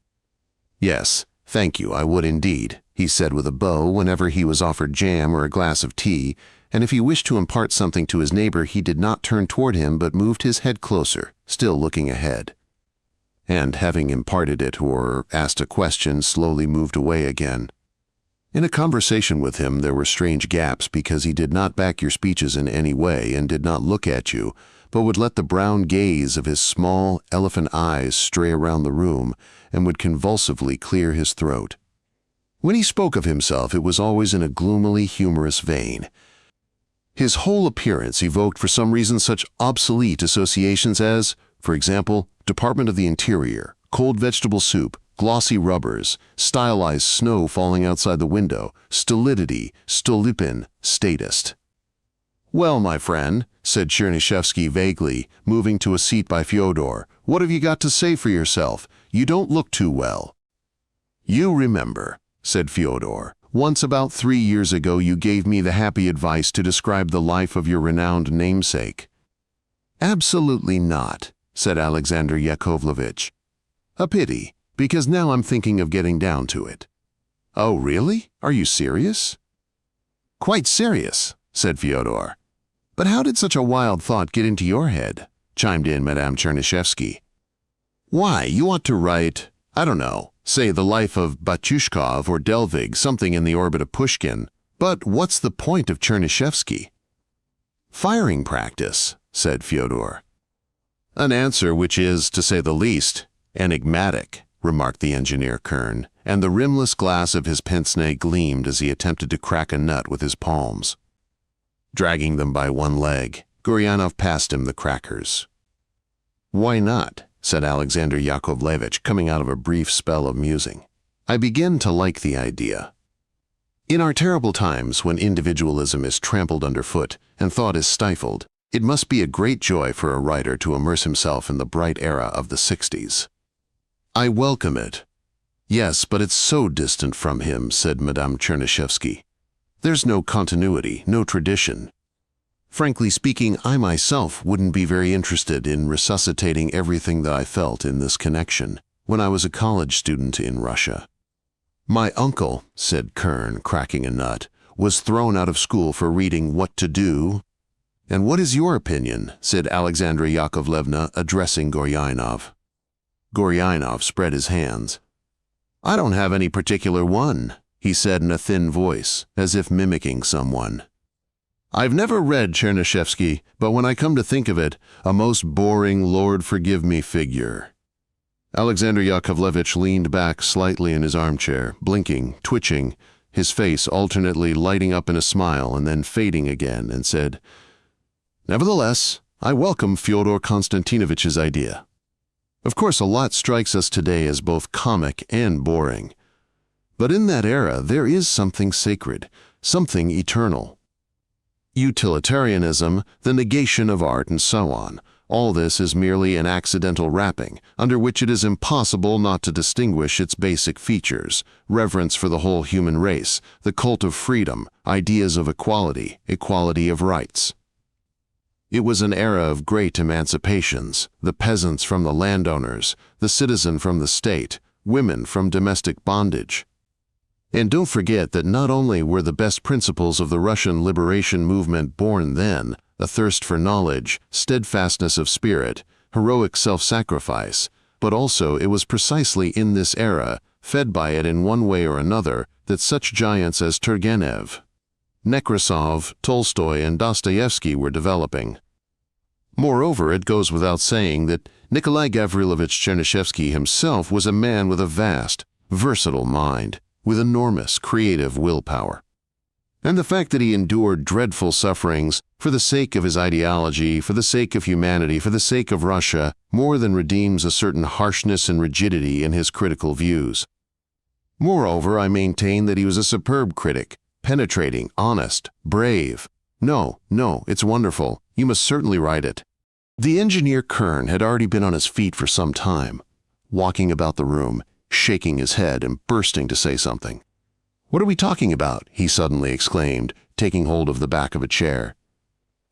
"Yes, thank you, I would indeed," he said with a bow whenever he was offered jam or a glass of tea, and if he wished to impart something to his neighbor he did not turn toward him but moved his head closer, still looking ahead. And having imparted it or asked a question, slowly moved away again. In a conversation with him there were strange gaps because he did not back your speeches in any way and did not look at you, but would let the brown gaze of his small elephant eyes stray around the room and would convulsively clear his throat. When he spoke of himself, it was always in a gloomily humorous vein. His whole appearance evoked for some reason such obsolete associations as, for example, Department of the Interior, cold vegetable soup, glossy rubbers, stylized snow falling outside the window, stolidity, stolipin, statist. "Well, my friend," said Chernyshevsky vaguely, moving to a seat by Fyodor, "what have you got to say for yourself? You don't look too well." "You remember," said Fyodor, "once about 3 years ago you gave me the happy advice to describe the life of your renowned namesake." "Absolutely not," said Alexander Yakovlevitch. "A pity, because now I'm thinking of getting down to it." "Oh, really? Are you serious?" "Quite serious," said Fyodor. "But how did such a wild thought get into your head?" chimed in Madame Chernyshevsky. "Why, you ought to write, I don't know, say the life of Batyushkov or Delvig, something in the orbit of Pushkin. But what's the point of Chernyshevsky?" "Firing practice," said Fyodor. "An answer which is, to say the least, enigmatic," remarked the engineer Kern, and the rimless glass of his pince-nez gleamed as he attempted to crack a nut with his palms. Dragging them by one leg, Guryanov passed him the crackers. "Why not?" said Alexander Yakovlevitch, coming out of a brief spell of musing. "I begin to like the idea. In our terrible times, when individualism is trampled underfoot and thought is stifled, it must be a great joy for a writer to immerse himself in the bright era of the 60s. "I welcome it." "Yes, but it's so distant from him," said Madame Chernyshevsky. "There's no continuity, no tradition. Frankly speaking, I myself wouldn't be very interested in resuscitating everything that I felt in this connection when I was a college student in Russia." "My uncle," said Kern, cracking a nut, "was thrown out of school for reading What to Do." "And what is your opinion?" said Alexandra Yakovlevna, addressing Guryanov. Guryanov spread his hands. "I don't have any particular one," he said in a thin voice, as if mimicking someone. "I've never read Chernyshevsky, but when I come to think of it, a most boring Lord forgive me figure." Alexander Yakovlevitch leaned back slightly in his armchair, blinking, twitching, his face alternately lighting up in a smile and then fading again, and said, "Nevertheless, I welcome Fyodor Konstantinovitch's idea. Of course, a lot strikes us today as both comic and boring. But in that era, there is something sacred, something eternal. Utilitarianism, the negation of art, and so on. All this is merely an accidental wrapping, under which it is impossible not to distinguish its basic features: reverence for the whole human race, the cult of freedom, ideas of equality, equality of rights. It was an era of great emancipations, the peasants from the landowners, the citizen from the state, women from domestic bondage. And don't forget that not only were the best principles of the Russian liberation movement born then, a thirst for knowledge, steadfastness of spirit, heroic self-sacrifice, but also it was precisely in this era, fed by it in one way or another, that such giants as Turgenev, Nekrasov, Tolstoy, and Dostoevsky were developing. Moreover, it goes without saying that Nikolai Gavrilovich Chernyshevsky himself was a man with a vast, versatile mind, with enormous creative willpower. And the fact that he endured dreadful sufferings for the sake of his ideology, for the sake of humanity, for the sake of Russia, more than redeems a certain harshness and rigidity in his critical views. Moreover, I maintain that he was a superb critic, penetrating, honest, brave. No, it's wonderful. You must certainly write it. The engineer Kern had already been on his feet for some time, walking about the room, shaking his head and bursting to say something. "What are we talking about?" he suddenly exclaimed, taking hold of the back of a chair.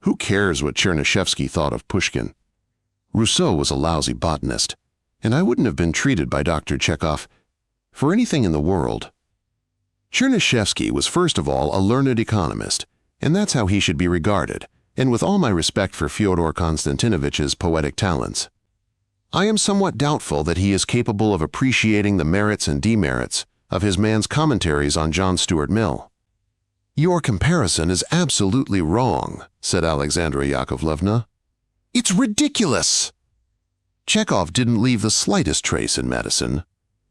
"Who cares what Chernyshevsky thought of Pushkin? Rousseau was a lousy botanist, and I wouldn't have been treated by Dr. Chekhov for anything in the world. Chernyshevsky was first of all a learned economist, and that's how he should be regarded, and with all my respect for Fyodor Konstantinovich's poetic talents, I am somewhat doubtful that he is capable of appreciating the merits and demerits of his man's commentaries on John Stuart Mill." "Your comparison is absolutely wrong," said Alexandra Yakovlevna. "It's ridiculous! Chekhov didn't leave the slightest trace in medicine.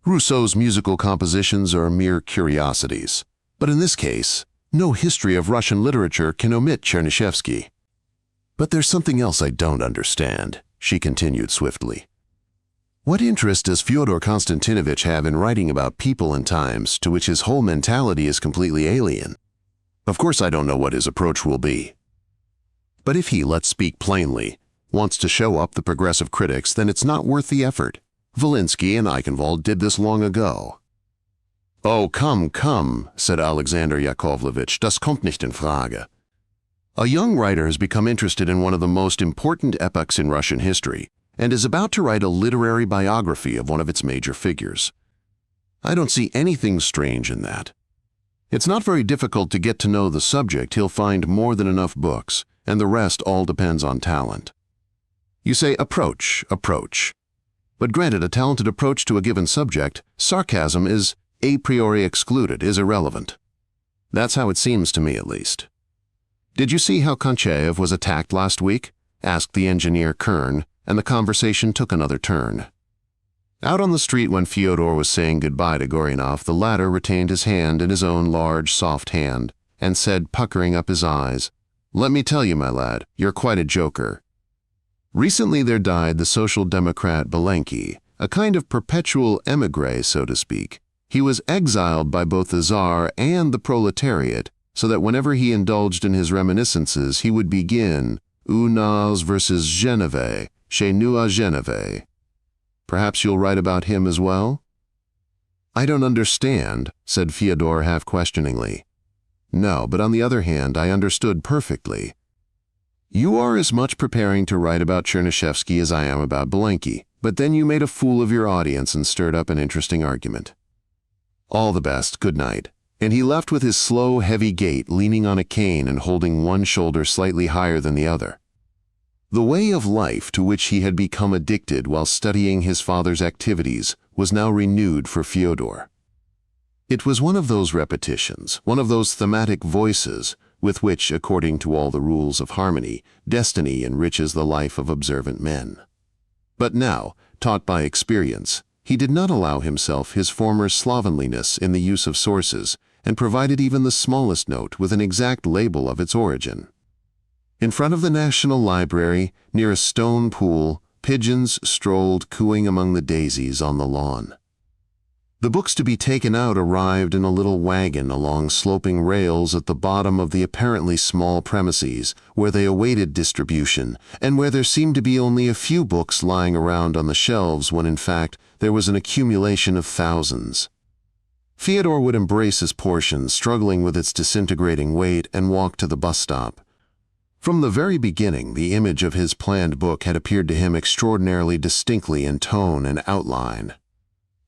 Rousseau's musical compositions are mere curiosities. But in this case, no history of Russian literature can omit Chernyshevsky. But there's something else I don't understand," she continued swiftly. "What interest does Fyodor Konstantinovich have in writing about people and times to which his whole mentality is completely alien? Of course I don't know what his approach will be. But if he, let's speak plainly, wants to show up the progressive critics, then it's not worth the effort. Volinsky and Eichenwald did this long ago." "Oh, come," said Alexander Yakovlevich, "das kommt nicht in Frage. A young writer has become interested in one of the most important epochs in Russian history, and is about to write a literary biography of one of its major figures. I don't see anything strange in that. It's not very difficult to get to know the subject. He'll find more than enough books, and the rest all depends on talent. You say approach. But granted, a talented approach to a given subject, sarcasm is a priori excluded, is irrelevant. That's how it seems to me, at least." "Did you see how Konchaev was attacked last week?" asked the engineer Kern, and the conversation took another turn. Out on the street when Fyodor was saying goodbye to Gorinov, the latter retained his hand in his own large, soft hand, and said, puckering up his eyes, "Let me tell you, my lad, you're quite a joker. Recently there died the social democrat Belenky, a kind of perpetual émigré, so to speak. He was exiled by both the Tsar and the proletariat, so that whenever he indulged in his reminiscences, he would begin, U nas versus Genève, chez nous à Genève. Perhaps you'll write about him as well?" "I don't understand," said Fyodor half-questioningly. "No, but on the other hand, I understood perfectly. You are as much preparing to write about Chernyshevsky as I am about Belenky, but then you made a fool of your audience and stirred up an interesting argument. All the best, good night." And he left with his slow, heavy gait, leaning on a cane and holding one shoulder slightly higher than the other. The way of life to which he had become addicted while studying his father's activities was now renewed for Fyodor. It was one of those repetitions, one of those thematic voices, with which, according to all the rules of harmony, destiny enriches the life of observant men. But now, taught by experience, he did not allow himself his former slovenliness in the use of sources, and provided even the smallest note with an exact label of its origin. In front of the National Library, near a stone pool, pigeons strolled cooing among the daisies on the lawn. The books to be taken out arrived in a little wagon along sloping rails at the bottom of the apparently small premises, where they awaited distribution, and where there seemed to be only a few books lying around on the shelves when in fact there was an accumulation of thousands. Fyodor would embrace his portion, struggling with its disintegrating weight, and walk to the bus stop. From the very beginning, the image of his planned book had appeared to him extraordinarily distinctly in tone and outline.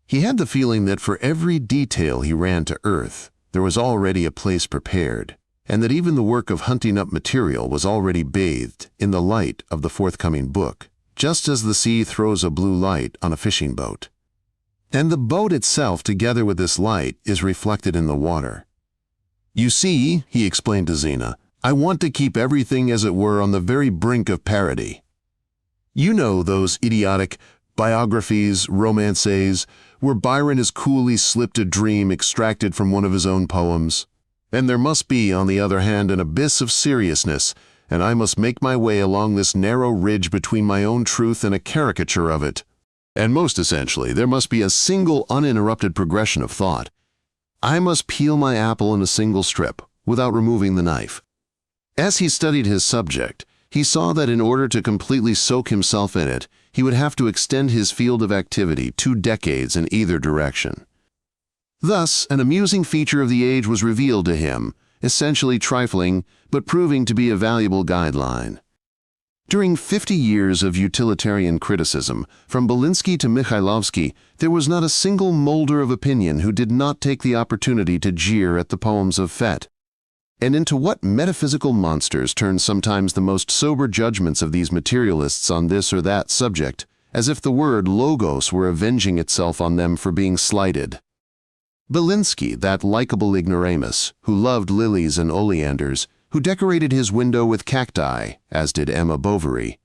He had the feeling that for every detail he ran to earth, there was already a place prepared, and that even the work of hunting up material was already bathed in the light of the forthcoming book, just as the sea throws a blue light on a fishing boat. And the boat itself, together with this light, is reflected in the water. "You see," he explained to Zina, "I want to keep everything as it were on the very brink of parody. You know those idiotic biographies, romances, where Byron has coolly slipped a dream extracted from one of his own poems. And there must be, on the other hand, an abyss of seriousness, and I must make my way along this narrow ridge between my own truth and a caricature of it. And most essentially, there must be a single uninterrupted progression of thought. I must peel my apple in a single strip, without removing the knife." As he studied his subject, he saw that in order to completely soak himself in it, he would have to extend his field of activity 2 decades in either direction. Thus, an amusing feature of the age was revealed to him, essentially trifling, but proving to be a valuable guideline. During 50 years of utilitarian criticism, from Belinsky to Mikhailovsky, there was not a single molder of opinion who did not take the opportunity to jeer at the poems of Fett. And into what metaphysical monsters turn sometimes the most sober judgments of these materialists on this or that subject, as if the word logos were avenging itself on them for being slighted. Belinsky, that likable ignoramus, who loved lilies and oleanders, who decorated his window with cacti, as did Emma Bovary,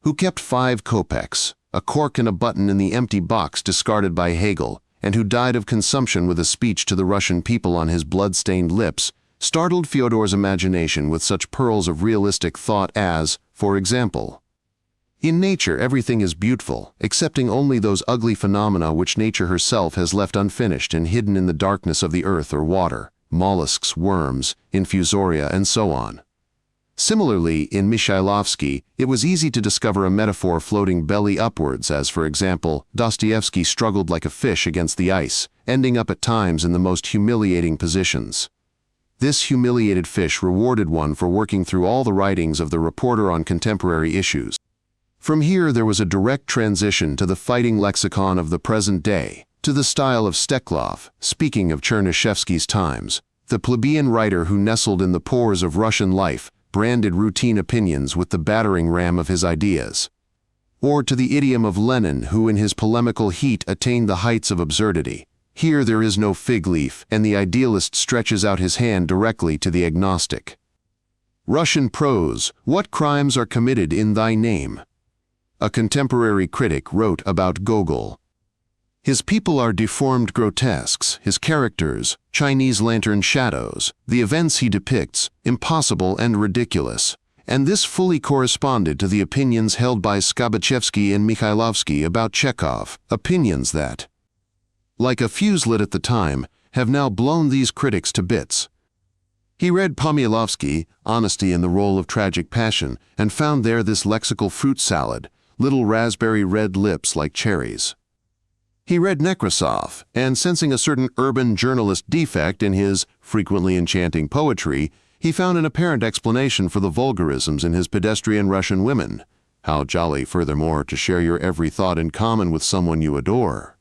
who kept 5 kopecks, a cork and a button in the empty box discarded by Hegel, and who died of consumption with a speech to the Russian people on his blood-stained lips, startled Fyodor's imagination with such pearls of realistic thought as, for example, "In nature everything is beautiful, excepting only those ugly phenomena which nature herself has left unfinished and hidden in the darkness of the earth or water, mollusks, worms, infusoria, and so on." Similarly, in Mikhailovsky, it was easy to discover a metaphor floating belly upwards as, for example, Dostoevsky struggled like a fish against the ice, ending up at times in the most humiliating positions. This humiliated fish rewarded one for working through all the writings of the reporter on contemporary issues. From here there was a direct transition to the fighting lexicon of the present day, to the style of Steklov, speaking of Chernyshevsky's times, the plebeian writer who nestled in the pores of Russian life, branded routine opinions with the battering ram of his ideas. Or to the idiom of Lenin, who in his polemical heat attained the heights of absurdity. Here there is no fig leaf, and the idealist stretches out his hand directly to the agnostic. Russian prose, what crimes are committed in thy name? A contemporary critic wrote about Gogol. His people are deformed grotesques, his characters, Chinese lantern shadows, the events he depicts, impossible and ridiculous. And this fully corresponded to the opinions held by Skobachevsky and Mikhailovsky about Chekhov, opinions that, like a fuse lit at the time, have now blown these critics to bits. He read Pomyalovsky, Honesty in the Role of Tragic Passion, and found there this lexical fruit salad, little raspberry red lips like cherries. He read Nekrasov, and sensing a certain urban journalist defect in his frequently enchanting poetry, he found an apparent explanation for the vulgarisms in his pedestrian Russian women. How jolly, furthermore, to share your every thought in common with someone you adore.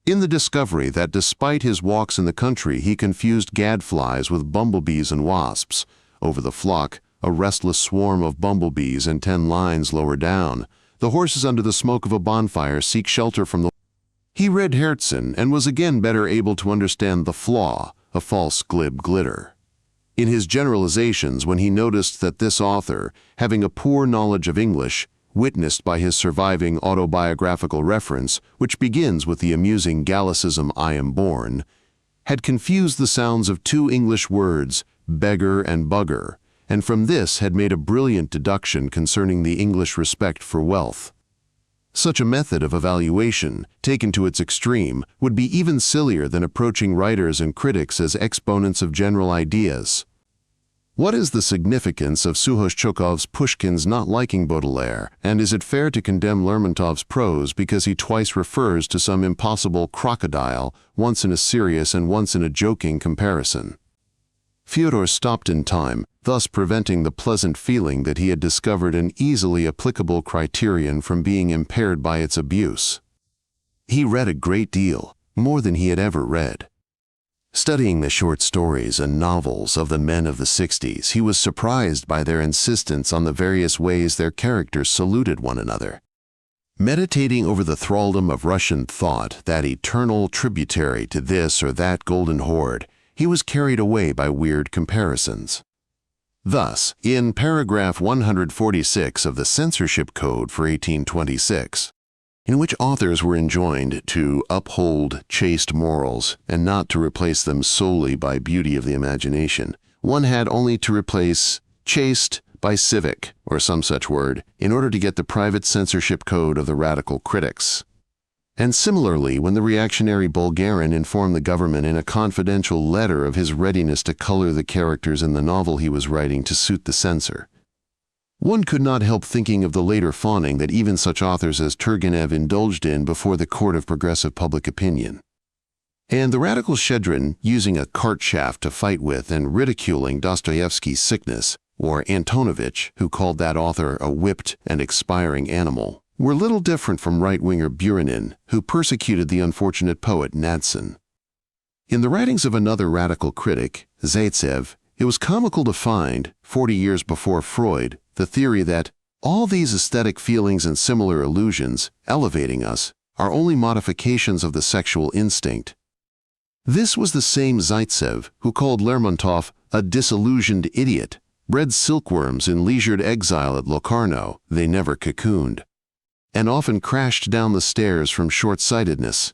In the discovery that despite his walks in the country he confused gadflies with bumblebees and wasps, over the flock, a restless swarm of bumblebees and 10 lines lower down, the horses under the smoke of a bonfire seek shelter from the... He read Herzen and was again better able to understand the flaw, a false glib glitter. In his generalizations, when he noticed that this author, having a poor knowledge of English, witnessed by his surviving autobiographical reference, which begins with the amusing Gallicism "I am born," had confused the sounds of 2 English words, beggar and bugger, and from this had made a brilliant deduction concerning the English respect for wealth. Such a method of evaluation, taken to its extreme, would be even sillier than approaching writers and critics as exponents of general ideas. What is the significance of Sukhotchukov's Pushkin's not liking Baudelaire, and is it fair to condemn Lermontov's prose because he twice refers to some impossible crocodile, once in a serious and once in a joking comparison? Fyodor stopped in time, thus preventing the pleasant feeling that he had discovered an easily applicable criterion from being impaired by its abuse. He read a great deal, more than he had ever read. Studying the short stories and novels of the men of the 60s, he was surprised by their insistence on the various ways their characters saluted one another. Meditating over the thraldom of Russian thought, that eternal tributary to this or that golden horde, he was carried away by weird comparisons. Thus, in paragraph 146 of the Censorship Code for 1826, in which authors were enjoined to uphold chaste morals and not to replace them solely by beauty of the imagination, one had only to replace chaste by civic, or some such word, in order to get the private censorship code of the radical critics. And similarly, when the reactionary Bulgarin informed the government in a confidential letter of his readiness to color the characters in the novel he was writing to suit the censor, one could not help thinking of the later fawning that even such authors as Turgenev indulged in before the court of progressive public opinion. And the radical Shchedrin, using a cart shaft to fight with and ridiculing Dostoevsky's sickness, or Antonovich, who called that author a whipped and expiring animal, were little different from right-winger Buranin, who persecuted the unfortunate poet Nadson. In the writings of another radical critic, Zaitsev, it was comical to find, 40 years before Freud, the theory that all these aesthetic feelings and similar illusions, elevating us, are only modifications of the sexual instinct. This was the same Zaitsev who called Lermontov a disillusioned idiot, bred silkworms in leisured exile at Locarno, they never cocooned, and often crashed down the stairs from short-sightedness.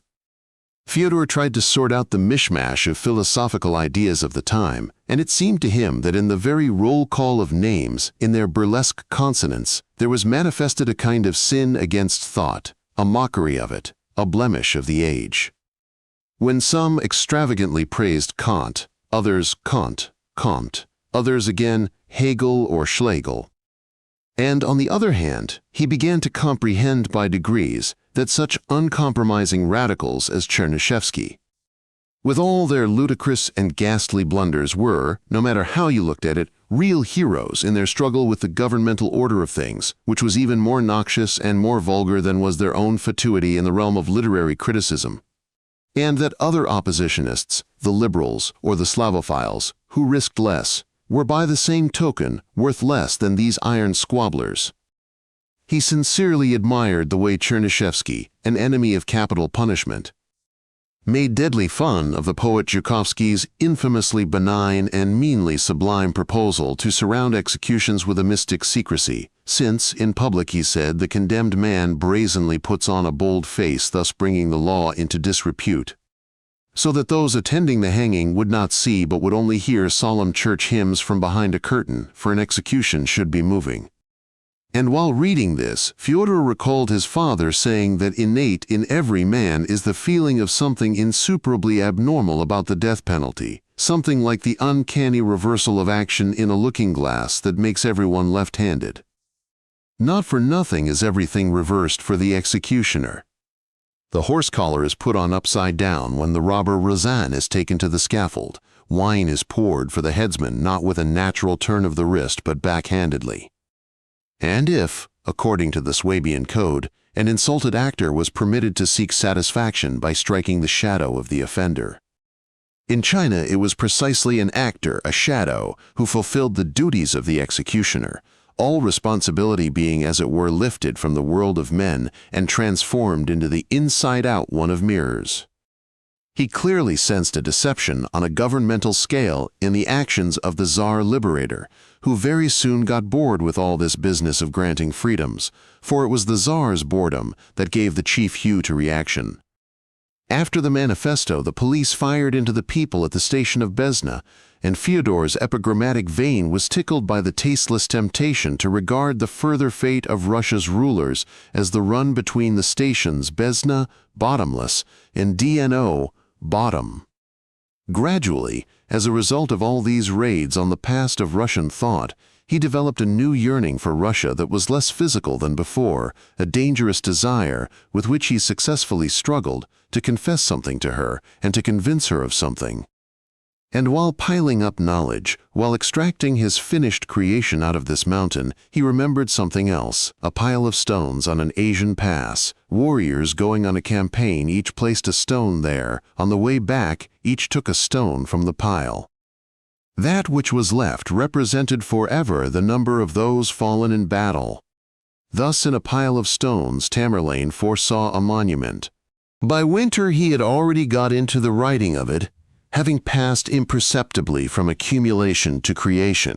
Fyodor tried to sort out the mishmash of philosophical ideas of the time, and it seemed to him that in the very roll call of names, in their burlesque consonants, there was manifested a kind of sin against thought, a mockery of it, a blemish of the age. When some extravagantly praised Kant, others Kant, Comte, others again Hegel or Schlegel. And on the other hand, he began to comprehend by degrees that such uncompromising radicals as Chernyshevsky, with all their ludicrous and ghastly blunders, were, no matter how you looked at it, real heroes in their struggle with the governmental order of things, which was even more noxious and more vulgar than was their own fatuity in the realm of literary criticism. And that other oppositionists, the liberals or the Slavophiles, who risked less, were by the same token worth less than these iron squabblers. He sincerely admired the way Chernyshevsky, an enemy of capital punishment, made deadly fun of the poet Zhukovsky's infamously benign and meanly sublime proposal to surround executions with a mystic secrecy, since, in public, he said, the condemned man brazenly puts on a bold face, thus bringing the law into disrepute, so that those attending the hanging would not see but would only hear solemn church hymns from behind a curtain, for an execution should be moving. And while reading this, Fyodor recalled his father saying that innate in every man is the feeling of something insuperably abnormal about the death penalty, something like the uncanny reversal of action in a looking-glass that makes everyone left-handed. Not for nothing is everything reversed for the executioner. The horse collar is put on upside down when the robber Rozan is taken to the scaffold. Wine is poured for the headsman not with a natural turn of the wrist but backhandedly. And if, according to the Swabian code, an insulted actor was permitted to seek satisfaction by striking the shadow of the offender, in China it was precisely an actor, a shadow, who fulfilled the duties of the executioner, all responsibility being as it were lifted from the world of men and transformed into the inside-out one of mirrors. He clearly sensed a deception on a governmental scale in the actions of the Tsar Liberator, who very soon got bored with all this business of granting freedoms, for it was the Tsar's boredom that gave the chief hue to reaction. After the manifesto, the police fired into the people at the station of Besna, and Fyodor's epigrammatic vein was tickled by the tasteless temptation to regard the further fate of Russia's rulers as the run between the stations Besna, bottomless, and DNO, bottom. Gradually, as a result of all these raids on the past of Russian thought, he developed a new yearning for Russia that was less physical than before, a dangerous desire with which he successfully struggled to confess something to her and to convince her of something. And while piling up knowledge, while extracting his finished creation out of this mountain, he remembered something else, a pile of stones on an Asian pass. Warriors going on a campaign each placed a stone there. On the way back, each took a stone from the pile. That which was left represented forever the number of those fallen in battle. Thus in a pile of stones Tamerlane foresaw a monument. By winter he had already got into the writing of it, having passed imperceptibly from accumulation to creation.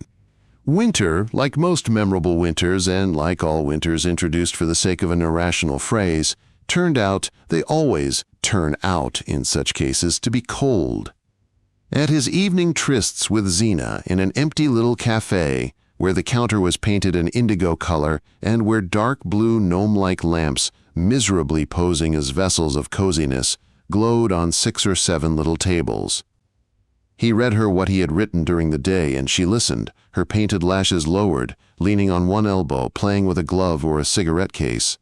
Winter, like most memorable winters and like all winters introduced for the sake of an irrational phrase, they always turn out in such cases to be cold. At his evening trysts with Zina in an empty little café, where the counter was painted an indigo color and where dark blue gnome-like lamps, miserably posing as vessels of coziness, glowed on 6 or 7 little tables. He read her what he had written during the day, and she listened, her painted lashes lowered, leaning on one elbow, playing with a glove or a cigarette case.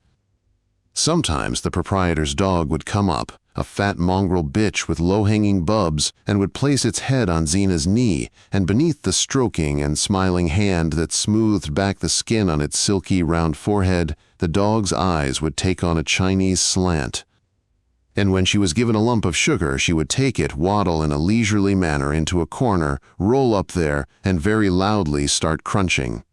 Sometimes the proprietor's dog would come up, a fat mongrel bitch with low-hanging bubs, and would place its head on Zina's knee, and beneath the stroking and smiling hand that smoothed back the skin on its silky, round forehead, the dog's eyes would take on a Chinese slant. And when she was given a lump of sugar, she would take it, waddle in a leisurely manner into a corner, roll up there, and very loudly start crunching.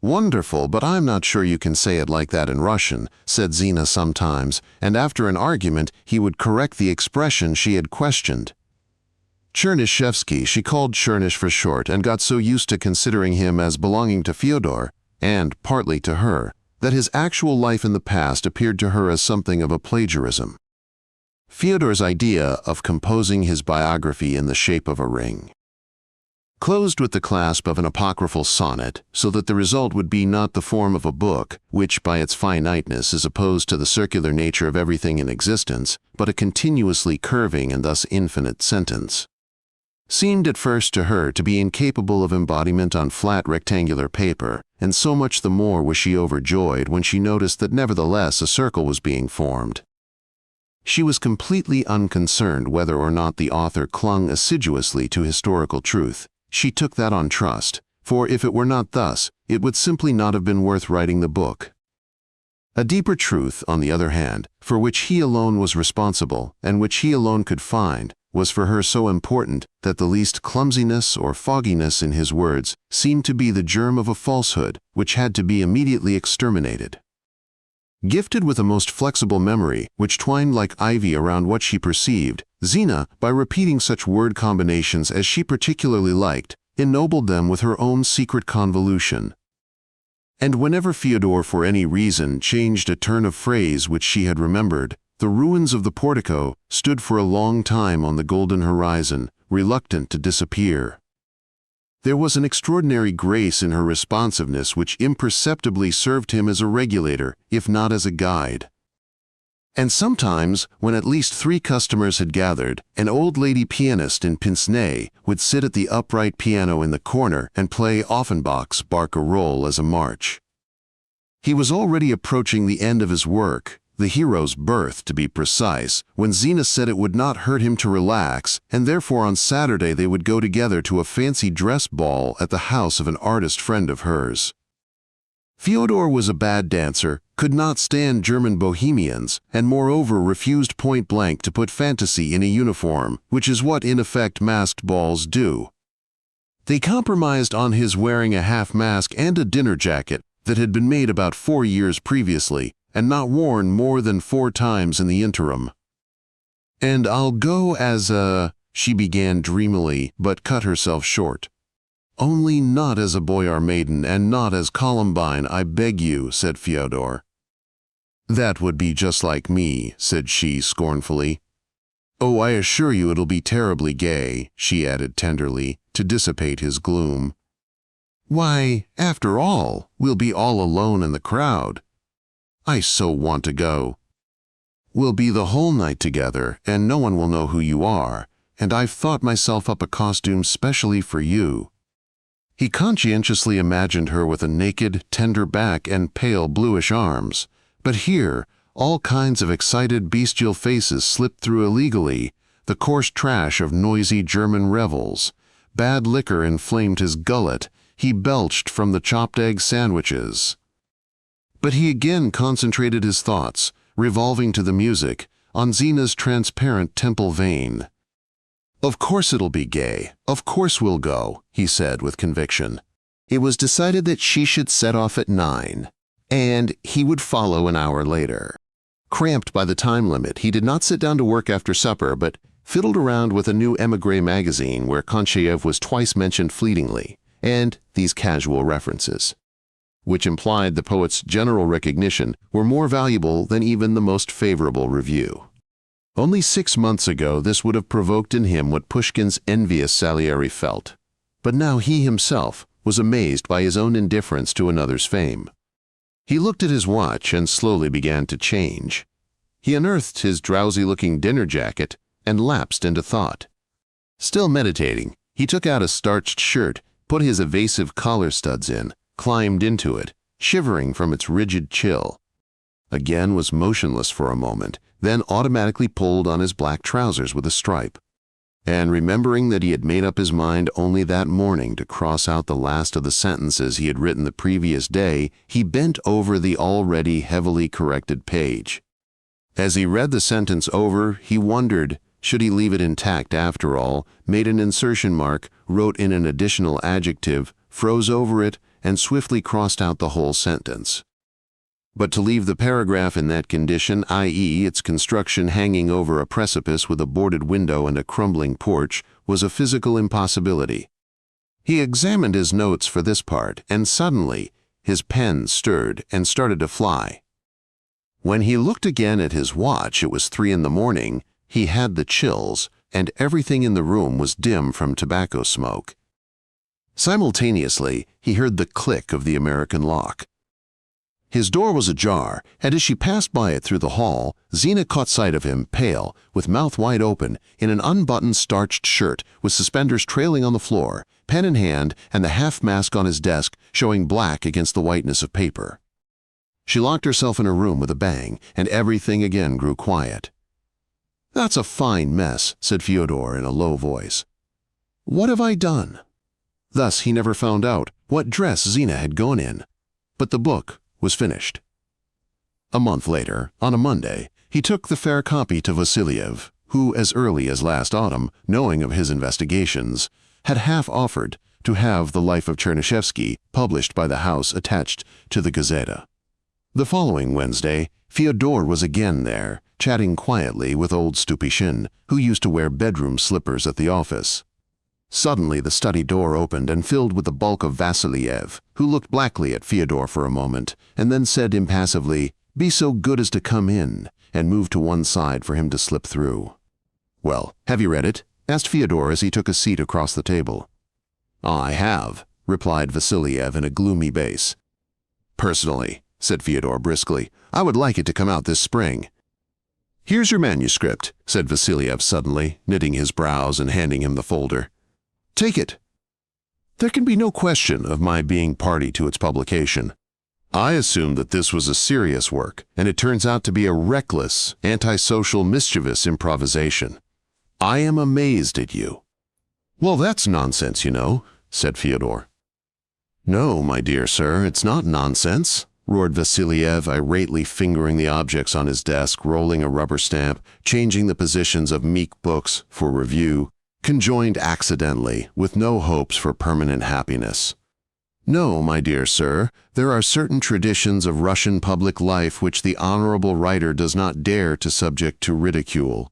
"Wonderful, but I'm not sure you can say it like that in Russian," said Zina sometimes, and after an argument he would correct the expression she had questioned. Chernyshevsky she called Chernish for short, and got so used to considering him as belonging to Fyodor, and partly to her, that his actual life in the past appeared to her as something of a plagiarism. Fyodor's idea of composing his biography in the shape of a ring, closed with the clasp of an apocryphal sonnet, so that the result would be not the form of a book, which by its finiteness is opposed to the circular nature of everything in existence, but a continuously curving and thus infinite sentence, seemed at first to her to be incapable of embodiment on flat rectangular paper, and so much the more was she overjoyed when she noticed that nevertheless a circle was being formed. She was completely unconcerned whether or not the author clung assiduously to historical truth. She took that on trust, for if it were not thus, it would simply not have been worth writing the book. A deeper truth, on the other hand, for which he alone was responsible, and which he alone could find, was for her so important that the least clumsiness or fogginess in his words seemed to be the germ of a falsehood which had to be immediately exterminated. Gifted with a most flexible memory, which twined like ivy around what she perceived, Zina, by repeating such word combinations as she particularly liked, ennobled them with her own secret convolution. And whenever Fyodor for any reason changed a turn of phrase which she had remembered, the ruins of the portico stood for a long time on the golden horizon, reluctant to disappear. There was an extraordinary grace in her responsiveness which imperceptibly served him as a regulator, if not as a guide. And sometimes, when at least 3 customers had gathered, an old lady pianist in pince-nez would sit at the upright piano in the corner and play Offenbach's Barcarolle as a march. He was already approaching the end of his work, the hero's birth to be precise, when Zina said it would not hurt him to relax, and therefore on Saturday they would go together to a fancy dress ball at the house of an artist friend of hers. Fyodor was a bad dancer, could not stand German bohemians, and moreover refused point-blank to put fantasy in a uniform, which is what in effect masked balls do. They compromised on his wearing a half-mask and a dinner jacket that had been made about 4 years previously, and not worn more than 4 times in the interim. "And I'll go as a—" she began dreamily, but cut herself short. "Only not as a boyar maiden and not as Columbine, I beg you," said Fyodor. "That would be just like me," said she scornfully. "Oh, I assure you it'll be terribly gay," she added tenderly, to dissipate his gloom. "Why, after all, we'll be all alone in the crowd. I so want to go. We'll be the whole night together, and no one will know who you are, and I've thought myself up a costume specially for you." He conscientiously imagined her with a naked, tender back and pale bluish arms, but here all kinds of excited bestial faces slipped through illegally, the coarse trash of noisy German revels. Bad liquor inflamed his gullet. He belched from the chopped egg sandwiches. But he again concentrated his thoughts, revolving to the music, on Zina's transparent temple vein. "Of course it'll be gay. Of course we'll go," he said with conviction. It was decided that she should set off at 9, and he would follow an hour later. Cramped by the time limit, he did not sit down to work after supper, but fiddled around with a new émigré magazine where Konchaev was twice mentioned fleetingly, and these casual references, which implied the poet's general recognition, were more valuable than even the most favorable review. Only 6 months ago this would have provoked in him what Pushkin's envious Salieri felt, but now he himself was amazed by his own indifference to another's fame. He looked at his watch and slowly began to change. He unearthed his drowsy-looking dinner jacket and lapsed into thought. Still meditating, he took out a starched shirt, put his evasive collar studs in, climbed into it, shivering from its rigid chill. Again was motionless for a moment, then automatically pulled on his black trousers with a stripe. And remembering that he had made up his mind only that morning to cross out the last of the sentences he had written the previous day, he bent over the already heavily corrected page. As he read the sentence over, he wondered, should he leave it intact after all, made an insertion mark, wrote in an additional adjective, froze over it, and swiftly crossed out the whole sentence. But to leave the paragraph in that condition, i.e., its construction hanging over a precipice with a boarded window and a crumbling porch, was a physical impossibility. He examined his notes for this part, and suddenly his pen stirred and started to fly. When he looked again at his watch, it was 3 in the morning, he had the chills, and everything in the room was dim from tobacco smoke. Simultaneously, he heard the click of the American lock. His door was ajar, and as she passed by it through the hall, Zina caught sight of him, pale, with mouth wide open, in an unbuttoned starched shirt, with suspenders trailing on the floor, pen in hand, and the half-mask on his desk showing black against the whiteness of paper. She locked herself in her room with a bang, and everything again grew quiet. "That's a fine mess," said Fyodor in a low voice. "What have I done?" Thus he never found out what dress Zina had gone in. But the book was finished. A month later, on a Monday, he took the fair copy to Vasiliev, who, as early as last autumn, knowing of his investigations, had half offered to have The Life of Chernyshevsky published by the house attached to the Gazeta. The following Wednesday, Fyodor was again there, chatting quietly with old Stupyshin, who used to wear bedroom slippers at the office. Suddenly the study door opened and filled with the bulk of Vasiliev, who looked blackly at Fyodor for a moment, and then said impassively, "Be so good as to come in," and moved to one side for him to slip through. "Well, have you read it?" asked Fyodor as he took a seat across the table. "I have," replied Vasiliev in a gloomy bass. "Personally," said Fyodor briskly, "I would like it to come out this spring." "Here's your manuscript," said Vasiliev suddenly, knitting his brows and handing him the folder. "Take it. There can be no question of my being party to its publication. I assumed that this was a serious work, and it turns out to be a reckless, antisocial, mischievous improvisation. I am amazed at you." "Well, that's nonsense, you know," said Fyodor. "No, my dear sir, it's not nonsense," roared Vasiliev, irately fingering the objects on his desk, rolling a rubber stamp, changing the positions of meek books for review, conjoined accidentally, with no hopes for permanent happiness. "No, my dear sir, there are certain traditions of Russian public life which the honorable writer does not dare to subject to ridicule.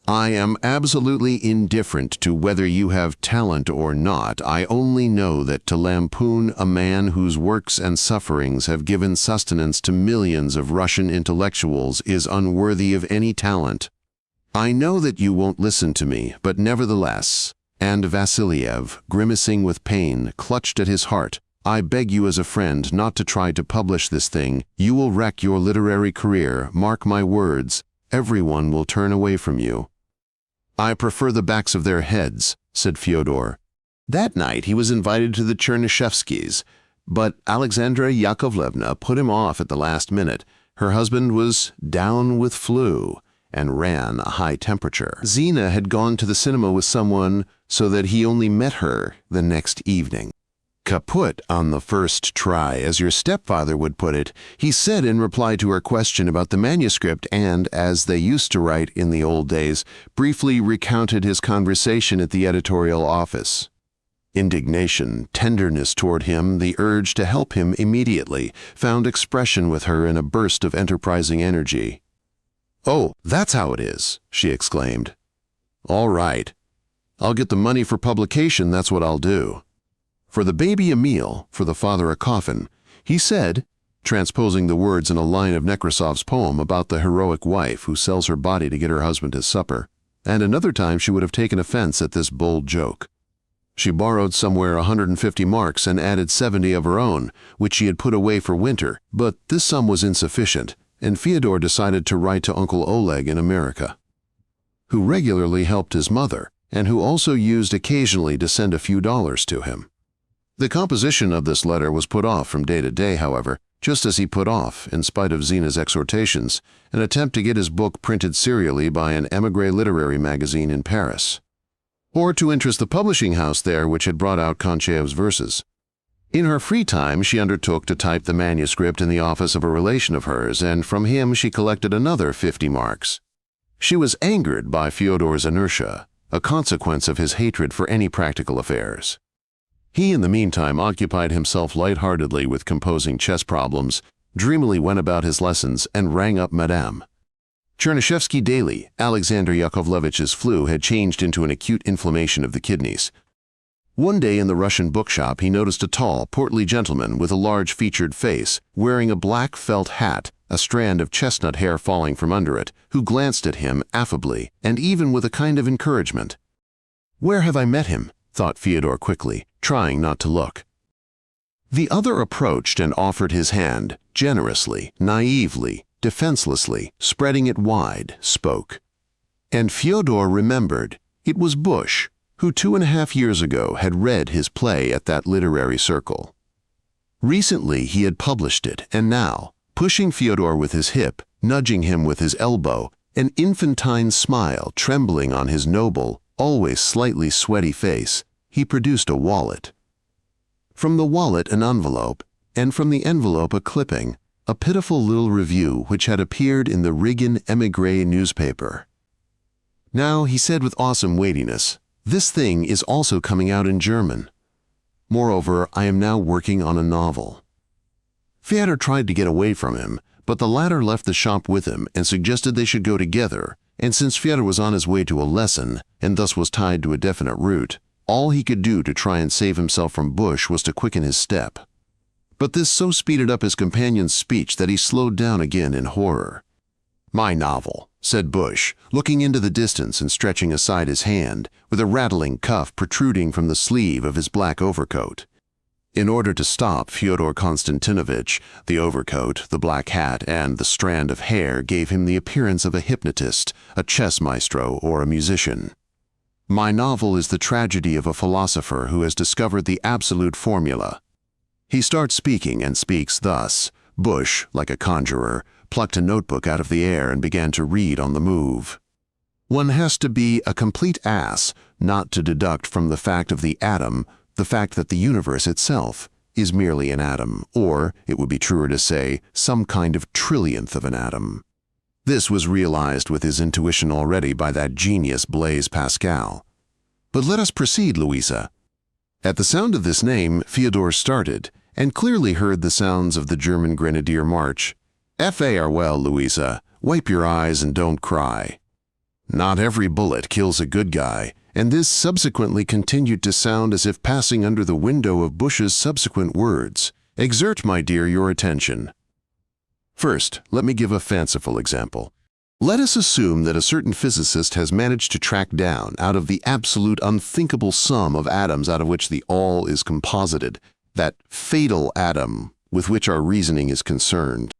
I am absolutely indifferent to whether you have talent or not. I only know that to lampoon a man whose works and sufferings have given sustenance to millions of Russian intellectuals is unworthy of any talent. I know that you won't listen to me, but nevertheless," and Vasiliev, grimacing with pain, clutched at his heart, "I beg you as a friend not to try to publish this thing. You will wreck your literary career, mark my words. Everyone will turn away from you." "I prefer the backs of their heads," said Fyodor. That night he was invited to the Chernyshevskys, but Alexandra Yakovlevna put him off at the last minute. Her husband was down with flu, and ran a high temperature. Zina had gone to the cinema with someone so that he only met her the next evening. "Kaput on the first try, as your stepfather would put it," he said in reply to her question about the manuscript and, as they used to write in the old days, briefly recounted his conversation at the editorial office. Indignation, tenderness toward him, the urge to help him immediately, found expression with her in a burst of enterprising energy. "Oh, that's how it is," she exclaimed. "All right. I'll get the money for publication, that's what I'll do. For the baby a meal, for the father a coffin," he said, transposing the words in a line of Nekrasov's poem about the heroic wife who sells her body to get her husband his supper, and another time she would have taken offense at this bold joke. She borrowed somewhere 150 marks and added 70 of her own, which she had put away for winter, but this sum was insufficient, and Fyodor decided to write to Uncle Oleg in America, who regularly helped his mother, and who also used occasionally to send a few dollars to him. The composition of this letter was put off from day to day, however, just as he put off, in spite of Zina's exhortations, an attempt to get his book printed serially by an émigré literary magazine in Paris, or to interest the publishing house there which had brought out Konchayev's verses. In her free time, she undertook to type the manuscript in the office of a relation of hers, and from him she collected another 50 marks. She was angered by Fyodor's inertia, a consequence of his hatred for any practical affairs. He, in the meantime, occupied himself lightheartedly with composing chess problems, dreamily went about his lessons, and rang up Madame Chernyshevsky daily. Alexander Yakovlevich's flu had changed into an acute inflammation of the kidneys. One day in the Russian bookshop he noticed a tall, portly gentleman with a large featured face, wearing a black felt hat, a strand of chestnut hair falling from under it, who glanced at him affably, and even with a kind of encouragement. "Where have I met him?" thought Fyodor quickly, trying not to look. The other approached and offered his hand, generously, naively, defenselessly, spreading it wide, spoke. And Fyodor remembered it was Bush, who 2.5 years ago had read his play at that literary circle. Recently he had published it, and now, pushing Fyodor with his hip, nudging him with his elbow, an infantine smile trembling on his noble, always slightly sweaty face, he produced a wallet. From the wallet an envelope, and from the envelope a clipping, a pitiful little review which had appeared in the Rigan émigré newspaper. "Now," he said with awesome weightiness, "this thing is also coming out in German. Moreover, I am now working on a novel." Fyodor tried to get away from him, but the latter left the shop with him and suggested they should go together, and since Fyodor was on his way to a lesson, and thus was tied to a definite route, all he could do to try and save himself from Bush was to quicken his step. But this so speeded up his companion's speech that he slowed down again in horror. "My novel," said Bush, looking into the distance and stretching aside his hand, with a rattling cuff protruding from the sleeve of his black overcoat. In order to stop Fyodor Konstantinovich, the overcoat, the black hat, and the strand of hair gave him the appearance of a hypnotist, a chess maestro, or a musician. "My novel is the tragedy of a philosopher who has discovered the absolute formula." He starts speaking and speaks thus. Bush, like a conjurer, plucked a notebook out of the air and began to read on the move. "One has to be a complete ass not to deduct from the fact of the atom the fact that the universe itself is merely an atom, or, it would be truer to say, some kind of trillionth of an atom." This was realized with his intuition already by that genius Blaise Pascal. "But let us proceed, Louisa." At the sound of this name, Fyodor started, and clearly heard the sounds of the German Grenadier March. "Farewell, Louisa. Wipe your eyes and don't cry. Not every bullet kills a good guy," and this subsequently continued to sound as if passing under the window of Bush's subsequent words. "Exert, my dear, your attention. First, let me give a fanciful example. Let us assume that a certain physicist has managed to track down, out of the absolute unthinkable sum of atoms out of which the all is composited, that fatal atom with which our reasoning is concerned.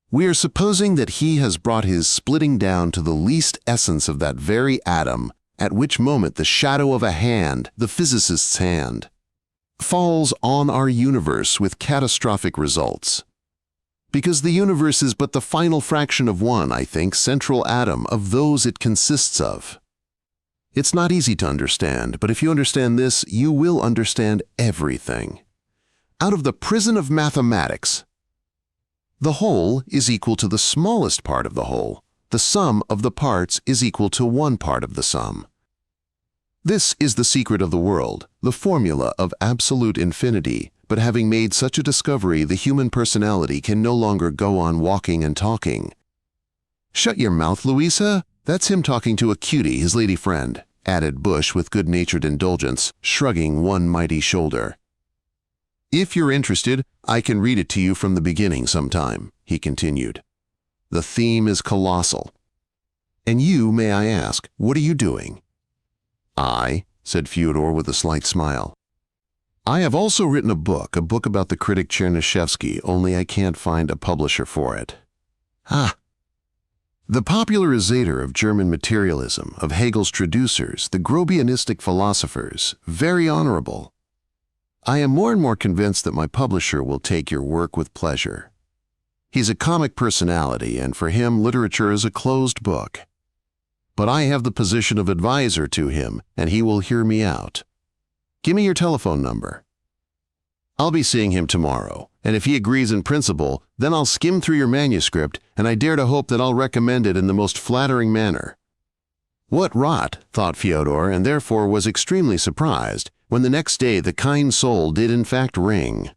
We are supposing that he has brought his splitting down to the least essence of that very atom, at which moment the shadow of a hand, the physicist's hand, falls on our universe with catastrophic results. Because the universe is but the final fraction of one, I think, central atom of those it consists of. It's not easy to understand, but if you understand this, you will understand everything. Out of the prison of mathematics, the whole is equal to the smallest part of the whole. The sum of the parts is equal to one part of the sum. This is the secret of the world, the formula of absolute infinity. But having made such a discovery, the human personality can no longer go on walking and talking. "Shut your mouth, Louisa. That's him talking to a cutie, his lady friend," added Bush with good-natured indulgence, shrugging one mighty shoulder. "If you're interested, I can read it to you from the beginning sometime," he continued. "The theme is colossal. And you, may I ask, what are you doing?" "I," said Fyodor with a slight smile. "I have also written a book about the critic Chernyshevsky, only I can't find a publisher for it." "Ah." "The popularizator of German materialism, of Hegel's traducers, the Grobianistic philosophers, very honorable. I am more and more convinced that my publisher will take your work with pleasure. He's a comic personality, and for him literature is a closed book. But I have the position of advisor to him, and he will hear me out. Give me your telephone number. I'll be seeing him tomorrow, and if he agrees in principle, then I'll skim through your manuscript, and I dare to hope that I'll recommend it in the most flattering manner." What rot, thought Fyodor, and therefore was extremely surprised, when the next day the kind soul did in fact ring.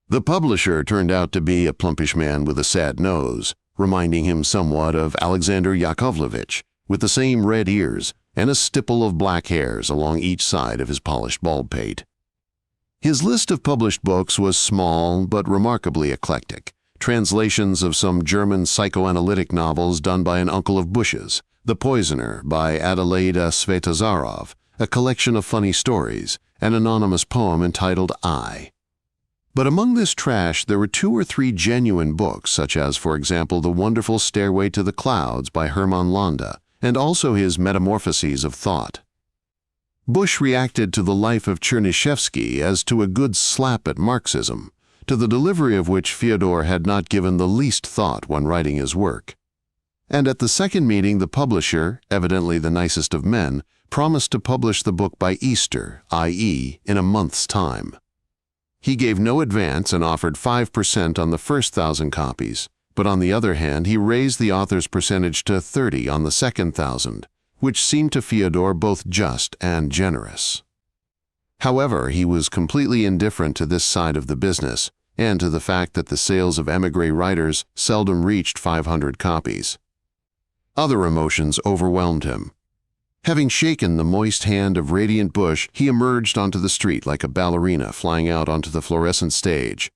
The publisher turned out to be a plumpish man with a sad nose, reminding him somewhat of Alexander Yakovlevitch, with the same red ears, and a stipple of black hairs along each side of his polished bald pate. His list of published books was small but remarkably eclectic. Translations of some German psychoanalytic novels done by an uncle of Bush's, The Poisoner by Adelaida Svetozarov, a collection of funny stories, an anonymous poem entitled I. But among this trash there were 2 or 3 genuine books, such as, for example, The Wonderful Stairway to the Clouds by Hermann Landa, and also his Metamorphoses of Thought. Bush reacted to the life of Chernyshevsky as to a good slap at Marxism, to the delivery of which Fyodor had not given the least thought when writing his work. And at the second meeting the publisher, evidently the nicest of men, promised to publish the book by Easter, i.e., in a month's time. He gave no advance and offered 5% on the first 1,000 copies, but on the other hand he raised the author's percentage to 30 on the second 1,000, which seemed to Fyodor both just and generous. However, he was completely indifferent to this side of the business, and to the fact that the sales of émigré writers seldom reached 500 copies. Other emotions overwhelmed him. Having shaken the moist hand of radiant Bush, he emerged onto the street like a ballerina flying out onto the fluorescent stage.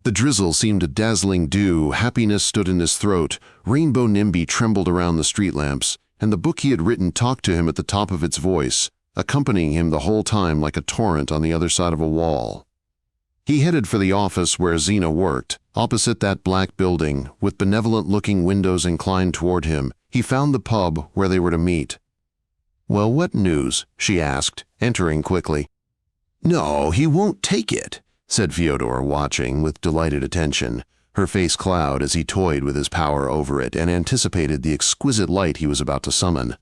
The drizzle seemed a dazzling dew, happiness stood in his throat, rainbow nimby trembled around the street lamps, and the book he had written talked to him at the top of its voice, accompanying him the whole time like a torrent on the other side of a wall. He headed for the office where Zina worked. Opposite that black building, with benevolent-looking windows inclined toward him, he found the pub where they were to meet. "Well, what news?" she asked, entering quickly. "No, he won't take it," said Fyodor, watching with delighted attention, her face cloud as he toyed with his power over it and anticipated the exquisite light he was about to summon.